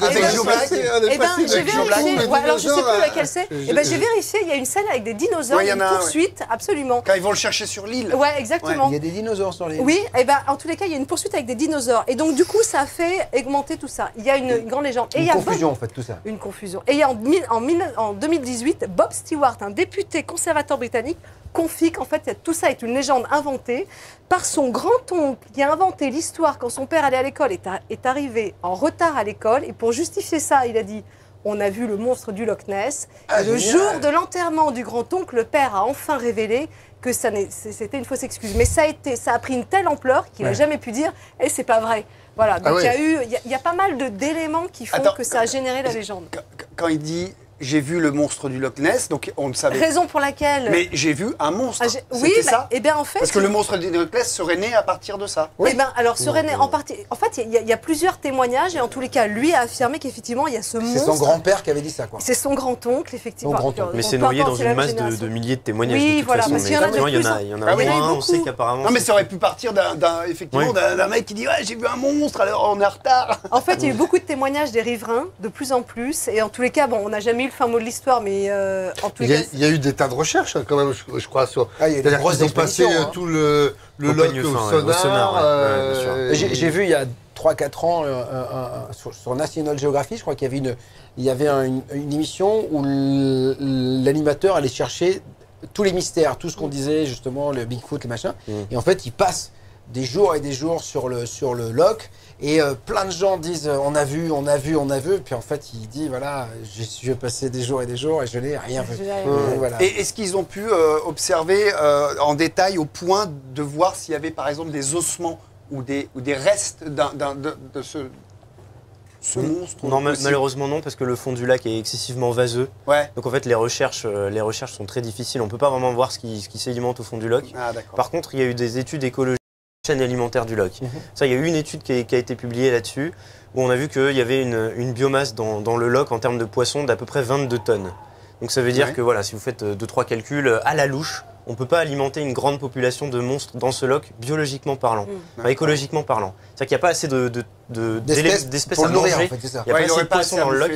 Avec Joe Black. Eh bien, j'ai vérifié. Alors, je ne sais plus laquelle c'est. Eh bien, j'ai vérifié. Il y a une scène avec des dinosaures, une poursuite poursuite, absolument. Quand ils vont le chercher sur l'île. Ouais, exactement. Il y a des dinosaures sur les... Oui, et ben en tous les cas, il y a une poursuite avec des dinosaures. Et donc, du coup, ça a fait augmenter tout ça. Il y a une grande légende. Et il y a confusion, en fait, tout ça. Une confusion. Et il y a en 2018, Bob Stewart, un député conservateur britannique, confie qu'en fait, tout ça est une légende inventée par son grand-oncle qui a inventé l'histoire quand son père allait à l'école, est arrivé en retard à l'école. Et pour justifier ça, il a dit... On a vu le monstre du Loch Ness. Et le jour de l'enterrement du grand-oncle, le père a enfin révélé que c'était une fausse excuse. Mais ça a pris une telle ampleur qu'il n'a jamais pu dire « Eh, c'est pas vrai ». Voilà, donc il y a pas mal d'éléments qui font que ça a généré la légende. Quand il dit « j'ai vu le monstre du Loch Ness », donc on le savait. Raison pour laquelle... Mais j'ai vu un monstre, oui, ça et bien en fait... Parce que le monstre du Loch Ness serait né à partir de ça. Oui. Eh bien alors, serait né en partie... En fait, il y a plusieurs témoignages et en tous les cas, lui a affirmé qu'effectivement, il y a ce monstre... C'est son grand-père qui avait dit ça, quoi. C'est son grand-oncle, effectivement. Mais c'est noyé dans une masse de milliers de témoignages, oui, de toute voilà, façon. parce qu'il y en a de plus. Il y en a moins, on sait qu'apparemment... Non, mais ça aurait pu partir d'un mec qui dit « Ouais, j'ai vu un monstre, alors on est en retard ». En fait, il y a eu beaucoup de témoignages des riverains, de plus en plus. Et en tous les cas, bon, on n'a jamais eu le fin mot de l'histoire, mais en tous les cas... Il y a eu des tas de recherches, quand même, je crois, sur... Il y a eu des grosses expéditions. Ils ont passé tout le loch au sonar. J'ai vu il y a 3-4 ans sur National Geographic, je crois qu'il y avait une émission où l'animateur allait chercher tous les mystères, tout ce qu'on disait justement, le Bigfoot, le machin. Et en fait, il passe des jours et des jours sur le loch et plein de gens disent on a vu, puis en fait il dit voilà, j'ai passé des jours et je n'ai rien vu. Voilà. Et est-ce qu'ils ont pu observer en détail au point de voir s'il y avait par exemple des ossements ou des restes de ce monstre? Non, malheureusement non, parce que le fond du lac est excessivement vaseux. Ouais. Donc en fait les recherches sont très difficiles, on ne peut pas vraiment voir ce qui sédimente au fond du lac. Par contre, il y a eu des études écologiques chaîne alimentaire du loch. Ça, il y a eu une étude qui a été publiée là-dessus, où on a vu qu'il y avait une biomasse dans le loch en termes de poissons d'à peu près 22 tonnes. Donc ça veut dire que voilà, si vous faites 2-3 calculs à la louche, on ne peut pas alimenter une grande population de monstres dans ce loch biologiquement parlant, écologiquement parlant. C'est-à-dire qu'il n'y a pas assez d'espèces à manger, en fait, c'est ça. Il n'y a pas assez de poissons dans le loch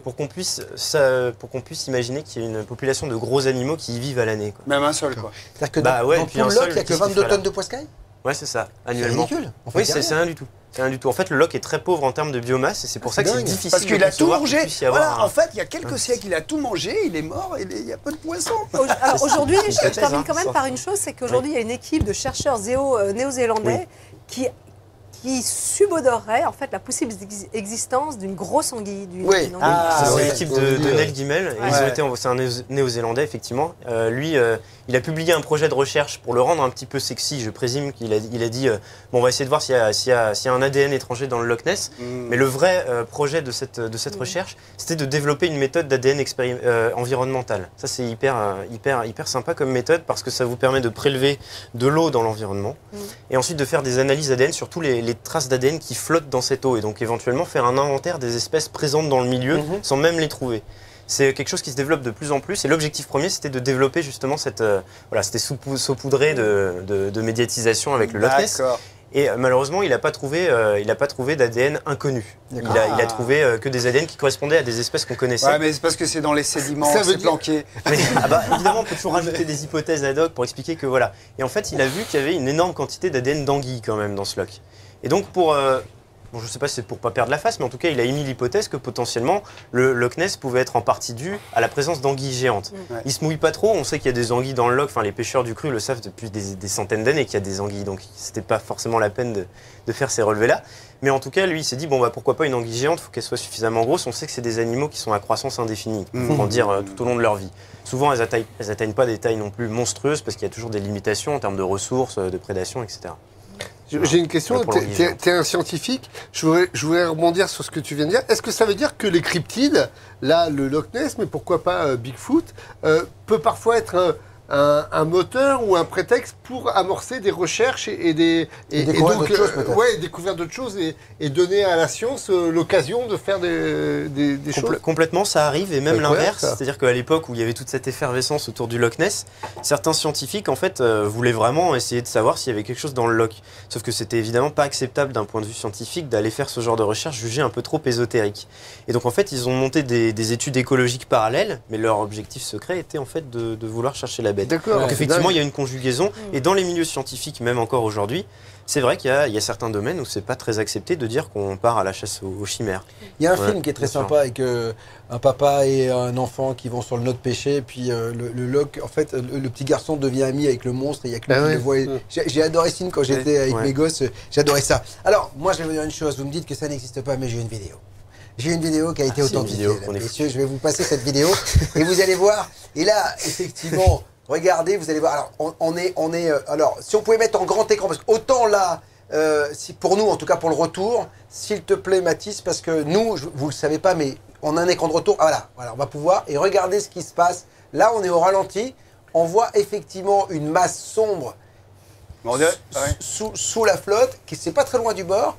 pour qu'on puisse imaginer qu'il y ait une population de gros animaux qui y vivent à l'année. Même un seul, quoi. C'est-à-dire que dans tout le loch, il n'y a que 22 tonnes de poiscaille? Ouais, c'est ça, annuellement. C'est ridicule. Oui, c'est rien du tout. C'est rien du tout. En fait, le loch est très pauvre en termes de biomasse et c'est pour ça que c'est difficile. Parce qu'il a tout mangé. Voilà, en fait, il y a quelques siècles, il a tout mangé, il est mort et il y a peu de poissons. Alors aujourd'hui, je termine quand même par une chose, c'est qu'aujourd'hui, il y a une équipe de chercheurs néo-zélandais qui subodorerait en fait la possible existence d'une grosse anguille. C'est l'équipe de Neil Gemmell. C'est un néo-zélandais, effectivement. Lui, il a publié un projet de recherche pour le rendre un petit peu sexy. Je présume qu'il a dit bon, on va essayer de voir s'il y a un ADN étranger dans le Loch Ness. Mais le vrai projet de cette recherche, c'était de développer une méthode d'ADN environnementale. Ça, c'est hyper sympa comme méthode parce que ça vous permet de prélever de l'eau dans l'environnement et ensuite de faire des analyses ADN sur tous les traces d'ADN qui flottent dans cette eau et donc éventuellement faire un inventaire des espèces présentes dans le milieu sans même les trouver. C'est quelque chose qui se développe de plus en plus et l'objectif premier c'était de développer justement c'était saupoudré de médiatisation avec le Loch Ness. Et malheureusement, il n'a pas trouvé d'ADN inconnu. Il a trouvé que des ADN qui correspondaient à des espèces qu'on connaissait. Ouais, mais c'est parce que c'est dans les sédiments, c'est planqué. Évidemment, on peut toujours rajouter des hypothèses ad hoc pour expliquer que voilà. Et en fait, il a vu qu'il y avait une énorme quantité d'ADN d'anguilles quand même dans ce loch. Et donc je ne sais pas si c'est pour pas perdre la face, mais en tout cas, il a émis l'hypothèse que potentiellement le Loch Ness pouvait être en partie dû à la présence d'anguilles géantes. Il se mouille pas trop, on sait qu'il y a des anguilles dans le loch, enfin les pêcheurs du cru le savent depuis des centaines d'années qu'il y a des anguilles, donc c'était pas forcément la peine de faire ces relevés-là. Mais en tout cas, lui, il s'est dit, bon, pourquoi pas une anguille géante, il faut qu'elle soit suffisamment grosse. On sait que c'est des animaux qui sont à croissance indéfinie, qui vont grandir tout au long de leur vie. Souvent, elles n'atteignent pas des tailles non plus monstrueuses, parce qu'il y a toujours des limitations en termes de ressources, de prédation, etc. J'ai une question, tu es un scientifique, je voudrais rebondir sur ce que tu viens de dire. Est-ce que ça veut dire que les cryptides, là le Loch Ness, mais pourquoi pas Bigfoot, peut parfois être un moteur ou un prétexte pour amorcer des recherches et découvrir d'autres choses peut-être. Découvrir d'autres choses et donner à la science l'occasion de faire des choses. Complètement, ça arrive, et même l'inverse. C'est-à-dire qu'à l'époque où il y avait toute cette effervescence autour du Loch Ness, certains scientifiques en fait voulaient vraiment essayer de savoir s'il y avait quelque chose dans le loch. Sauf que c'était évidemment pas acceptable d'un point de vue scientifique d'aller faire ce genre de recherche jugée un peu trop ésotérique. Et donc en fait, ils ont monté des études écologiques parallèles, mais leur objectif secret était en fait de vouloir chercher la bête. bête. D'accord. Donc Ouais, effectivement, dingue. il y a une conjugaison. Et dans les milieux scientifiques, même encore aujourd'hui, c'est vrai qu'il y a certains domaines où c'est pas très accepté de dire qu'on part à la chasse aux chimères. Il y a un Ouais, film qui est très bien sûr. sympa avec un papa et un enfant qui vont sur le nord de pêcher, puis en fait, le petit garçon devient ami avec le monstre et il y a que lui Ah qui ouais. le voit. J'ai adoré ce film quand j'étais avec Ouais. mes gosses, j'adorais ça. Alors, moi, je vais vous dire une chose, vous me dites que ça n'existe pas, mais j'ai une vidéo. J'ai une vidéo qui a été c'est une authentifiée. vidéo là, qu'on est messieurs, je vais vous passer cette vidéo et vous allez voir. Et là, effectivement, regardez, vous allez voir. Alors, on est. Alors, si on pouvait mettre en grand écran, parce qu'autant là. Si pour nous, en tout cas pour le retour, s'il te plaît Mathis, parce que nous, vous le savez pas, mais on a un écran de retour. Ah, voilà, on va pouvoir et regardez ce qui se passe. Là, on est au ralenti. On voit effectivement une masse sombre sous la flotte, qui c'est pas très loin du bord.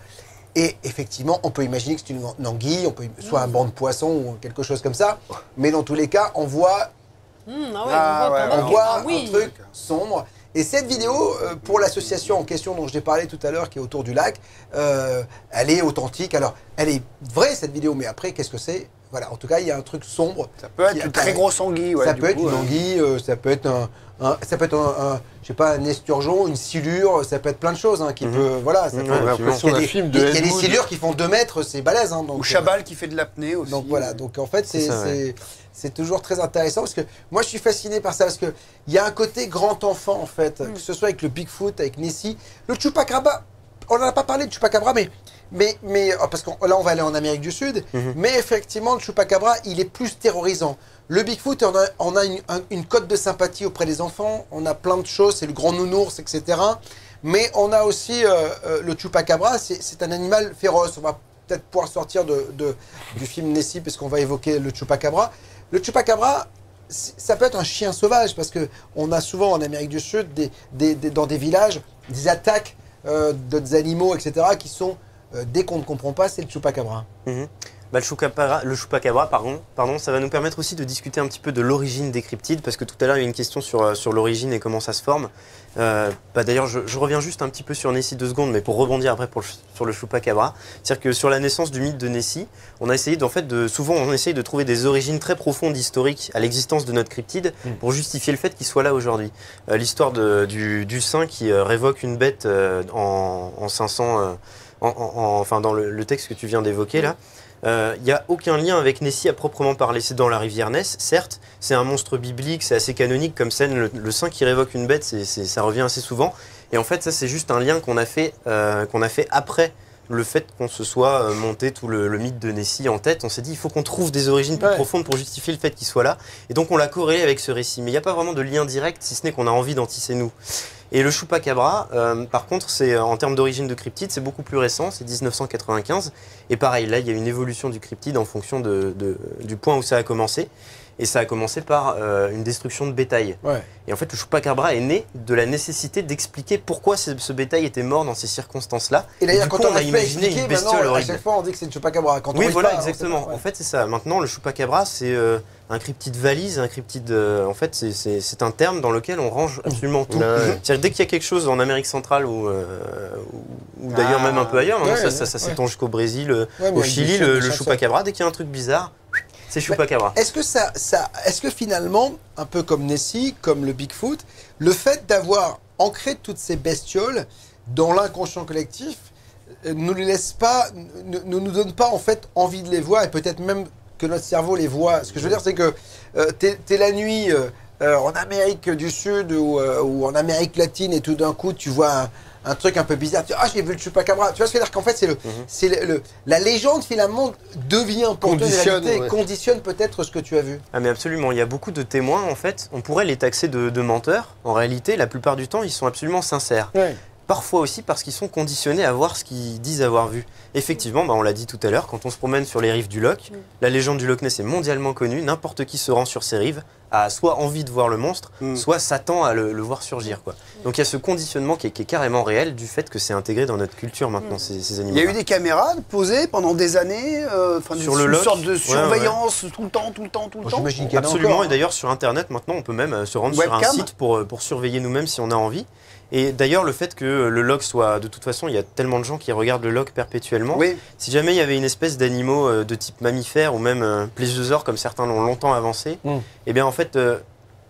Et effectivement, on peut imaginer que c'est une anguille, on peut soit un banc de poissons ou quelque chose comme ça. Mais dans tous les cas, on voit, un truc sombre. Et cette vidéo, pour l'association en question dont je t'ai parlé tout à l'heure, qui est autour du lac, elle est authentique. Alors, elle est vraie cette vidéo, mais après, qu'est-ce que c'est? Voilà, en tout cas, il y a un truc sombre. Ça peut être une très grosse anguille. Ouais, ça du peut être coup, une anguille, ça peut être je sais pas, un esturgeon, une silure, ça peut être plein de choses qui peut, voilà. Ça peut, On a l'impression d'un film de il y a des Ed Wood. silures qui font 2 mètres, c'est balèze. Donc, ou Chabal qui fait de l'apnée aussi. donc voilà, donc en fait, C'est ça, c'est toujours très intéressant parce que moi je suis fasciné par ça parce qu'il y a un côté grand enfant en fait, que ce soit avec le Bigfoot, avec Nessie, le Chupacabra, on n'en a pas parlé de Chupacabra, mais parce que là on va aller en Amérique du Sud, mais effectivement le Chupacabra il est plus terrorisant. Le Bigfoot, on a une cote de sympathie auprès des enfants, on a plein de choses, c'est le grand nounours, etc. Mais on a aussi le Chupacabra, c'est un animal féroce. On va peut-être pouvoir sortir du film Nessie parce qu'on va évoquer le Chupacabra. Le Chupacabra, ça peut être un chien sauvage parce qu'on a souvent en Amérique du Sud, dans des villages, des attaques d'autres animaux, etc. qui sont, dès qu'on ne comprend pas, c'est le Chupacabra. Le Chupacabra, pardon, ça va nous permettre aussi de discuter un petit peu de l'origine des cryptides, parce que tout à l'heure il y a une question sur l'origine et comment ça se forme. D'ailleurs, je reviens juste un petit peu sur Nessie 2 secondes, mais pour rebondir après sur le Chupacabra. C'est-à-dire que sur la naissance du mythe de Nessie, on a essayé souvent on essaye de trouver des origines très profondes historiques à l'existence de notre cryptide pour justifier le fait qu'il soit là aujourd'hui. L'histoire du saint qui révoque une bête en 500, enfin dans le texte que tu viens d'évoquer là. Il n'y a aucun lien avec Nessie à proprement parler. C'est dans la rivière Ness, certes, c'est un monstre biblique, c'est assez canonique comme scène. Le saint qui révoque une bête, ça revient assez souvent. Et en fait, ça, c'est juste un lien qu'on a fait après le fait qu'on se soit monté tout le mythe de Nessie en tête. On s'est dit, il faut qu'on trouve des origines plus profondes pour justifier le fait qu'il soit là. Et donc, on l'a corrélé avec ce récit. Mais il n'y a pas vraiment de lien direct, si ce n'est qu'on a envie d'en tisser nous. Et le Chupacabra, par contre, en termes d'origine de cryptide, c'est beaucoup plus récent, c'est 1995. Et pareil, là, il y a une évolution du cryptide en fonction du point où ça a commencé. Et ça a commencé par une destruction de bétail. Et en fait, le Chupacabra est né de la nécessité d'expliquer pourquoi ce bétail était mort dans ces circonstances-là. Et d'ailleurs, quand on a imaginé une bestiole à horrible. chaque fois on dit que c'est le Chupacabra. Quand Oui, on voilà, pas, exactement. En fait, c'est ça. Maintenant, le Chupacabra, c'est un cryptide valise, un cryptide. En fait, c'est un terme dans lequel on range absolument tout. C'est-à-dire, dès qu'il y a quelque chose en Amérique centrale ou d'ailleurs même un peu ailleurs, maintenant, ça s'étend jusqu'au Brésil, au Chili, le Chupacabra, dès qu'il y a un truc bizarre. C'est Chupacabra. Est-ce que finalement, un peu comme Nessie, comme le Bigfoot, le fait d'avoir ancré toutes ces bestioles dans l'inconscient collectif ne nous donne pas en fait envie de les voir et peut-être même que notre cerveau les voit. Ce que je veux dire, c'est que t'es la nuit en Amérique du Sud ou en Amérique latine et tout d'un coup tu vois un truc un peu bizarre. Tu dis, j'ai vu le Chupacabra. Tu vois ce que je veux dire qu'en fait, la légende finalement devient pour toi une réalité et conditionne peut-être ce que tu as vu. Ah mais absolument, il y a beaucoup de témoins en fait. On pourrait les taxer de menteurs. En réalité, la plupart du temps, ils sont absolument sincères. Parfois aussi parce qu'ils sont conditionnés à voir ce qu'ils disent avoir vu. Effectivement, on l'a dit tout à l'heure, quand on se promène sur les rives du Loch, la légende du Loch Ness est mondialement connue. N'importe qui se rend sur ces rives a soit envie de voir le monstre, soit s'attend à le voir surgir. Donc il y a ce conditionnement qui est carrément réel du fait que c'est intégré dans notre culture maintenant, ces animaux. Il y a eu des caméras posées pendant des années, sur le Loch, une sorte de surveillance tout le temps. J'imagine qu'il y en a absolument, encore, et d'ailleurs sur Internet maintenant, on peut même se rendre sur un site pour surveiller nous-mêmes si on a envie. Et d'ailleurs, le fait que le log soit... De toute façon, il y a tellement de gens qui regardent le log perpétuellement. Si jamais il y avait une espèce d'animaux de type mammifère ou même plésiosaure, comme certains l'ont longtemps avancé, eh bien en fait,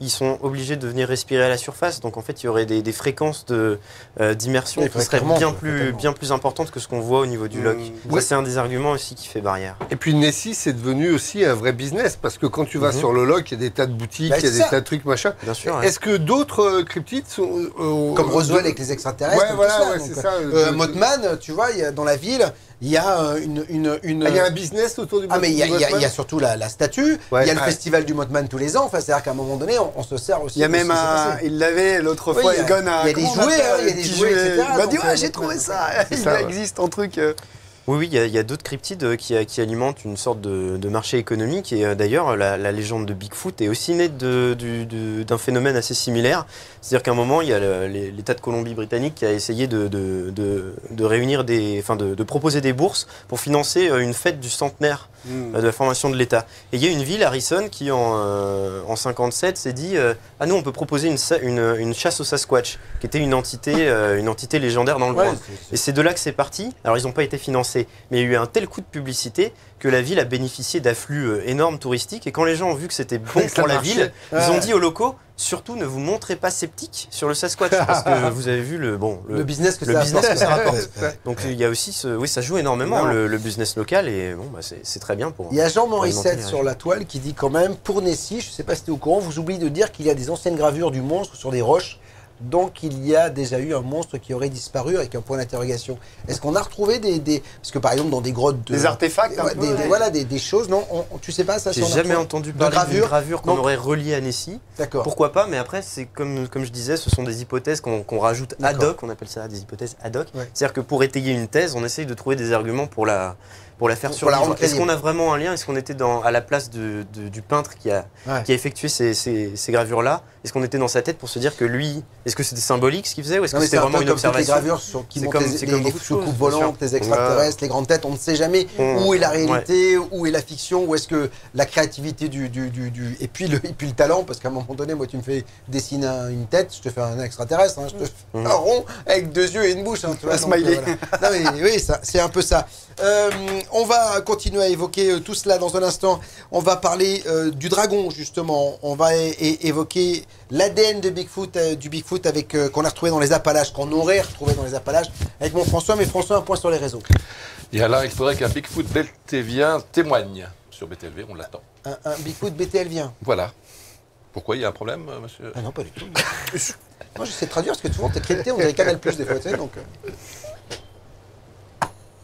il ils sont obligés de venir respirer à la surface. Donc en fait, il y aurait des fréquences d'immersion Oui, qui seraient totalement. bien plus importantes que ce qu'on voit au niveau du lock. Ça, c'est un des arguments aussi qui fait barrière. Et puis Nessie, c'est devenu aussi un vrai business parce que quand tu vas sur le lock, il y a des tas de boutiques, Bah, il y a c'est des ça. tas de trucs, machin. Bien sûr. Ouais. Est-ce que d'autres cryptides sont. Comme Roswell avec les extraterrestres. Ouais, comme voilà, tout ça. ouais, Donc, c'est ça. Mothman, tu vois, dans la ville, il y a une. Ah, il y a un business autour du Ah, mais il y, Mothman. a surtout la statue, Ouais. il y a le Ouais. festival du Mothman tous les ans, enfin, c'est-à-dire qu'à un moment donné, on se sert aussi. Il y a de même ce qui s'est un. passé. Il l'avait l'autre Oui, fois, il y a- Egon a. il y a des comment on jouets, appelle, hein, il y a des qui jouets, etc. Il m'a dit, Donc, ouais, j'ai trouvé ça. C'est Il ça, ouais. existe un truc. Oui, il y a d'autres cryptides qui alimentent une sorte de marché économique. Et d'ailleurs, la légende de Bigfoot est aussi née d'un phénomène assez similaire. C'est-à-dire qu'à un moment, il y a l'État de Colombie-Britannique qui a essayé de réunir de proposer des bourses pour financer une fête du centenaire de la formation de l'État. Et il y a une ville, Harrison, qui en 57 s'est dit ah nous on peut proposer une chasse au Sasquatch, qui était une entité légendaire dans le coin. Et c'est de là que c'est parti. Alors ils n'ont pas été financés, mais il y a eu un tel coup de publicité que la ville a bénéficié d'afflux énormes touristiques. Et quand les gens ont vu que c'était bon Ça pour la marchait. ville, ils ont dit aux locaux surtout ne vous montrez pas sceptiques sur le Sasquatch parce que vous avez vu le business que le ça business que ça rapporte. Ouais. Donc il y a aussi oui, ça joue énormément le business local et bon, bah, c'est très bien pour. Il y a Jean pour alimenter Morissette les sur régions. la toile qui dit quand même, pour Nessie, je ne sais pas si tu es au courant, vous oubliez de dire qu'il y a des anciennes gravures du monstre sur des roches. Donc il y a déjà eu un monstre qui aurait disparu avec un point d'interrogation. Est-ce qu'on a retrouvé parce que par exemple dans des grottes... Des artefacts un ouais, peu, ouais. voilà, des choses, non tu sais pas ça J'ai si on a jamais retrouvé entendu de parler d'une gravure gravure qu'on Non. aurait reliée à Nessie. D'accord. Pourquoi pas, mais après, c'est comme je disais, ce sont des hypothèses qu'on rajoute ad D'accord. hoc, on appelle ça des hypothèses ad hoc. Ouais. C'est-à-dire que pour étayer une thèse, on essaye de trouver des arguments pour la faire Pour la survivre. rendre Est-ce crédible. qu'on a vraiment un lien? Est-ce qu'on était à la place du peintre qui a effectué ces gravures-là? Est-ce qu'on était dans sa tête pour se dire que lui, est-ce que c'était symbolique ce qu'il faisait ou est-ce Non, que mais c'est c'était un vraiment peu une comme toutes les observation? gravures qui C'est montrent comme- les c'est comme beaucoup de soucoupes choses, volantes, bien les extraterrestres, les grandes têtes, on ne sait jamais où est la réalité, où est la fiction, où est-ce que la créativité et puis le talent, parce qu'à un moment donné, moi tu me fais dessiner une tête, je te fais un extraterrestre, hein, je te fais un rond avec 2 yeux et une bouche. Hein, tu vois, Un smiley. Non, mais oui, c'est un peu ça. On va continuer à évoquer tout cela dans un instant. On va parler du dragon, justement. On va évoquer l'ADN de Bigfoot, du Bigfoot qu'on a retrouvé dans les Appalaches, qu'on aurait retrouvé dans les Appalaches, avec mon François. Mais François, un point sur les réseaux. Et alors, il faudrait qu'un Bigfoot beltévien témoigne sur BTLV, on l'attend. Un Bigfoot BTL vient. Voilà. Pourquoi, il y a un problème, monsieur? Ah non, pas du tout. Moi, j'essaie de traduire parce que souvent, t'es crédité, on dirait Canal Plus des fois, tu sais, donc...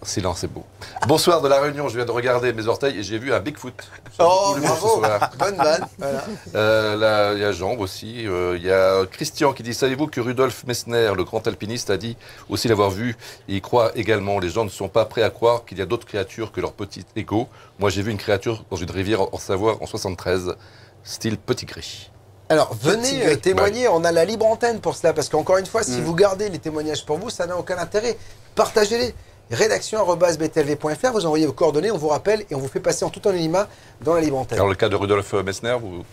Silence est beau. Bonsoir de la Réunion, je viens de regarder mes orteils et j'ai vu un Bigfoot. Oh, Ce bravo. soir. Bonne vanne. Voilà. Là, il y a Jean aussi. Il y a Christian qui dit: savez-vous que Rudolf Messner, le grand alpiniste, a dit aussi l'avoir vu et il croit également. Les gens ne sont pas prêts à croire qu'il y a d'autres créatures que leur petit ego. Moi, j'ai vu une créature dans une rivière en Savoie en 73, style petit gris. Alors, venez témoigner, on a la libre antenne pour cela, parce qu'encore une fois, si vous gardez les témoignages pour vous, ça n'a aucun intérêt. Partagez-les. Rédaction@btlv.fr, vous envoyez vos coordonnées, on vous rappelle et on vous fait passer en tout anonymat dans la libre antenne. Alors, le cas de Rudolf Messner, vous...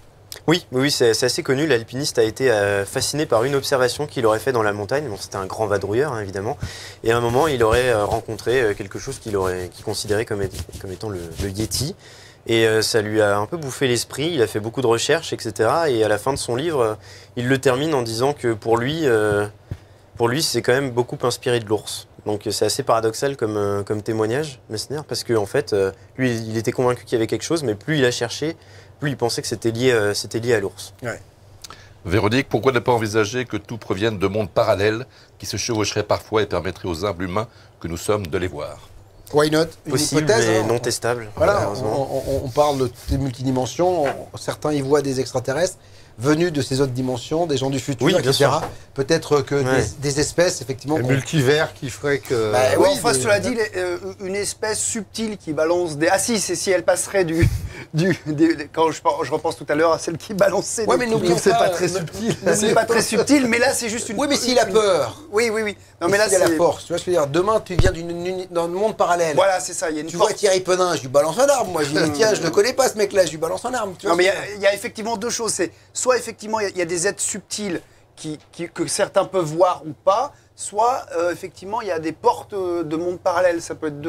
Oui, c'est assez connu. L'alpiniste a été fasciné par une observation qu'il aurait fait dans la montagne. Bon, c'était un grand vadrouilleur, hein, évidemment. Et à un moment, il aurait rencontré quelque chose qu'il considérait comme étant le Yeti. Et ça lui a un peu bouffé l'esprit. Il a fait beaucoup de recherches, etc. Et à la fin de son livre, il le termine en disant que pour lui, c'est quand même beaucoup inspiré de l'ours. Donc c'est assez paradoxal comme témoignage, Messner, parce qu'en fait, lui, il était convaincu qu'il y avait quelque chose, mais plus il a cherché, plus il pensait que c'était lié à l'ours. Ouais. Véronique, pourquoi ne pas envisager que tout provienne de mondes parallèles qui se chevaucheraient parfois et permettraient aux humbles humains que nous sommes de les voir? Why not? Une Possible, hypothèse, mais hein. non testable. Voilà, malheureusement. on parle de multidimensions, certains y voient des extraterrestres venus de ces autres dimensions, des gens du futur, Oui, bien etc. sûr. Peut-être que des espèces, effectivement... Un multivers qui ferait que... Bah, Oui, oui, enfin, mais- cela dit, une espèce subtile qui balance des... Ah si, c'est si elle passerait quand je repense tout à l'heure à celle qui balançait... Ouais, mais n'oublions c'est pas... pas très subtil. C'est pas très subtil, mais là, c'est juste une... Oui, mais s'il a peur, Oui. Non, mais là, s'il a la c'est... force, tu vois ce que je veux dire? Demain, tu viens d'un monde parallèle. Voilà, c'est ça, il y a une Tu force. vois Thierry Penin, je lui balance un arme. Moi, je dis, tiens, je le connais pas ce mec-là, je lui balance un arme. Tu vois Non, mais ce que je veux dire? il y a effectivement deux choses. C'est soit effectivement il y a des êtres subtils que certains peuvent voir ou pas, soit effectivement il y a des portes de monde parallèle. Ça peut être des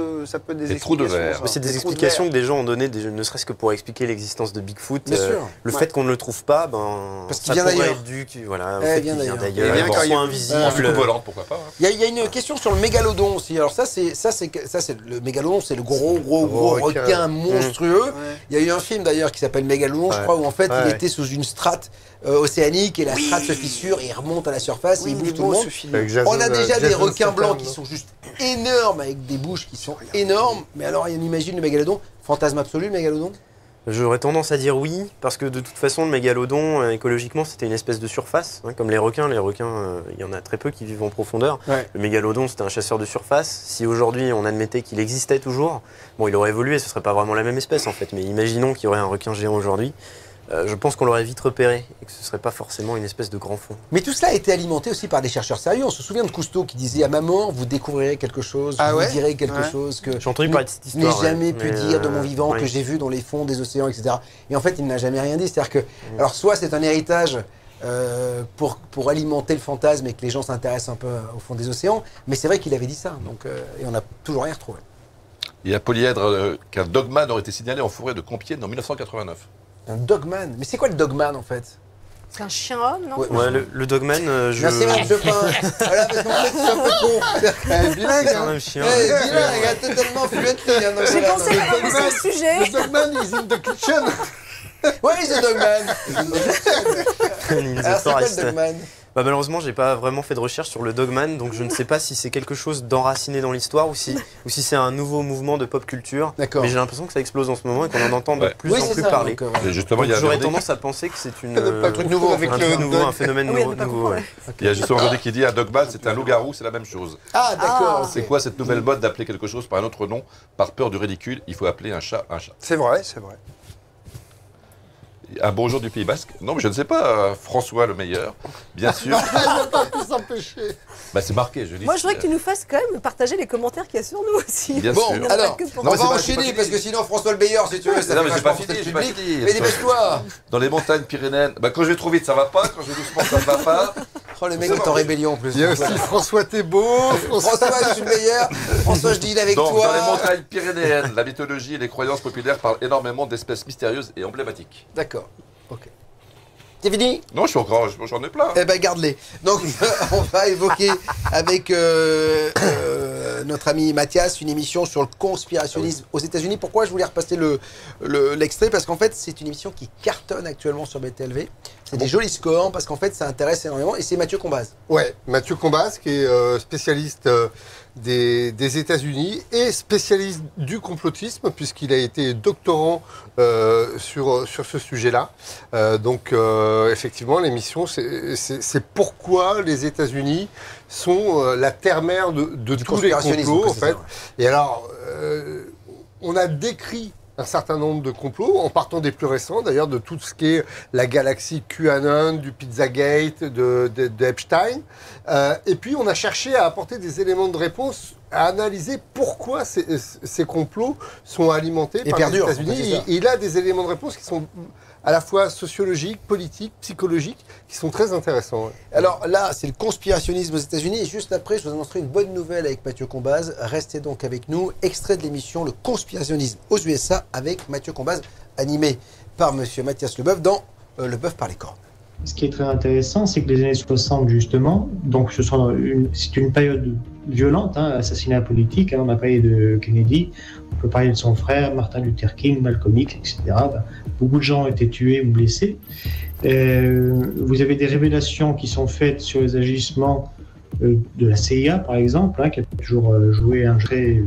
trous de explications. verre. ça. Mais c'est des trous de explications verre. que des gens ont données, ne serait-ce que pour expliquer l'existence de Bigfoot. Bien sûr. Le Ouais. fait qu'on ne le trouve pas, Parce qu'il ça vient pourrait d'ailleurs. être dû voilà, au Eh, fait il qu'il vient vient d'ailleurs. d'ailleurs, Il vient quand il y a- soit invisible. En soucoupe volante, pourquoi pas. Hein. Il y a une question sur le mégalodon aussi. Alors ça c'est le mégalodon, c'est le gros requin. requin monstrueux. Ouais. Il y a eu un film d'ailleurs qui s'appelle Mégalodon, je Ouais. crois, où en fait il Ouais. était sous une strate océanique et la strate se fissure et il remonte à la surface et Oui, il il bouffe est tout le beau monde. ce film. Avec Jason- On a déjà des Jason requins Statham, blancs qui non sont juste énormes avec des bouches qui sont énormes. Mais alors on imagine le mégalodon, fantasme absolu le mégalodon. J'aurais tendance à dire oui, parce que de toute façon, le mégalodon, écologiquement, c'était une espèce de surface. Hein, comme les requins, il y en a très peu qui vivent en profondeur. Ouais. Le mégalodon, c'était un chasseur de surface. Si aujourd'hui, on admettait qu'il existait toujours, bon, il aurait évolué, ce serait pas vraiment la même espèce en fait. Mais imaginons qu'il y aurait un requin géant aujourd'hui. Je pense qu'on l'aurait vite repéré et que ce serait pas forcément une espèce de grand fond. Mais tout cela a été alimenté aussi par des chercheurs sérieux. On se souvient de Cousteau qui disait à ma mort, vous découvrirez quelque chose, Ah vous ouais direz quelque Ouais. chose que J'ai entendu parler de cette je n'ai histoire. jamais ouais. pu Mais, dire de mon vivant, ouais. que j'ai vu dans les fonds des océans, etc. Et en fait, il n'a jamais rien dit. C'est-à-dire que, alors soit c'est un héritage pour alimenter le fantasme et que les gens s'intéressent un peu au fond des océans, mais c'est vrai qu'il avait dit ça. Donc, et on n'a toujours rien retrouvé. Il y a Polyèdre qu'un dogman aurait été signalé en forêt de Compiègne en 1989. Un dogman. Mais c'est quoi le dogman en fait? C'est un chien-homme, non? Ouais. Ouais, le dogman, Merci Mme Chopin. Voilà, parce qu'en fait, c'est un peu con. Elle est bilingue, C'est hein. un chien. Elle est bilingue, elle est totalement fluette. J'ai pensé que c'était le sujet. The Dogman is in the kitchen. Ouais, c'est dogman. In the Alors, c'est quoi forest. le dogman? Bah, malheureusement, j'ai pas vraiment fait de recherche sur le dogman, donc je ne sais pas si c'est quelque chose d'enraciné dans l'histoire ou si c'est un nouveau mouvement de pop culture. D'accord. Mais j'ai l'impression que ça explose en ce moment et qu'on en entend de Ouais. plus Oui, en c'est plus ça. parler. Donc, Et justement, il y a J'aurais Véronique- tendance à penser que c'est une Pas trop nouveau avec un le truc nouveau, dog. un phénomène Ah oui, on nouveau. n'a pas compris, ouais. Il y a justement Véronique qui dit un dogman, c'est un loup-garou, c'est la même chose. Ah, d'accord. Ah. C'est quoi cette nouvelle mode d'appeler quelque chose par un autre nom? Par peur du ridicule, il faut appeler un chat un chat. C'est vrai, c'est vrai. Un bonjour du Pays Basque? Non, mais je ne sais pas. François le meilleur, bien sûr. Il n'a pas pu s'empêcher. Bah, c'est marqué, je dis. Moi, je voudrais que tu nous fasses quand même partager les commentaires qu'il y a sur nous aussi. Bien Bon, sûr. Il y en a alors, pas que pour on Non, mais va c'est pas enchaîner fini. parce que sinon François le meilleur, si tu veux, ça Non, fait mais j'ai vachement pas fini, le j'ai pas public. fini. Mais dépêche-toi. Dans les montagnes pyrénéennes, bah, quand je vais trop vite, ça va pas. Quand je vais doucement, ça ne va pas. Oh, le mec est en rébellion en plus. Il y a aussi François Thébault. François, je suis le meilleur. François, je deal avec Donc, toi. dans les montagnes pyrénéennes, la mythologie et les croyances populaires parlent énormément d'espèces mystérieuses et emblématiques. D'accord. Ok. C'est fini? Non, je suis encore, j'en ai plein. Eh ben, garde-les. Donc, on va évoquer avec notre ami Mathias une émission sur le conspirationnisme aux États-Unis. Pourquoi je voulais repasser l'extrait? Parce qu'en fait, c'est une émission qui cartonne actuellement sur BTLV. C'est des jolis scores parce qu'en fait, ça intéresse énormément. Et c'est Mathieu Combaz. Ouais, Mathieu Combaz, qui est spécialiste des États-Unis et spécialiste du complotisme, puisqu'il a été doctorant sur ce sujet-là. Donc, effectivement, l'émission, c'est pourquoi les États-Unis sont la terre-mère de tous les complots, en fait. Et alors, on a décrit un certain nombre de complots, en partant des plus récents, d'ailleurs, de tout ce qui est la galaxie QAnon, du Pizzagate, de Epstein. Et puis, on a cherché à apporter des éléments de réponse, à analyser pourquoi ces complots sont alimentés par les États-Unis. Et il a des éléments de réponse qui sont à la fois sociologiques, politiques, psychologiques, qui sont très intéressants. Ouais. Alors là, c'est le conspirationnisme aux États-Unis. Et juste après, je vous annoncerai une bonne nouvelle avec Mathieu Combaz. Restez donc avec nous. Extrait de l'émission Le conspirationnisme aux USA avec Mathieu Combaz, animé par monsieur Mathias Leboeuf dans Le Bœuf par les cornes. Ce qui est très intéressant, c'est que les années 60, justement, donc c'est une période violente, hein, assassinat politique, hein, on a parlé de Kennedy, on peut parler de son frère, Martin Luther King, Malcolm X, etc. Beaucoup de gens ont été tués ou blessés. Vous avez des révélations qui sont faites sur les agissements de la CIA, par exemple, hein, qui a toujours joué un vrai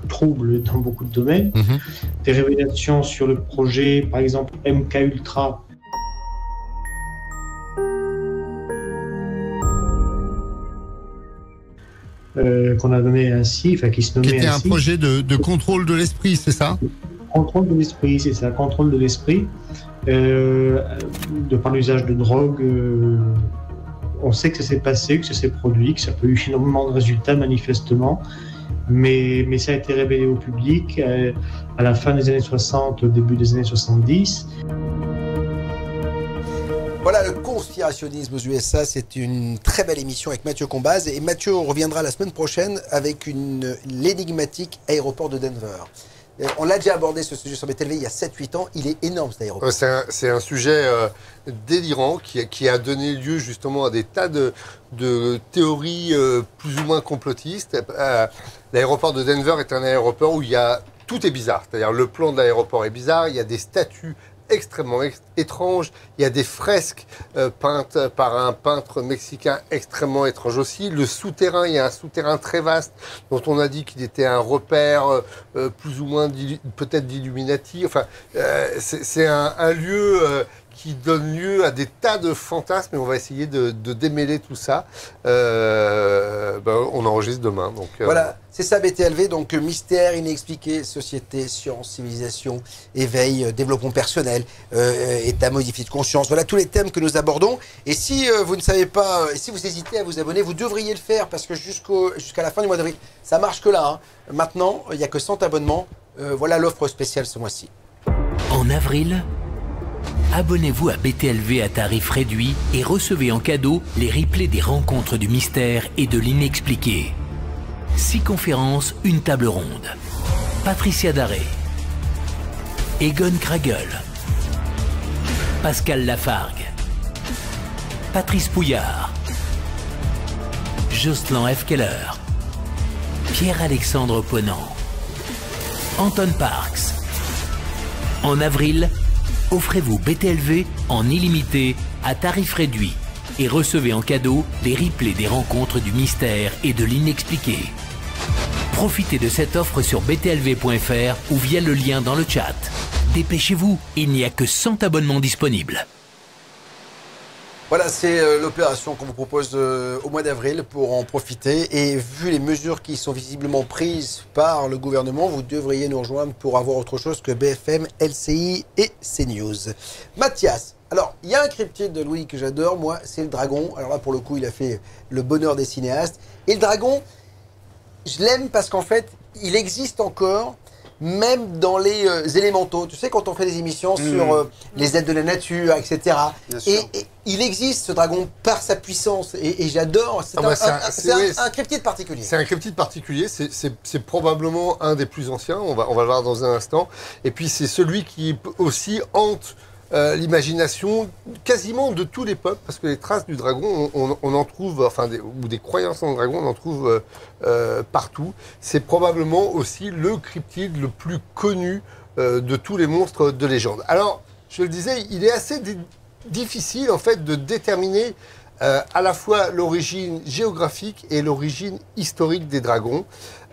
trouble dans beaucoup de domaines. Des révélations sur le projet, par exemple, MK-Ultra, qu'on a donné ainsi, enfin qui se nommait ainsi. Qui était un projet de contrôle de l'esprit, c'est ça? Contrôle de l'esprit, c'est ça, contrôle de l'esprit, de par l'usage de drogue. On sait que ça s'est passé, que ça s'est produit, que ça a eu énormément de résultats manifestement, mais ça a été révélé au public à la fin des années 60, au début des années 70. Voilà le conspirationnisme aux USA, c'est une très belle émission avec Mathieu Combaz. Et Mathieu reviendra la semaine prochaine avec l'énigmatique aéroport de Denver. On l'a déjà abordé ce sujet sur BTLV il y a 7-8 ans. Il est énorme cet aéroport. C'est un sujet délirant qui a donné lieu justement à des tas de théories plus ou moins complotistes. L'aéroport de Denver est un aéroport où tout est bizarre. C'est-à-dire le plan de l'aéroport est bizarre, il y a des statues extrêmement étranges, il y a des fresques peintes par un peintre mexicain extrêmement étrange aussi. Le souterrain, il y a un souterrain très vaste dont on a dit qu'il était un repère plus ou moins peut-être d'Illuminati. Enfin, c'est un lieu qui donne lieu à des tas de fantasmes et on va essayer de démêler tout ça. On enregistre demain. Donc, voilà, c'est ça BTLV, donc mystère, inexpliqué, société, science, civilisation, éveil, développement personnel, état modifié de conscience. Voilà tous les thèmes que nous abordons. Et si vous ne savez pas, si vous hésitez à vous abonner, vous devriez le faire parce que jusqu'à la fin du mois d'avril, ça marche que là. Hein. Maintenant, il n'y a que 100 abonnements. Voilà l'offre spéciale ce mois-ci. En avril, abonnez-vous à BTLV à tarif réduit et recevez en cadeau les replays des rencontres du mystère et de l'inexpliqué. 6 conférences, une table ronde. Patricia Daré, Egon Kragel, Pascal Lafargue, Patrice Pouillard, Jocelyn F. Keller, Pierre-Alexandre Ponant, Anton Parks. En avril, offrez-vous BTLV en illimité à tarif réduit et recevez en cadeau les replays des rencontres du mystère et de l'inexpliqué. Profitez de cette offre sur btlv.fr ou via le lien dans le chat. Dépêchez-vous, il n'y a que 100 abonnements disponibles. Voilà, c'est l'opération qu'on vous propose au mois d'avril pour en profiter. Et vu les mesures qui sont visiblement prises par le gouvernement, vous devriez nous rejoindre pour avoir autre chose que BFM, LCI et CNews. Mathias, alors il y a un cryptide de Louis que j'adore, moi, c'est le dragon. Alors là, pour le coup, il a fait le bonheur des cinéastes. Et le dragon, je l'aime parce qu'en fait, il existe encore, même dans les élémentaux. Tu sais, quand on fait des émissions sur les aides de la nature, etc. Et il existe, ce dragon, par sa puissance. Et j'adore. C'est un cryptide particulier. C'est un cryptide particulier. C'est probablement un des plus anciens. On va le voir dans un instant. Et puis, c'est celui qui aussi hante l'imagination quasiment de tous les peuples, parce que les traces du dragon, on en trouve, ou des croyances en dragon, on en trouve partout. C'est probablement aussi le cryptide le plus connu de tous les monstres de légende. Alors, je le disais, il est assez difficile en fait de déterminer à la fois l'origine géographique et l'origine historique des dragons,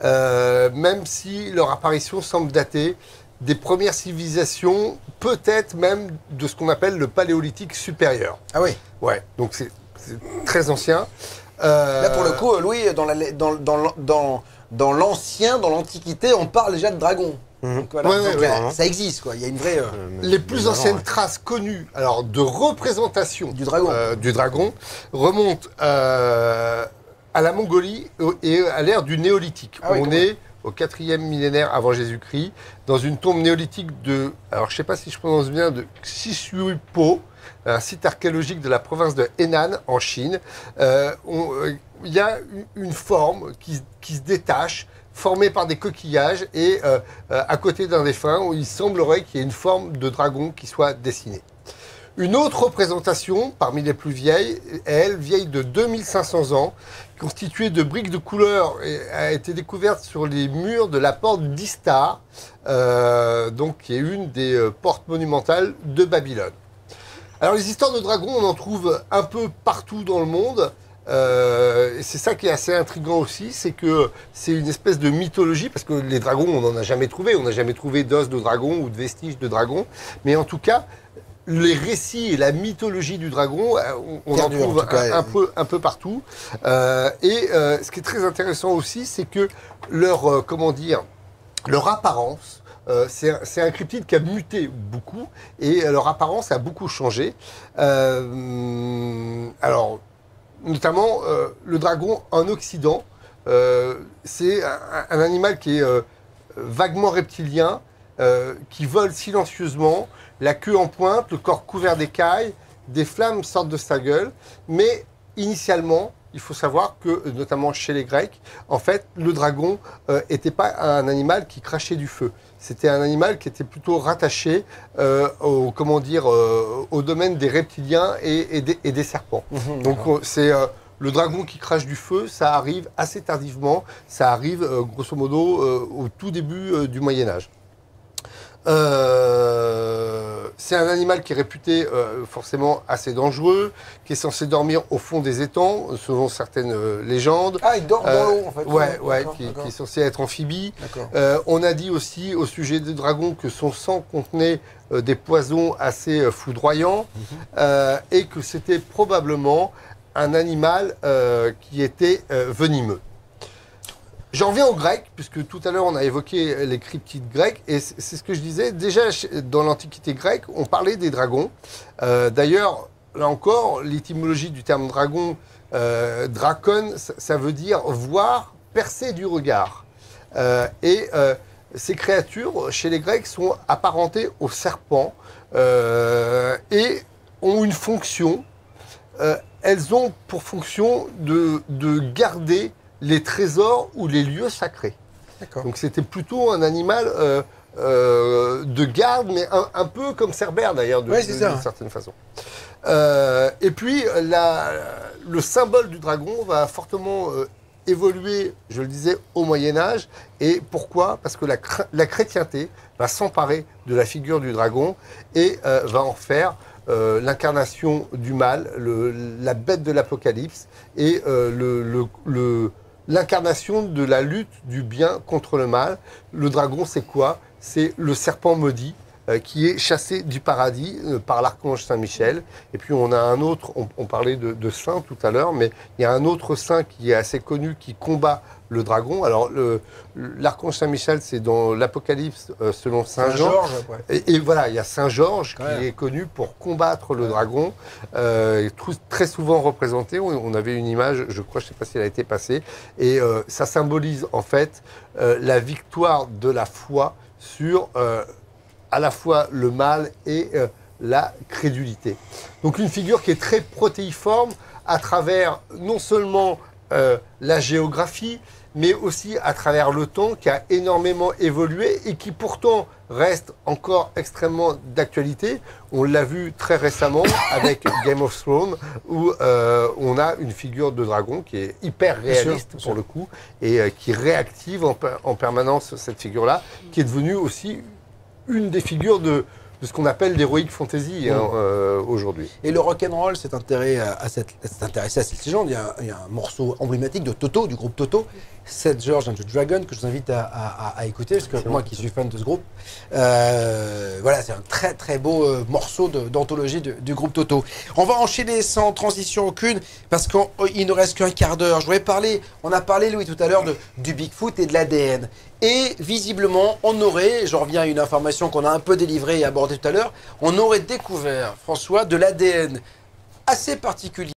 même si leur apparition semble dater des premières civilisations, peut-être même de ce qu'on appelle le paléolithique supérieur. Ah oui. Ouais, donc c'est très ancien. Là, pour le coup, Louis, dans l'ancien, dans l'Antiquité, on parle déjà de dragon. Donc, voilà. Ça existe, quoi. Il y a une vraie... Les plus anciennes traces connues alors, de représentation du dragon remontent à la Mongolie et à l'ère du néolithique. On est au 4e millénaire avant Jésus-Christ, dans une tombe néolithique de, alors je ne sais pas si je prononce bien, de Xishuipo, un site archéologique de la province de Henan, en Chine. Il y a une forme qui se détache, formée par des coquillages, et à côté d'un défunt, où il semblerait qu'il y ait une forme de dragon qui soit dessinée. Une autre représentation, parmi les plus vieilles, elle, vieille de 2500 ans, constituée de briques de couleur, a été découverte sur les murs de la porte d'Istar, donc qui est une des portes monumentales de Babylone. Alors les histoires de dragons, on en trouve un peu partout dans le monde. C'est ça qui est assez intriguant aussi, c'est que c'est une espèce de mythologie, parce que les dragons, on n'en a jamais trouvé. On n'a jamais trouvé d'os de dragon ou de vestiges de dragon. Mais en tout cas, les récits et la mythologie du dragon, on en trouve un peu partout. Ce qui est très intéressant aussi, c'est que leur apparence, c'est un cryptide qui a muté beaucoup et leur apparence a beaucoup changé. Alors, notamment, le dragon en Occident, c'est un animal qui est vaguement reptilien, qui vole silencieusement, la queue en pointe, le corps couvert d'écailles, des flammes sortent de sa gueule, mais initialement, il faut savoir que, notamment chez les Grecs, en fait, le dragon n'était pas un animal qui crachait du feu. C'était un animal qui était plutôt rattaché au domaine des reptiliens et des serpents. Donc c'est le dragon qui crache du feu, ça arrive assez tardivement, ça arrive grosso modo au tout début du Moyen-Âge. C'est un animal qui est réputé forcément assez dangereux, qui est censé dormir au fond des étangs, selon certaines légendes. Ah, il dort dans l'eau en fait. Qui est censé être amphibie. On a dit aussi au sujet du dragon que son sang contenait des poisons assez foudroyants et que c'était probablement un animal qui était venimeux. J'en viens aux Grecs, puisque tout à l'heure on a évoqué les cryptides grecs, et c'est ce que je disais. Déjà, dans l'Antiquité grecque, on parlait des dragons. D'ailleurs, là encore, l'étymologie du terme dragon, drakon, ça veut dire voir, percer du regard. Ces créatures, chez les Grecs, sont apparentées aux serpents et ont une fonction. Elles ont pour fonction de garder les trésors ou les lieux sacrés. Donc c'était plutôt un animal de garde, mais un peu comme Cerbère d'ailleurs, d'une certaine façon. Et puis le symbole du dragon va fortement évoluer, je le disais, au Moyen-Âge. Et pourquoi? Parce que la chrétienté va s'emparer de la figure du dragon et va en faire l'incarnation du mal, la bête de l'Apocalypse et l'incarnation de la lutte du bien contre le mal. Le dragon, c'est quoi? C'est le serpent maudit qui est chassé du paradis par l'archange Saint-Michel. Et puis on a un autre, on parlait de saint tout à l'heure, mais il y a un autre saint qui est assez connu qui combat le dragon. Alors l'archange Saint-Michel, c'est dans l'Apocalypse selon Saint Jean. Et voilà, il y a Saint Georges qui est connu pour combattre le dragon, très souvent représenté. On avait une image, je crois, je ne sais pas si elle a été passée, et ça symbolise en fait la victoire de la foi sur à la fois le mal et la crédulité. Donc une figure qui est très protéiforme à travers non seulement la géographie, mais aussi à travers le temps, qui a énormément évolué et qui pourtant reste encore extrêmement d'actualité. On l'a vu très récemment avec Game of Thrones, où on a une figure de dragon qui est hyper réaliste pour le coup, et qui réactive en permanence cette figure-là, qui est devenue aussi une des figures de ce qu'on appelle l'heroic fantasy aujourd'hui. Et le rock'n'roll s'est intéressé à cette légende. Il y a un morceau emblématique de Toto, du groupe Toto, St. George and the Dragon, que je vous invite à écouter, parce que moi qui suis fan de ce groupe, voilà, c'est un très très beau morceau d'anthologie du groupe Toto. On va enchaîner sans transition aucune, parce qu'il ne reste qu'un quart d'heure. Je voudrais parler, on a parlé, Louis, tout à l'heure du Bigfoot et de l'ADN. Et visiblement, on aurait, j'en reviens à une information qu'on a un peu délivrée et abordée tout à l'heure, on aurait découvert, François, de l'ADN assez particulier